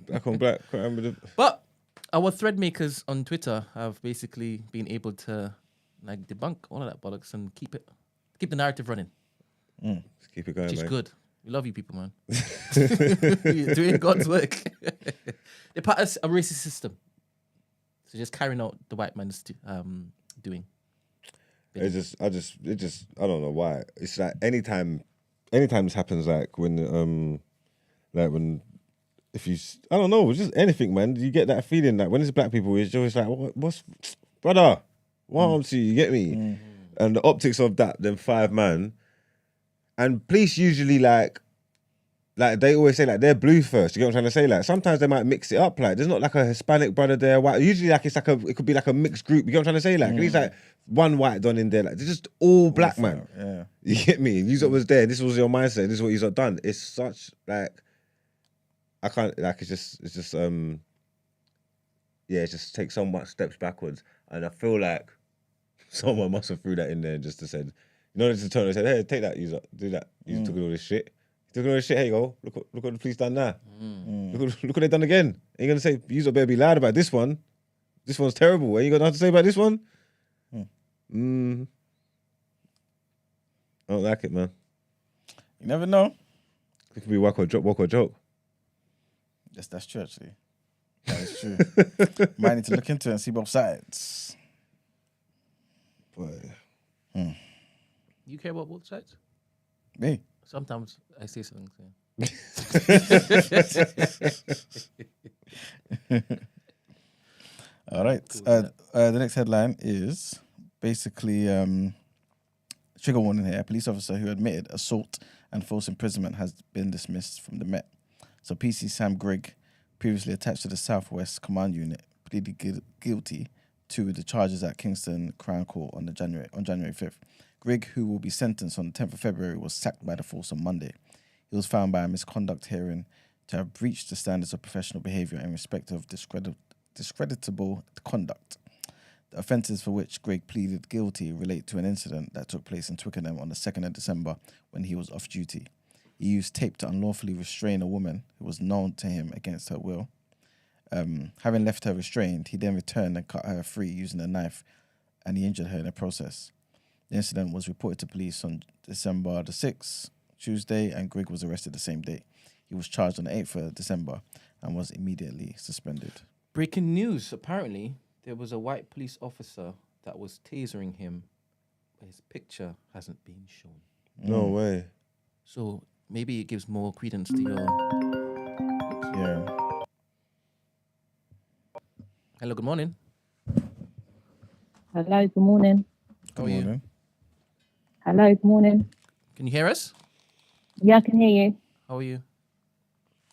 Black on black crime. But our thread makers on Twitter have basically been able to like debunk all of that bollocks and keep the narrative running. Let's keep it going, Which is mate. good. We love you people, man. You're doing God's work. They're part of a racist system. So just carrying out the white man's doing. I don't know why. It's like anytime this happens, like when if you, I don't know, just anything, man. You get that feeling that when it's black people, it's always like, what's brother? What harm to you? You get me? And the optics of that, them 5 man, and police usually like they always say like they're blue first. You get what I'm trying to say? Like sometimes they might mix it up. Like there's not like a Hispanic brother there, white. Usually like it could be like a mixed group. You get what I'm trying to say? Like at least like one white don in there. Like they're just all black man. Yeah. You get me? You what was there. This was your mindset. This is what you've done. It's such like I can't like it just it just takes so much steps backwards. And I feel like someone must have threw that in there and just said, you know, just turned and said, hey, take that, user, do that. You took all this shit. You took all this shit, here you go. Look what the police done now. Look what they done again. And you're gonna say, user better be loud about this one. This one's terrible. What you got nothing to say about this one? I don't like it, man. You never know. It could be walk or joke. Yes, that's true, actually. That is true. Might need to look into it and see both sides. But You care about both sides? Me? Sometimes I say something. All right. Cool, The next headline is basically trigger warning here. A police officer who admitted assault and false imprisonment has been dismissed from the Met. So PC Sam Grigg, previously attached to the Southwest Command Unit, pleaded guilty to the charges at Kingston Crown Court on January 5th. Grigg, who will be sentenced on the 10th of February, was sacked by the force on Monday. He was found by a misconduct hearing to have breached the standards of professional behaviour in respect of discreditable conduct. The offences for which Grigg pleaded guilty relate to an incident that took place in Twickenham on the 2nd of December when he was off duty. He used tape to unlawfully restrain a woman who was known to him against her will. Having left her restrained, he then returned and cut her free using a knife, and he injured her in the process. The incident was reported to police on December the 6th, Tuesday, and Grigg was arrested the same day. He was charged on the 8th of December and was immediately suspended. Breaking news. Apparently, there was a white police officer that was tasering him, but his picture hasn't been shown. No way. So maybe it gives more credence to your... Yeah. Hello, good morning. Hello, good morning. How are you? Morning. Hello, good morning. Can you hear us? Yeah, I can hear you. How are you?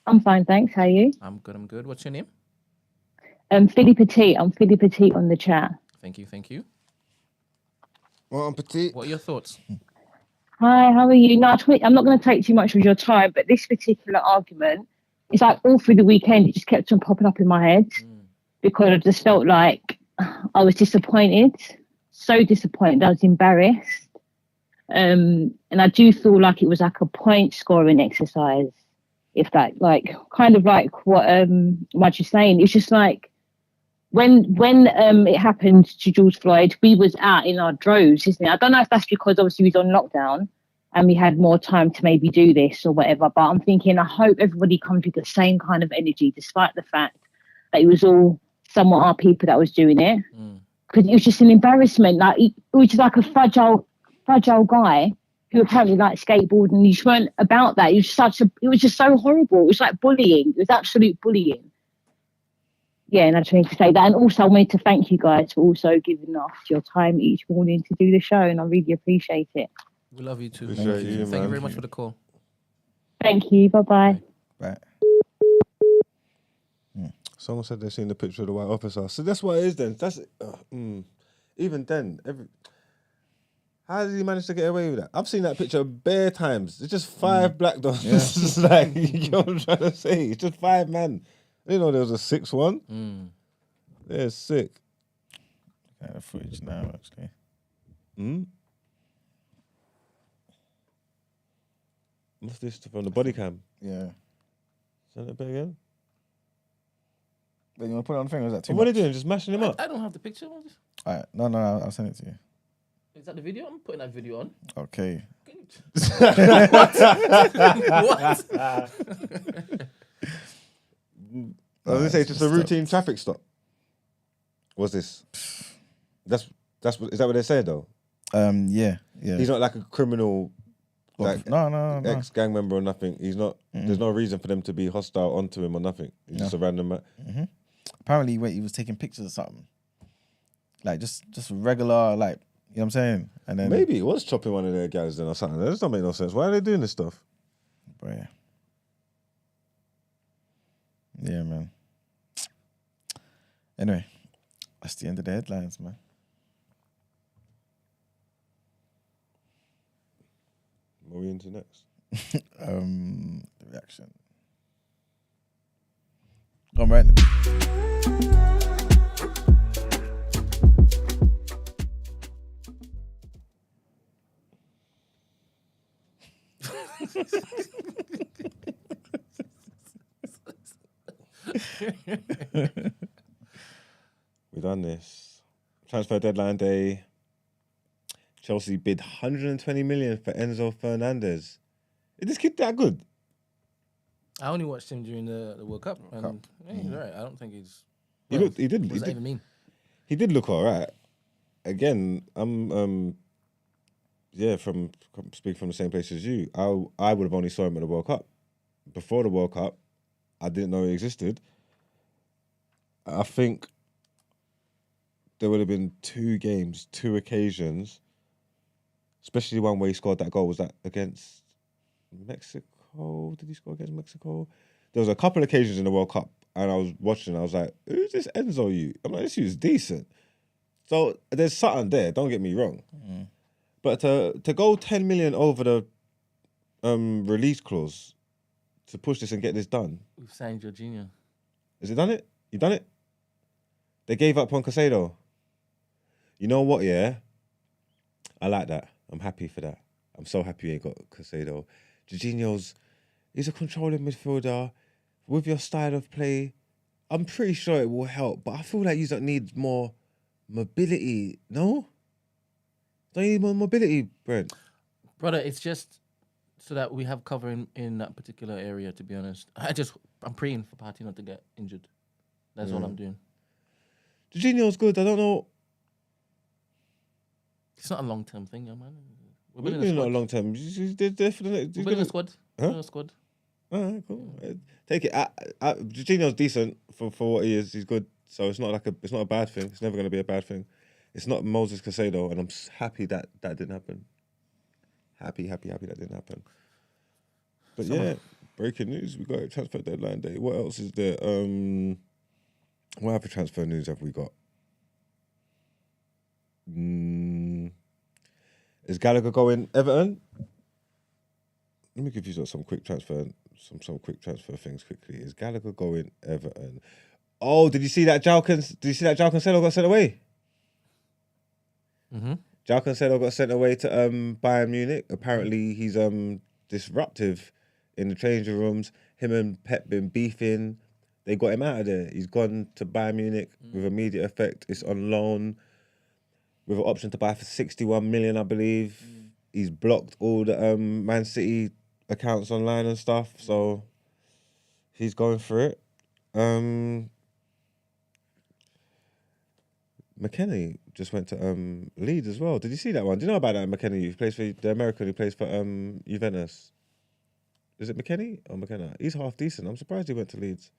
I'm fine, thanks. How are you? I'm good. What's your name? Philly Petit. I'm Philly Petit on the chat. Thank you. Well, I'm petite. What are your thoughts? Hi, how are you? No, I'm not going to take too much of your time, but this particular argument, it's like all through the weekend, it just kept on popping up in my head because I just felt like I was disappointed, so disappointed. I was embarrassed. And I do feel like it was like a point scoring exercise. If that, like, kind of like what Mudge is saying, it's just like when it happened to George Floyd, we was out in our droves, isn't it? I don't know if that's because obviously we was on lockdown and we had more time to maybe do this or whatever, but I'm thinking I hope everybody comes with the same kind of energy, despite the fact that it was all somewhat our people that was doing it, because it was just an embarrassment. Like it was just like a fragile guy who apparently liked skateboarding, and you just weren't about that. It was just so horrible. It was like bullying. It was absolute bullying. Yeah, and I just wanted to say that. And also I wanted to thank you guys for also giving us your time each morning to do the show, and I really appreciate it. We love you too. Appreciate you, Thank you man. very much for the call. Thank you. Bye-bye. Right. Someone said they've seen the picture of the white officer. So that's what it is then. That's even then. How did he manage to get away with that? I've seen that picture bare times. It's just 5 black dogs. Yeah. It's just like, you know what I'm trying to say? It's just 5 men. I didn't know there was a 6th one. They're sick. I have footage now, actually. What's this from the body cam? Yeah. Send it back again. Then you want to put it on the thing, or is that too What are much? they doing? Just mashing him up? I don't have the picture. All right. No, I'll send it to you. Is that the video? I'm putting that video on. Okay. What? I was gonna say it's just a routine traffic stop. What's this? That's what is that what they say though? Yeah. He's not like a criminal, like No. ex-gang member or nothing. He's not. There's no reason for them to be hostile onto him or nothing. He's just a random man. Apparently, he was taking pictures of something, like just regular, like, you know what I'm saying. And then Maybe he was chopping one of their guys then or something. That just don't make no sense. Why are they doing this stuff? But yeah, man. Anyway, that's the end of the headlines, man. What are we into next? The reaction. Go on, right. We done this. Transfer deadline day. Chelsea bid 120 million for Enzo Fernandez. Is this kid that good? I only watched him during the World Cup, and yeah, he's alright. I don't think he's. He What did does that even mean? He did look alright. Again, yeah, from speaking from the same place as you, I would have only saw him at the World Cup. Before the World Cup, I didn't know he existed. I think there would have been 2 games, 2 occasions, especially one where he scored that goal. Was that against Mexico? Did he score against Mexico? There was a couple of occasions in the World Cup, and I was watching. I was like, "Who's this Enzo? I'm like, this dude's decent." So there's something there. Don't get me wrong, but to go 10 million over the release clause to push this and get this done. We've signed Jorginho. Has it done it? You done it? They gave up on Casado. You know what? Yeah, I like that. I'm happy for that. I'm so happy you ain't got Casado. Jorginho's, he's a controlling midfielder with your style of play. I'm pretty sure it will help, but I feel like you don't need more mobility. No, don't you need more mobility, Brent? Brother, it's just so that we have cover in that particular area, to be honest. I'm praying for Partey not to get injured. That's all I'm doing. Jorginho's good. I don't know. It's not a long-term thing, yeah, man. We're building not a long term. He's there for the next. We're building a squad. Huh? We're a squad. All right, cool. Take it. Jorginho's decent for what he is. He's good. So it's not it's not a bad thing. It's never going to be a bad thing. It's not Moses Casado, and I'm happy that didn't happen. Happy that didn't happen. But yeah, breaking news. We got a transfer deadline day. What else is there? What other transfer news have we got? Is Gallagher going Everton? Let me give you some quick transfer, some quick transfer things quickly. Is Gallagher going Everton? Oh, did you see that João Cancelo got sent away? Mm-hmm. João Cancelo got sent away to Bayern Munich. Apparently, he's disruptive in the changing rooms. Him and Pep been beefing. They got him out of there. He's gone to Bayern Munich with immediate effect. It's on loan with an option to buy for 61 million, I believe. He's blocked all the Man City accounts online and stuff, so he's going for it. McKennie just went to Leeds as well. Did you see that one? Do you know about that McKennie? He plays for the American who plays for Juventus. Is it McKennie or McKenna? He's half decent. I'm surprised he went to Leeds.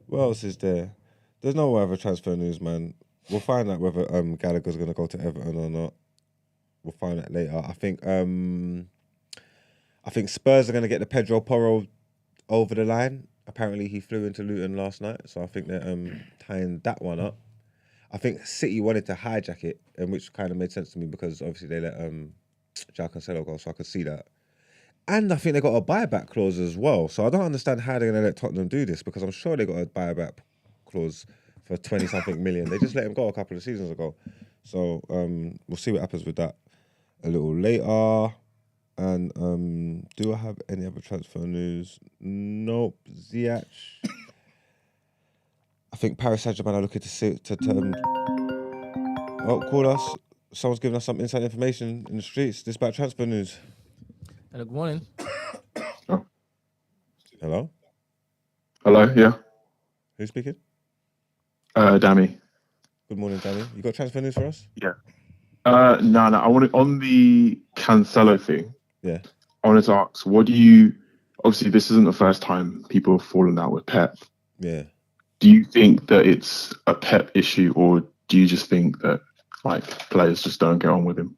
What else is there? There's no other transfer news, man. We'll find out whether Gallagher's going to go to Everton or not. We'll find out later. I think Spurs are going to get the Pedro Porro over the line. Apparently, he flew into Luton last night, so I think they're tying that one up. I think City wanted to hijack it, which kind of made sense to me because obviously they let João Cancelo go, so I could see that. And I think they got a buyback clause as well, so I don't understand how they're going to let Tottenham do this because I'm sure they got a buyback clause for 20-something million. They just let him go a couple of seasons ago. So we'll see what happens with that a little later. And do I have any other transfer news? Nope. Ziyech. I think Paris Saint-Germain are looking call us. Someone's giving us some inside information in the streets. This about transfer news. Good morning. Hello? Hello, yeah. Who's speaking? Dammy. Good morning, Danny. You got transfer news for us? Yeah. No. I wanted on the Cancelo thing. Yeah. I wanted to ask, obviously this isn't the first time people have fallen out with Pep. Yeah. Do you think that it's a Pep issue, or do you just think that players just don't get on with him?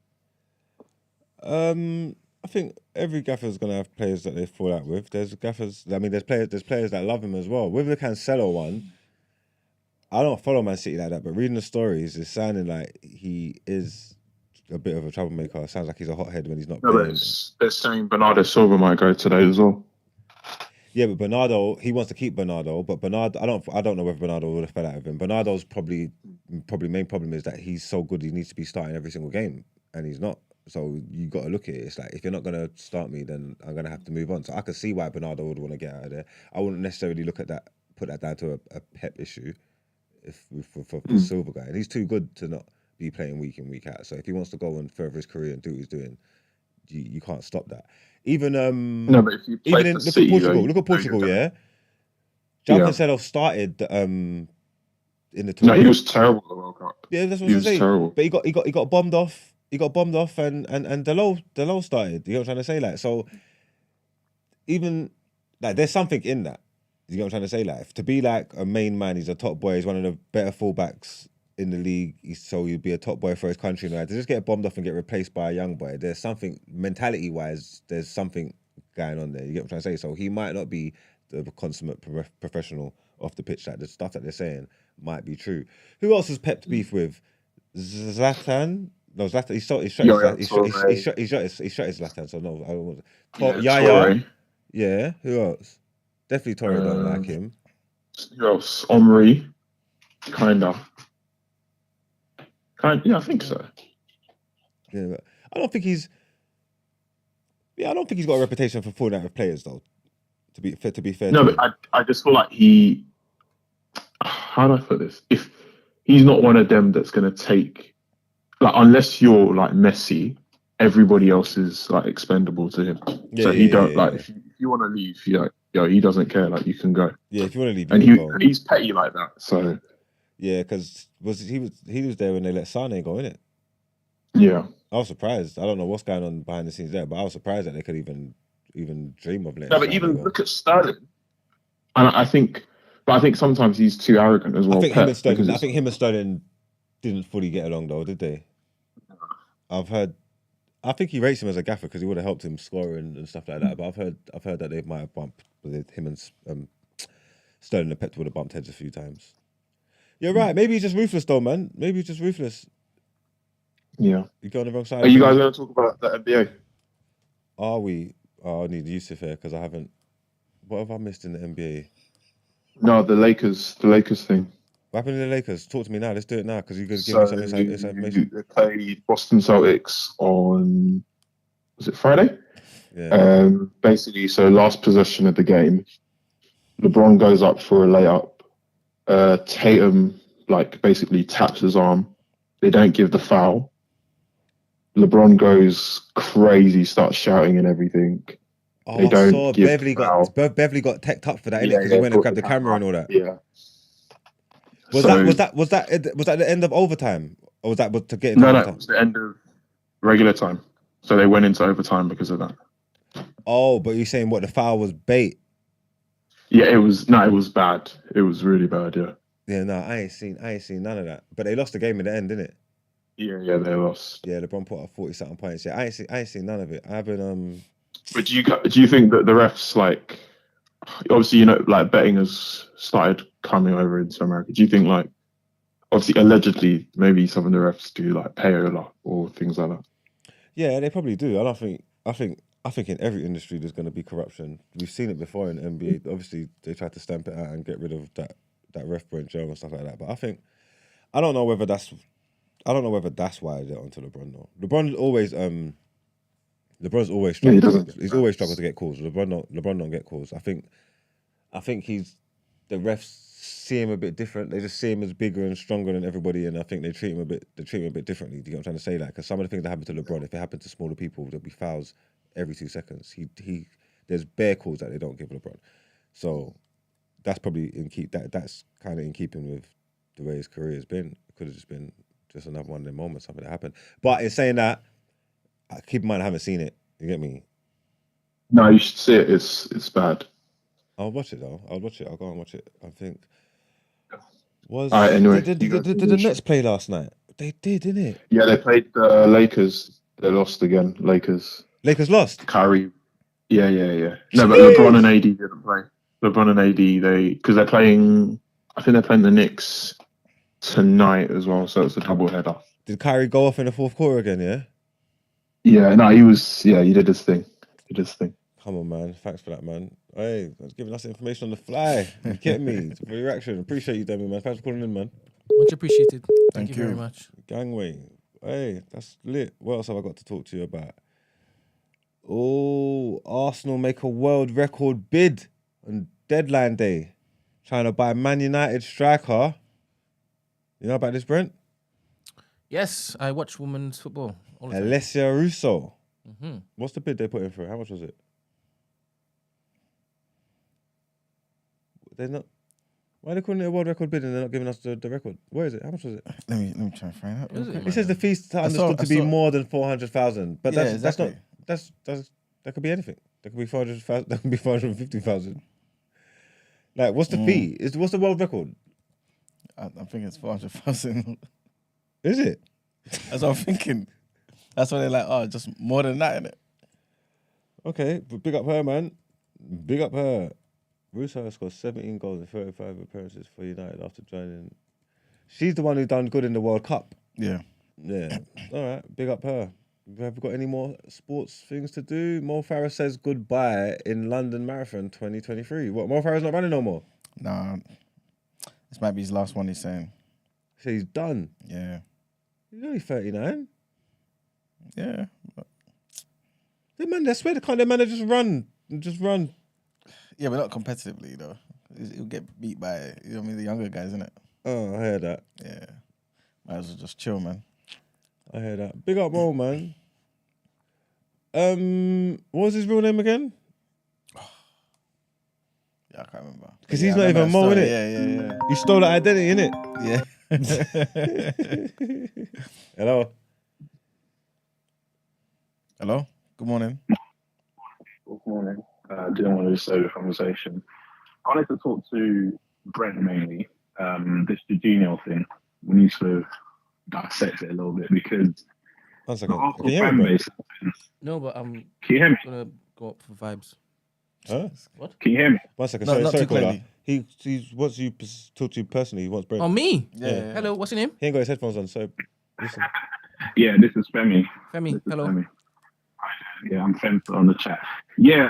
I think every gaffer's gonna have players that they fall out with. There's players that love him as well. With the Cancelo one, I don't follow Man City like that, but reading the stories, it's sounding like he is a bit of a troublemaker. It sounds like he's a hothead when he's not playing. They're saying Bernardo Silva might go today as well. Yeah, but Bernardo, he wants to keep Bernardo, but Bernardo, I don't know whether Bernardo would have fell out of him. Bernardo's probably main problem is that he's so good he needs to be starting every single game, and he's not. So you got to look at it. It's like, if you're not going to start me, then I'm going to have to move on. So I can see why Bernardo would want to get out of there. I wouldn't necessarily put that down to a Pep issue for the Silva guy. And he's too good to not be playing week in, week out. So if he wants to go and further his career and do what he's doing, you can't stop that. Even no, but if you play even for City, look at Portugal, yeah. João Cancelo started in the tournament. No, he was terrible at the World Cup. Yeah, that's what I'm saying. Terrible. But he got bombed off. he got bombed off, and Delo started. You know what I'm trying to say? Like, so even like there's something in that. You know what I'm trying to say? Like, to be like a main man, he's a top boy. He's one of the better fullbacks in the league. So he'd be a top boy for his country. And to just get bombed off and get replaced by a young boy, there's something mentality wise. There's something going on there. You get what I'm trying to say? So he might not be the consummate professional off the pitch. Like the stuff that they're saying might be true. Who else has Pep beef with? Zlatan? No, Zlatan. He shot his Zlatan. So no, I don't want to. Yaya. Torre. Yeah. Who else? Definitely Torre don't like him. Who else? Omri. Kinda. Yeah, I think so. Yeah, but I don't think he's. Yeah, I don't think he's got a reputation for falling out with players, though. To be fair. No, to but him. I just feel like he. How do I put this? If he's not one of them that's going to take, like, unless you're like Messi, everybody else is like expendable to him. So he don't like. If you want to leave, he doesn't care. Like, you can go. Yeah, if you want to leave, and go. he's petty like that. So yeah, because he was there when they let Sane go, innit? Yeah, I was surprised. I don't know what's going on behind the scenes there, but I was surprised that they could even dream of letting. No, but even look at Sterling, and I think sometimes he's too arrogant as well. I think him and Sterling didn't fully get along, though, did they? I think he rates him as a gaffer because he would have helped him score and stuff like that. But I've heard that they might have bumped with him and Sterling and Pep would have bumped heads a few times. You're right. Maybe he's just ruthless, though, man. Maybe he's just ruthless. Yeah. You go on the wrong side. Are you guys going to talk about the NBA? Are we? Oh, I need Yusuf here because I haven't. What have I missed in the NBA? No, the Lakers thing. What happened to the Lakers? Talk to me now. Let's do it now because you could give me some inside information. They played Boston Celtics on, was it Friday? Yeah. Basically, so last possession of the game, LeBron goes up for a layup. Tatum basically taps his arm. They don't give the foul. LeBron goes crazy, starts shouting and everything. Oh, they don't I saw give Beverly got teched up for that, innit? Because he went and grabbed the camera and all that. Yeah. Was that the end of overtime, or was that to get into overtime? No, it was the end of regular time. So they went into overtime because of that. Oh, but you're saying what, the foul was bait? Yeah, it was bad. It was really bad. Yeah. Yeah, no, I ain't seen none of that. But they lost the game in the end, didn't it? Yeah, they lost. Yeah, LeBron put up 40-something points. Yeah, I ain't seen none of it. I haven't. But do you think that the refs, obviously, betting has started coming over into America? Do you think, obviously, allegedly, maybe some of the refs do payola or things like that? Yeah, they probably do. I think in every industry there's going to be corruption. We've seen it before in the NBA. Obviously, they tried to stamp it out and get rid of that ref in jail and stuff like that. But I don't know whether that's why they're onto LeBron though. LeBron's always struggled. He's always struggled to get calls. LeBron don't get calls. I think the refs see him a bit different. They just see him as bigger and stronger than everybody, and I think they treat him a bit differently. Do you get what I'm trying to say? Because some of the things that happen to LeBron, if it happened to smaller people, there'll be fouls every 2 seconds. There's bare calls that they don't give LeBron. So that's probably that's kind of in keeping with the way his career has been. It could have just been just another one of them moments, something that happened. But in saying that, keep in mind I haven't seen it. You get me? No, you should see it. It's bad. I'll watch it though. I'll go and watch it. I think. Anyway, did the Nets play last night? They did, didn't it? Yeah, they played the Lakers. They lost again. Lakers lost. Kyrie. Yeah. No, but LeBron and AD didn't play. LeBron and AD, because they're playing. I think they're playing the Knicks tonight as well. So it's a double header. Did Kyrie go off in the fourth quarter again? Yeah. Yeah. No, he was. Yeah, he did his thing. Come on, man. Thanks for that, man. Hey, that's giving us information on the fly. You get me? For your reaction. Appreciate you, Demi, man. Thanks for calling in, man. Much appreciated. Thank you very much. Gangway. Hey, that's lit. What else have I got to talk to you about? Oh, Arsenal make a world record bid on deadline day, trying to buy Man United striker. You know about this, Brent? Yes, I watch women's football all the time. Alessia Russo. Mm-hmm. What's the bid they put in for it? How much was it? They're not. Why are they calling it a world record bid and they're not giving us the record? Where is it? How much was it? Let me try and find out. Is it, It says the fees I understood saw- to be I saw- more than 400,000, but Yeah, that's not. exactly. That could be anything. That could be 400,000. That could be 450,000. Like, what's the fee? What's the world record? I think it's 400,000. Is it? That's what I'm thinking. That's why they're like, oh, just more than that, innit? Okay, but big up her, man. Big up her. Russo scored 17 goals in 35 appearances for United after joining. She's the one who done good in the World Cup. Yeah. Yeah. All right. Big up her. Have we got any more sports things to do? Mo Farah says goodbye in London Marathon 2023. What? Mo Farah's not running no more? Nah. This might be his last one, he's saying. So he's done. Yeah. He's only 39. Yeah. The man, I swear, can't the man just run? Just run. Yeah, but not competitively, though. He'll get beat by, you know what I mean, the younger guys, innit? Oh, I hear that. Yeah. Might as well just chill, man. I hear that. Big up Mo, man. What was his real name again? Yeah, I can't remember. Because Yeah, he's I not remember even that Mo, story. innit? Yeah. You stole that identity, innit? Yeah. Hello. Hello? Good morning. Good morning. Didn't want to stay the conversation. I wanted to talk to Brent mainly. This Jorginho thing. We need to dissect it a little bit because 1 the second. Arsenal Can you hear fan me, bro? base. No, but I'm Can you hear me? gonna go up for vibes. Huh? Can you hear me? 1 second. No, Sorry, not sorry, too caller. clearly. He wants you to talk to you personally. He wants Brent. Oh, me? Yeah. Hello, what's your name? He ain't got his headphones on, so listen. Yeah, this is Femi. Femi, This is hello. Femi. Yeah, I'm Femi on the chat. Yeah,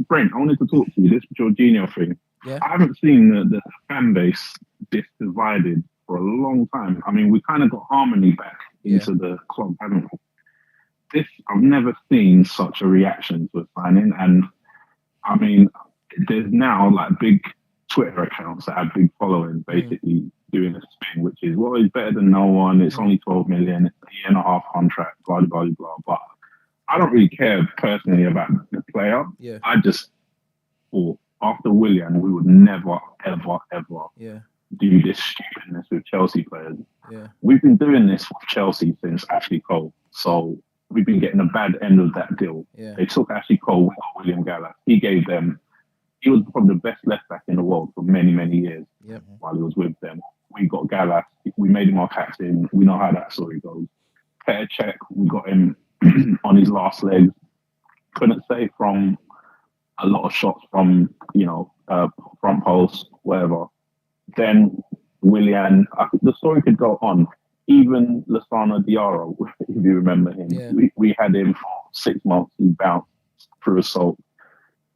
Brent, I wanted to talk to you. This Jorginho thing. Yeah. I haven't seen the fan base this divided for a long time. I mean, we kind of got harmony back into the club, haven't we? I've never seen such a reaction to a signing. And I mean, there's now like big Twitter accounts that have big followings basically doing this thing, which is, well, he's better than no one. It's only 12 million. It's a year and a half contract, blah, blah, blah, blah. But I don't really care personally about the player. Yeah. I just thought after Willian, we would never, ever, ever Yeah. do this stupidness with Chelsea players. Yeah. We've been doing this with Chelsea since Ashley Cole. So we've been getting a bad end of that deal. Yeah. They took Ashley Cole, we got William Gallas. He was probably the best left back in the world for many, many years Yep. while he was with them. We got Gallas. We made him our captain. We know how that story goes. Petr Cech, we got him on his last legs. Couldn't save from a lot of shots from, front post, whatever. Then Willian, the story could go on. Even Lassana Diarra, if you remember him, Yeah. we had him for 6 months. He bounced through assault.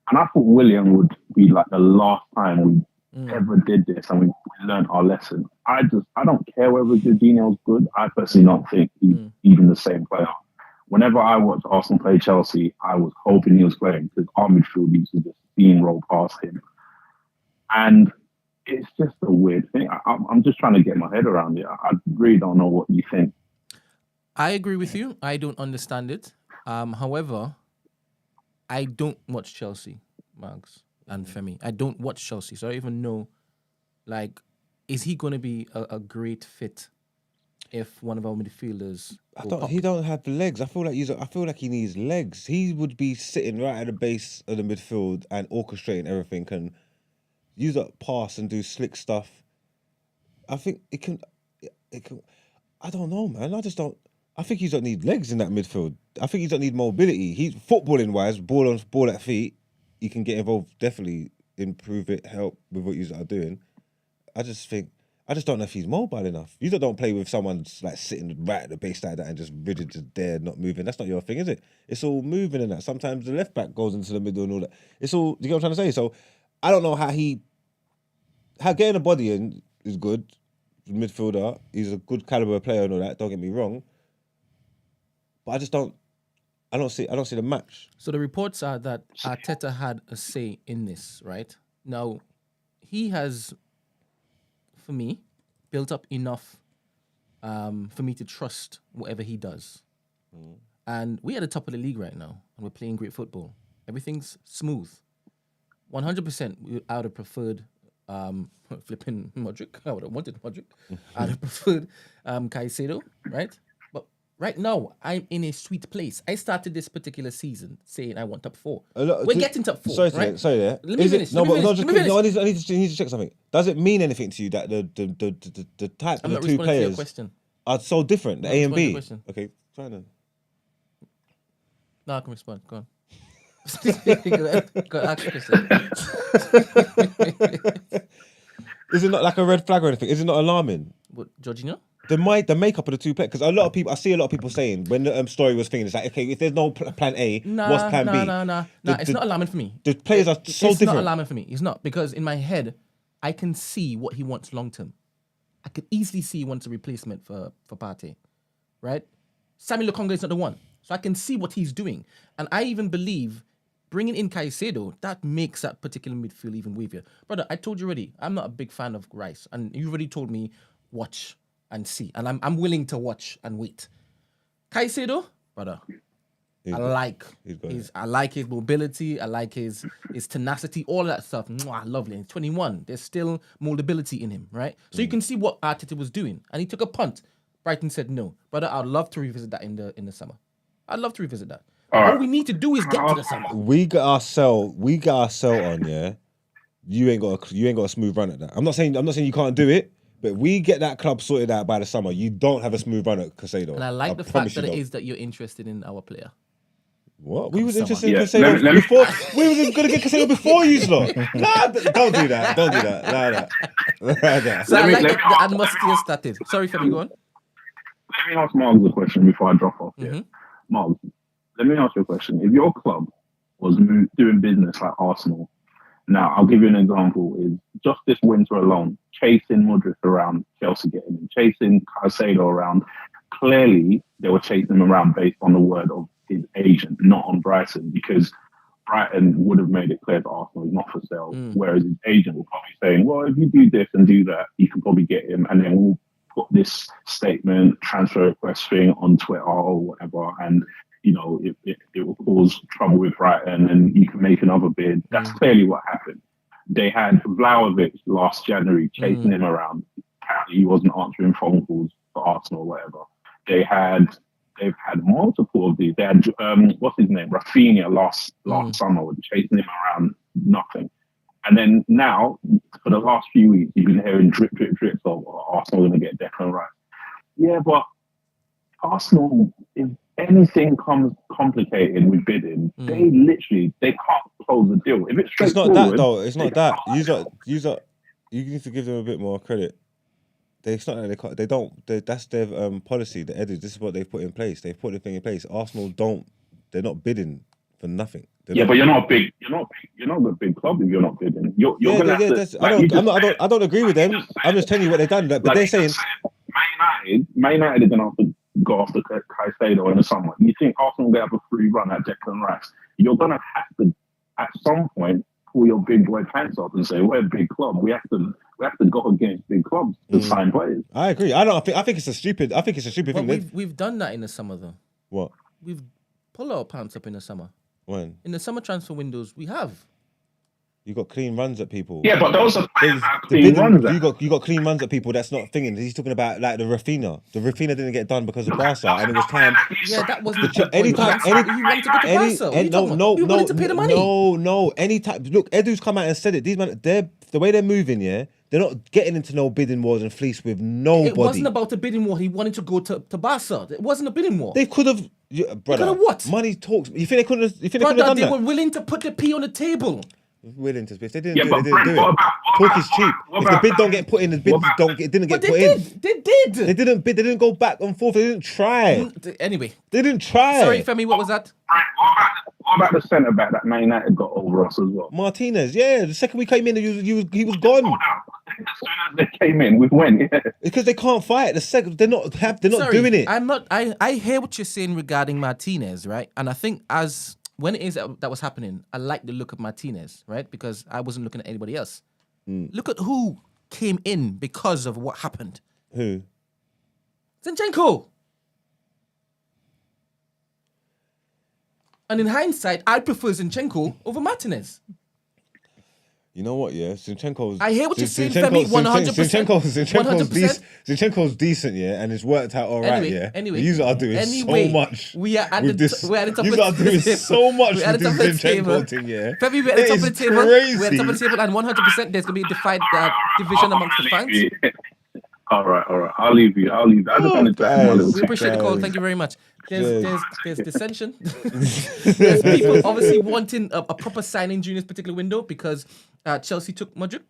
And I thought William would be like the last time we ever did this and we learned our lesson. I don't care whether Jorginho's good. I personally don't think he's even the same player. Whenever I watched Arsenal play Chelsea, I was hoping he was playing because our midfield used to just steamroll past him. And it's just a weird thing. I'm just trying to get my head around it. I really don't know what you think. I agree with you. I don't understand it. However, I don't watch Chelsea, Mags and Femi. I don't watch Chelsea, so I don't even know, like, is he going to be a great fit if one of our midfielders? He don't have legs. I feel like he needs legs. He would be sitting right at the base of the midfield and orchestrating everything and use that pass and do slick stuff. I think it can. I don't know, man. I think he don't need legs in that midfield. I think he don't need mobility. He's footballing wise, ball at feet. He can get involved, definitely improve it, help with what you are doing. I just don't know if he's mobile enough. You don't play with someone like sitting right at the base like that and just rigid, just there, not moving. That's not your thing, is it? It's all moving and that. Sometimes the left back goes into the middle and all that. It's all. You get what I'm trying to say? So I don't know how getting a body in is good. Midfielder, he's a good caliber player and all that. Don't get me wrong. But I don't see the match. So the reports are that Arteta had a say in this, right? Now, he has, for me, built up enough for me to trust whatever he does. And we're at the top of the league right now, and we're playing great football. Everything's smooth. 100% I would have preferred flipping Modric. I would have wanted Modric. I'd have preferred Caicedo, right? But right now, I'm in a sweet place. I started this particular season saying I want top 4. We're getting top 4, right? Sorry there. Let me finish. No, let me but finish, no, let just me finish. no, I need to check something. Does it mean anything to you that the type I'm of the not two responding to your players question. are so different, the I'm A not and responding B? to your Okay, try then. No, I can respond. Go on. Go on, ask the question. Is it not like a red flag or anything? Is it not alarming? What, Jorginho? The makeup of the two players, because a lot of people, I see a lot of people saying when the story was thinking, it's like, okay, if there's no plan A, what's plan B? Nah, it's not alarming for me. The players are so It's different. not alarming for me. It's not, because in my head, I can see what he wants long term. I could easily see he wants a replacement for Partey, right? Samuel Lokonga is not the one. So I can see what he's doing. And I even believe bringing in Caicedo, that makes that particular midfield even wavier. Brother, I told you already, I'm not a big fan of Rice. And you already told me, watch and see. And I'm willing to watch and wait. Caicedo, brother, I like his mobility. I like his tenacity, all that stuff. Mwah, lovely. And 21. There's still moldability in him, right? So you can see what Arteta was doing. And he took a punt. Brighton said no. Brother, I'd love to revisit that in the summer. I'd love to revisit that. All we need to do is get to the summer. We got our sell on, yeah. You ain't got a smooth run at that. I'm not saying you can't do it, but we get that club sorted out by the summer. You don't have a smooth run at Caicedo. And I like the fact that it is that you're interested in our player. What? We was interested in Caicedo before. We was going to get Caicedo before you, lot. Nah, don't do that. Don't do that. Nah. So I like the atmosphere started. Sorry, Femi, go on. Let me ask Mark the question before I drop off. Yeah. Mark, let me ask you a question. If your club was doing business like Arsenal, now I'll give you an example, is just this winter alone, chasing Modric around, Chelsea getting him, chasing Caicedo around, clearly they were chasing him around based on the word of his agent, not on Brighton, because Brighton would have made it clear to Arsenal he's not for sale, whereas his agent will probably saying, well, if you do this and do that, you can probably get him, and then we'll put this statement, transfer request thing on Twitter or whatever, and it will cause trouble with Brighton and you can make another bid. That's clearly what happened. They had Vlahovic last January chasing him around. Apparently he wasn't answering phone calls for Arsenal or whatever. They've had multiple of these. They had what's his name? Rafinha last summer was chasing him around, nothing. And then now, for the last few weeks, you've been hearing drips of Arsenal going to get Declan Rice. Yeah, but Arsenal, if anything comes complicated with bidding, they can't close the deal. If it's straightforward, not that though. It's not that. You need to give them a bit more credit. It's not that they can't. They don't. That's their policy. The editors. This is what they've put in place. They've put the thing in place. Arsenal don't. They're not bidding for nothing. But you're not a big club if you're not bidding. You're gonna have to. I don't agree with them. I'm just telling you what they've done. But they're saying Man United are gonna have to go after Caicedo in the summer. You think Arsenal will have a free run at Declan Rice? You're gonna have to, at some point, pull your big boy pants off and say, "We're a big club. We have to go against big clubs to sign players." I agree. I think it's a stupid thing. We've done that in the summer though. What? We've pulled our pants up in the summer. When? In the summer transfer windows, we have. You got clean runs at people. Yeah, but those are clean runs. You got clean runs at people. That's not thinking. He's talking about like the Rafinha. The Rafinha didn't get done because of Barca, and it was time. Yeah, that wasn't the anytime. He wanted to go to Barca. We wanted to pay the money. No. Anytime. Look, Edu's come out and said it. These men, the way they're moving. Yeah, they're not getting into no bidding wars and fleece with nobody. It wasn't about a bidding war. He wanted to go to Barca. It wasn't a bidding war. They could have. Brother, what? Money talks. You think they couldn't have? You think brother, they could have done they that? were willing to put the P on the table. Willing to space. They didn't do it. Talk is cheap. If the bid don't get put in, the bid didn't get put in. They did. They didn't bid. They didn't go back and forth. They didn't try. Anyway. They didn't try. Sorry, Femi, what was that? What about the centre back that Man United got over us as well? Martinez, yeah. The second we came in, he was gone. As soon as they came in, we went. Yeah. Because they can't fight. The second they're not doing it. I hear what you're saying regarding Martinez, right? And I think when it is that was happening, I like the look of Martinez, right? Because I wasn't looking at anybody else. Look at who came in because of what happened. Who? Zinchenko. And in hindsight, I prefer Zinchenko over Martinez. You know what? Yeah, Zinchenko's. I hear what you're saying, Femi. 100%. Zinchenko's decent, yeah, and it's worked out all right, yeah. Anyway, you are doing so much. We are at with the this. We're at the top You of are the doing table. so much We're at with the this top of the table. Zinchenko thing, yeah. Femi, we're at the top of the table. Crazy. We're at the top of the table, and 100% there's gonna be a division amongst the fans. All right. I'll leave you. I just wanted to add my little We appreciate the call. Thank you very much. There's dissension. There's people obviously wanting a proper signing during this particular window because Chelsea took Modric.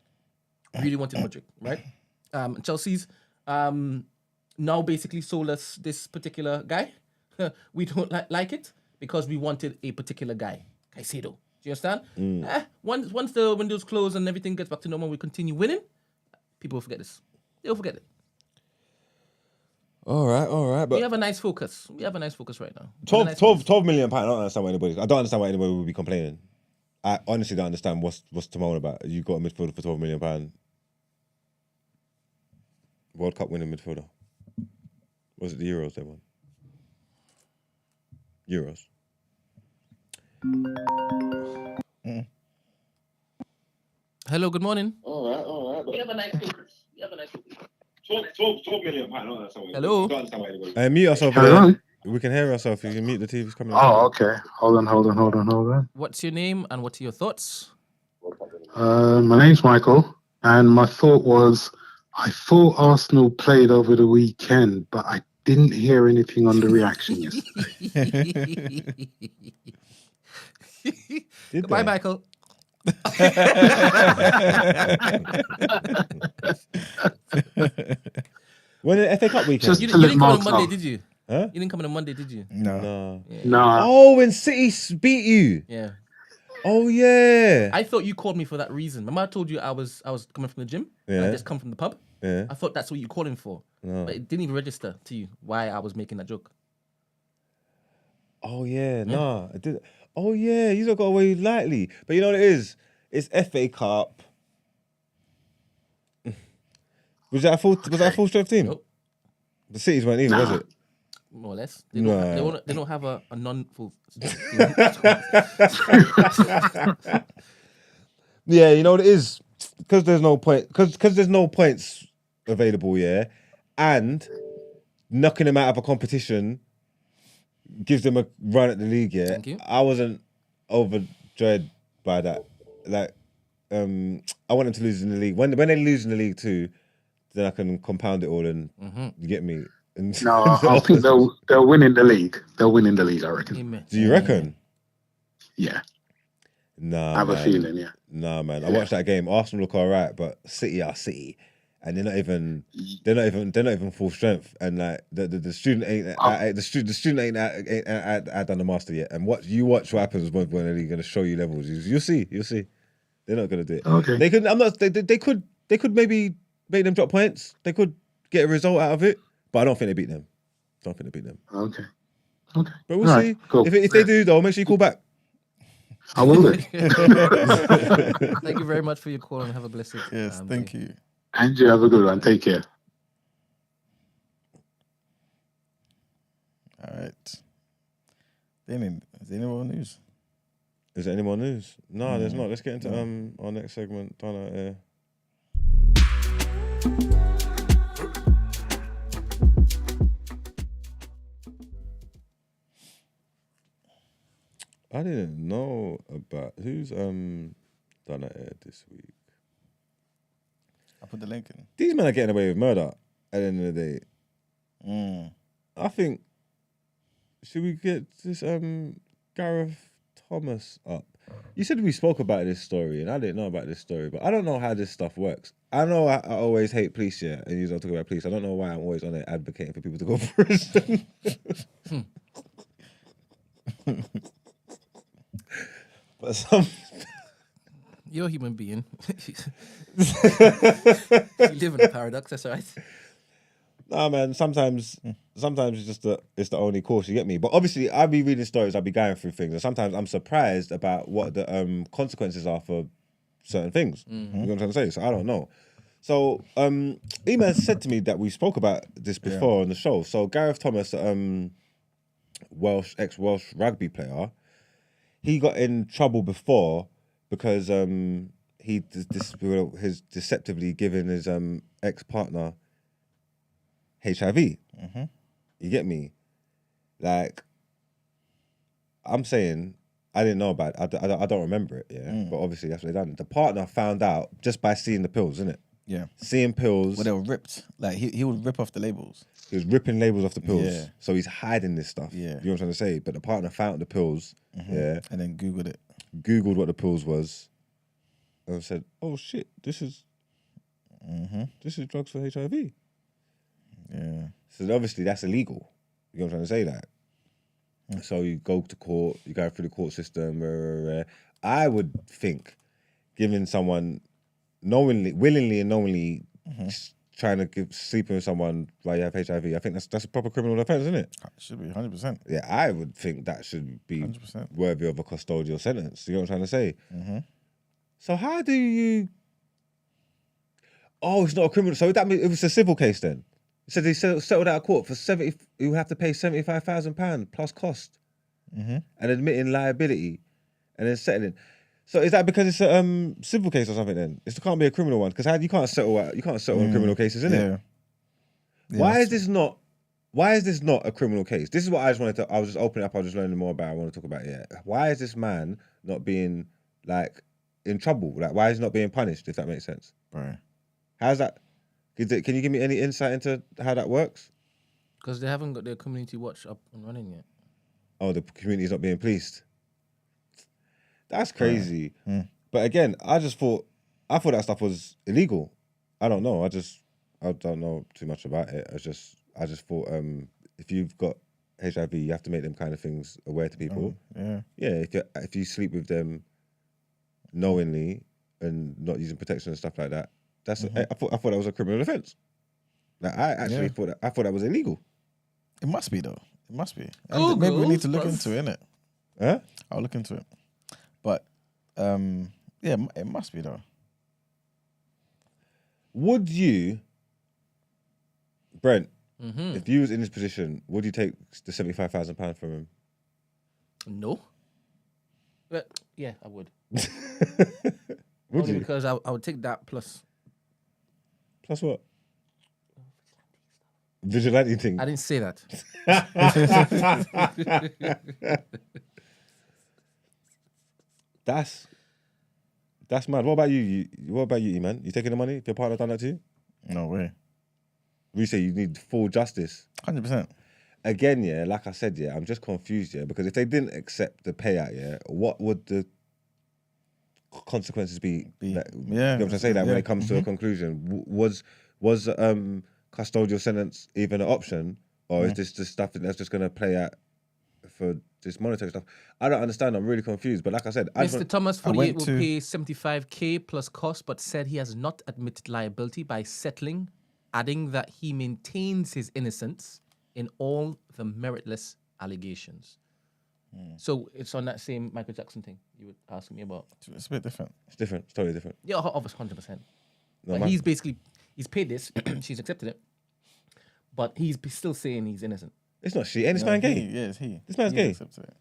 Really wanted Modric, right? Chelsea's now basically sold us this particular guy. We don't like it because we wanted a particular guy, Caicedo. Do you understand? Once the windows close and everything gets back to normal, we continue winning. People will forget this. They'll forget it. All right. But We have a nice focus right now. 12 million pounds. I don't understand why anybody would be complaining. I honestly don't understand what's to moan about. You got a midfielder for 12 million pounds. World Cup winning midfielder. Was it the Euros they won? Euros. Hello, good morning. All right. We have a nice focus. 12 million pounds. I don't understand why. Hello. I don't understand why anybody. Mute yourself. Hello? We can hear ourselves. You can mute the TV's coming. Oh, okay. Hold on. What's your name and what are your thoughts? My name's Michael, and my thought was, I thought Arsenal played over the weekend, but I didn't hear anything on the reaction yesterday. Goodbye, Michael. When the FA Cup weekend? You To let didn't come on Mark Monday, know. did you? Huh? You didn't come on Monday, did you? No. No. Oh, when City beat you. Yeah. Oh yeah. I thought you called me for that reason. Remember I told you I was coming from the gym? And I Yeah. just come from the pub? Yeah. I thought that's what you calling for. No. But it didn't even register to you why I was making that joke. Oh yeah. Nah. I did. Oh yeah. You don't got away lightly. But you know what it is? It's FA Cup. Was that a full strength team? Nope. The Cities weren't either, was it? More or less. They Nah. don't have a non-full. Yeah, you know what it is? Because there's no point. Because there's no points available, yeah, and knocking them out of a competition gives them a run at the league. Yeah, Thank you. I wasn't overjoyed by that. Like, I want them to lose in the league. When they lose in the league too, then I can compound it all and you get me. And No, I think they'll win in the league. They'll win in the league, I reckon. Amen. Do you reckon? Yeah, Nah, I have man. a feeling, yeah. Nah, man. I watched that game. Arsenal look alright, but City are City, and they're not even full strength. And like the student ain't the student ain't done the master yet. And watch what happens when they're going to show you levels. You'll see. They're not going to do it. Okay. They could. They could maybe make them drop points. They could get a result out of it, but I don't think they beat them. Okay. But we'll All see. right, cool. If they do though, make sure you call back. I will do. Thank you very much for your call and have a blessed Yes, thank you. And you have a good one. Take care. All right. Is there any more news? Is there any more news? No, there's not. Let's get into our next segment. Out Ere. I didn't know about who's done Out Ere this week. I'll put the link in. These men are getting away with murder at the end of the day. I think should we get this Gareth Thomas up? You said we spoke about this story, and I didn't know about this story, but I don't know how this stuff works. I know I always hate police, yeah, and you don't talk about police. I don't know why I'm always on it advocating for people to go to prison. But You're a human being. You live in a paradox, that's all right. nah, man. Sometimes it's just it's the only course, you get me. But obviously, I'll be reading stories, I'll be going through things, and sometimes I'm surprised about what the consequences are for certain things. You know what I'm trying to say? So I don't know. So Ema said to me that we spoke about this before on the show. So Gareth Thomas, ex-Welsh rugby player, he got in trouble before because his deceptively given his ex-partner HIV. Mm-hmm. You get me? Like, I'm saying, I didn't know about it. I don't remember it, yeah. But obviously that's what they done. The partner found out just by seeing the pills, innit? Yeah. Seeing pills. Well, they were ripped. Like he would rip off the labels. He was ripping labels off the pills. Yeah. So he's hiding this stuff. Yeah. You know what I'm trying to say? But the partner found the pills, yeah. And then Googled it. Googled what the pills was, and said, "Oh shit, this is drugs for HIV." Yeah. So obviously that's illegal. You know what I'm trying to say? That. So you go to court, you go through the court system. I would think giving someone willingly and knowingly trying to sleeping with someone while you have HIV, I think that's a proper criminal offence, isn't it? Should be 100%. Yeah, I would think that should be 100%. worthy of a custodial sentence. You know what I'm trying to say? So how do you? Oh, it's not a criminal. So that means it was a civil case then. It said they settled out of court for 70. You have to pay £75,000 plus cost, and admitting liability, and then settling. So is that because it's a civil case or something? Then it can't be a criminal one because you can't settle on criminal cases, innit? Yeah. Why is this not? Why is this not a criminal case? This is what I just wanted to. I was just opening up. I was just learning more about. I want to talk about it. Yeah. Why is this man not being like in trouble? Like why is he not being punished? If that makes sense. Right. How's that? Can you give me any insight into how that works? Because they haven't got their community watch up and running yet. Oh, the community's not being policed. That's crazy. But again, I thought that stuff was illegal. I don't know. I don't know too much about it. I just thought if you've got HIV, you have to make them kind of things aware to people. Yeah. If you sleep with them knowingly and not using protection and stuff like that, I thought that was a criminal offence. Like I actually thought that was illegal. It must be though. It must be. Google, Maybe we need to look into it, innit? Huh? I'll look into it. But yeah, it must be though. Would you, Brent, if you was in this position, would you take the £75,000 from him? No. But yeah, I would. Would Only you? because I would take that plus. Plus what? Vigilante thing. I didn't say that. That's mad. What about you? What about you, man? You taking the money if your partner done that to you? No way. We say you need full justice. 100%. Again, yeah, like I said, yeah, I'm just confused, yeah, because if they didn't accept the payout, yeah, what would the consequences be? Like, you know what I'm saying? That when it comes to a conclusion, was custodial sentence even an option, or is this just stuff that's just going to play out for this monetary stuff? I don't understand. I'm really confused. But like I said, Mr. Thomas 48 will to- pay 75k plus cost, but said he has not admitted liability by settling, adding that he maintains his innocence in all the meritless allegations. So it's on that same Michael Jackson thing you were asking me about. It's a bit different. It's different. It's totally different. Yeah, obviously 100%. No, But man. he's paid this, she's accepted it, but he's still saying he's innocent. It's not she. And this man gay. Yeah, it's he. This man's He gay. accepted it.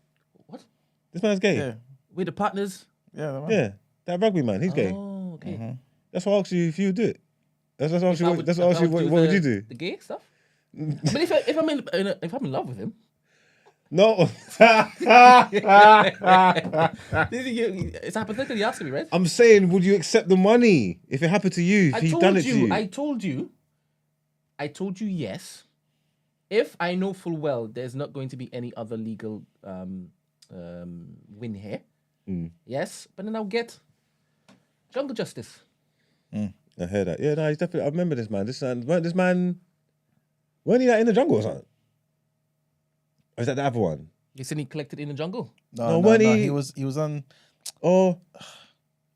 What? This man's gay. Yeah. With the partners? Yeah, the man. Yeah. That rugby man, he's gay. Oh, okay. That's why I asked you if you would do it. That's what I asked If I you. would- That's if what I I asked you. would What would you do? The gay stuff? I mean, if I'm in love with him, No. it's hypothetical. You asking me, right? I'm saying, would you accept the money if it happened to you? If he done it to you? I told you yes. If I know full well there's not going to be any other legal win here, yes, but then I'll get jungle justice. I heard that. Yeah, no, he's definitely. I remember this man. This man. Weren't he like in the jungle or something? Or is that the other one? You said he collected in the jungle. No, when he- he was on. Or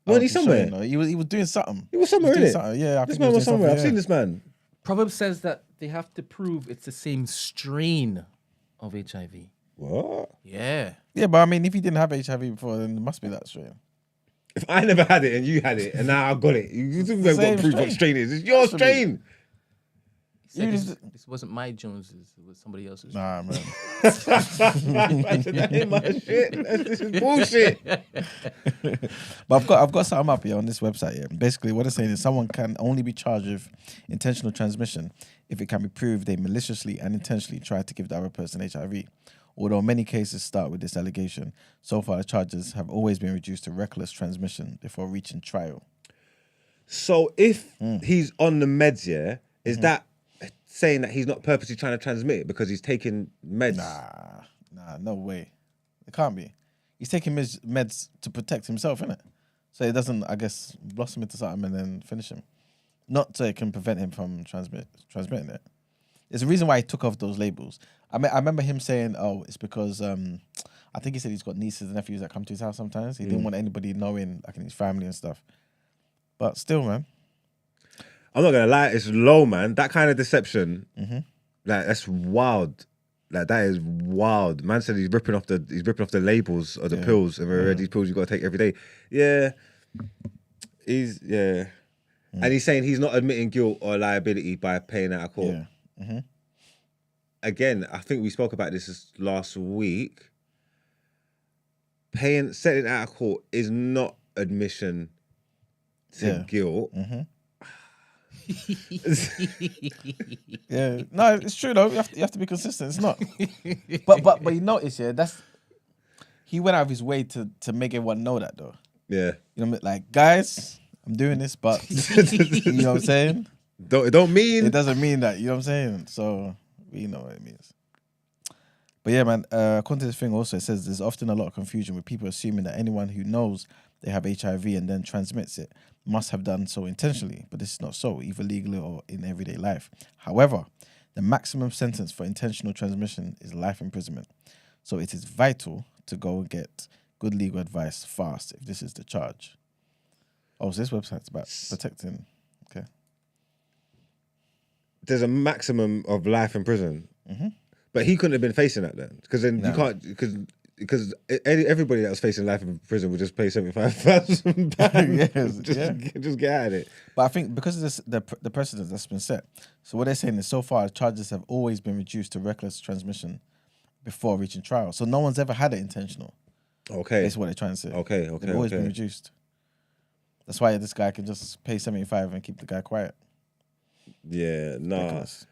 weren't he somewhere? No, he was doing something. He was somewhere, doing innit? something. Yeah, I This think man he was doing somewhere. I've something, seen this man. Proverb says that they have to prove it's the same strain of HIV. What? Yeah. Yeah, but I mean, if he didn't have HIV before, then it must be that straight. If I never had it and you had it and now I got it, you think we've got same to prove what strain. strain it is? It's your Absolutely. strain. Said this wasn't my Joneses. It was somebody else's. Nah, man. That ain't my shit. This is bullshit. But I've got something up here on this website. Yeah. Basically, what it's saying is someone can only be charged with intentional transmission if it can be proved they maliciously and intentionally tried to give the other person HIV. Although many cases start with this allegation, so far the charges have always been reduced to reckless transmission before reaching trial. So if he's on the meds, yeah, is that saying that he's not purposely trying to transmit it because he's taking meds? Nah, no way. It can't be. He's taking meds to protect himself, innit? So it doesn't, I guess, blossom into something and then finish him. Not so it can prevent him from transmitting it. There's a reason why he took off those labels. I remember him saying, "Oh, it's because I think he said he's got nieces and nephews that come to his house sometimes. He didn't want anybody knowing, like in his family and stuff." But still, man, I'm not gonna lie, it's low, man. That kind of deception, like that's wild. Like that is wild. Man said he's ripping off the labels of the pills, and these pills you got to take every day. Yeah, and he's saying he's not admitting guilt or liability by paying out of court. Yeah. Again, I think we spoke about this last week. Setting out of court is not admission to guilt. Yeah, no, it's true though. You have to be consistent. It's not, but you notice, he went out of his way to make everyone know that though. Yeah, you know, like guys, I'm doing this, but you know what I'm saying. It don't mean it doesn't mean that. You know what I'm saying. So we know what it means. But yeah, man. According to this thing, also it says there's often a lot of confusion with people assuming that anyone who knows they have HIV and then transmits it must have done so intentionally, but this is not so, either legally or in everyday life. However, the maximum sentence for intentional transmission is life imprisonment. So it is vital to go and get good legal advice fast if this is the charge. Oh, so this website's about protecting. Okay. There's a maximum of life in prison, but he couldn't have been facing that then, because then you can't because everybody that was facing life in prison would just pay £75,000. Just get out of it. But I think because of this, the precedent that's been set. So what they're saying is so far charges have always been reduced to reckless transmission before reaching trial. So no one's ever had it intentional. Okay, that's what they're trying to say. Okay, they've always been reduced. That's why this guy can just pay 75 and keep the guy quiet. Yeah, nah. Ridiculous.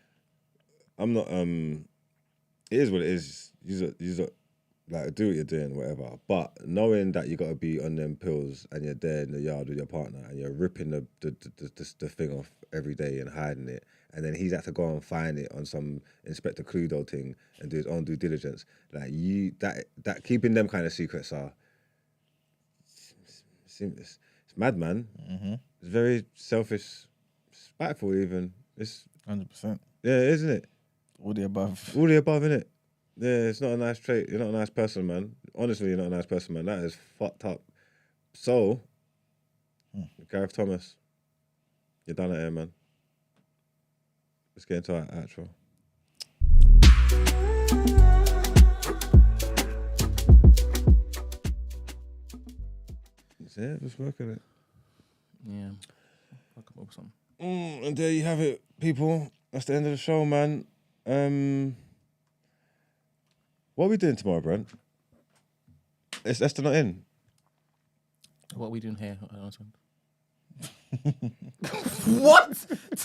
I'm not. It is what it is. You like do what you're doing, whatever. But knowing that you got to be on them pills and you're there in the yard with your partner and you're ripping the thing off every day and hiding it, and then he's had to go and find it on some Inspector Cluedo thing and do his own due diligence. Like that keeping them kind of secrets it's mad, man. It's very selfish, spiteful even. It's 100%. Yeah, isn't it? All the above, innit? Yeah, it's not a nice trait. You're not a nice person, man. Honestly, you're not a nice person, man. That is fucked up. So, Gareth Thomas, you're done it here, man. Let's get into our outro. That's it. Just work on it. Yeah. I'll come up with something. And there you have it, people. That's the end of the show, man. What are we doing tomorrow, Brent? Is Esther not in? What are we doing here? What?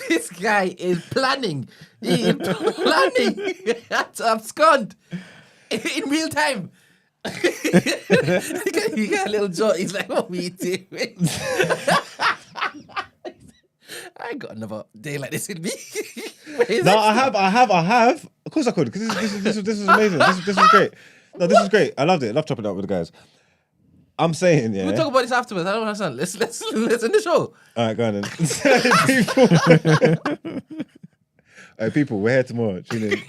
This guy is planning. He is planning to abscond in real time. He got a little jaw. He's like, what are we doing? I ain't got another day like this in me. No, I have. Of course I could, because this is amazing. This was great. No, this is great. I loved it. I love chopping it up with the guys. I'm saying, yeah. We'll talk about this afterwards. I don't understand. Let's end the show. All right, go on then. People, we're here tomorrow. Tune in.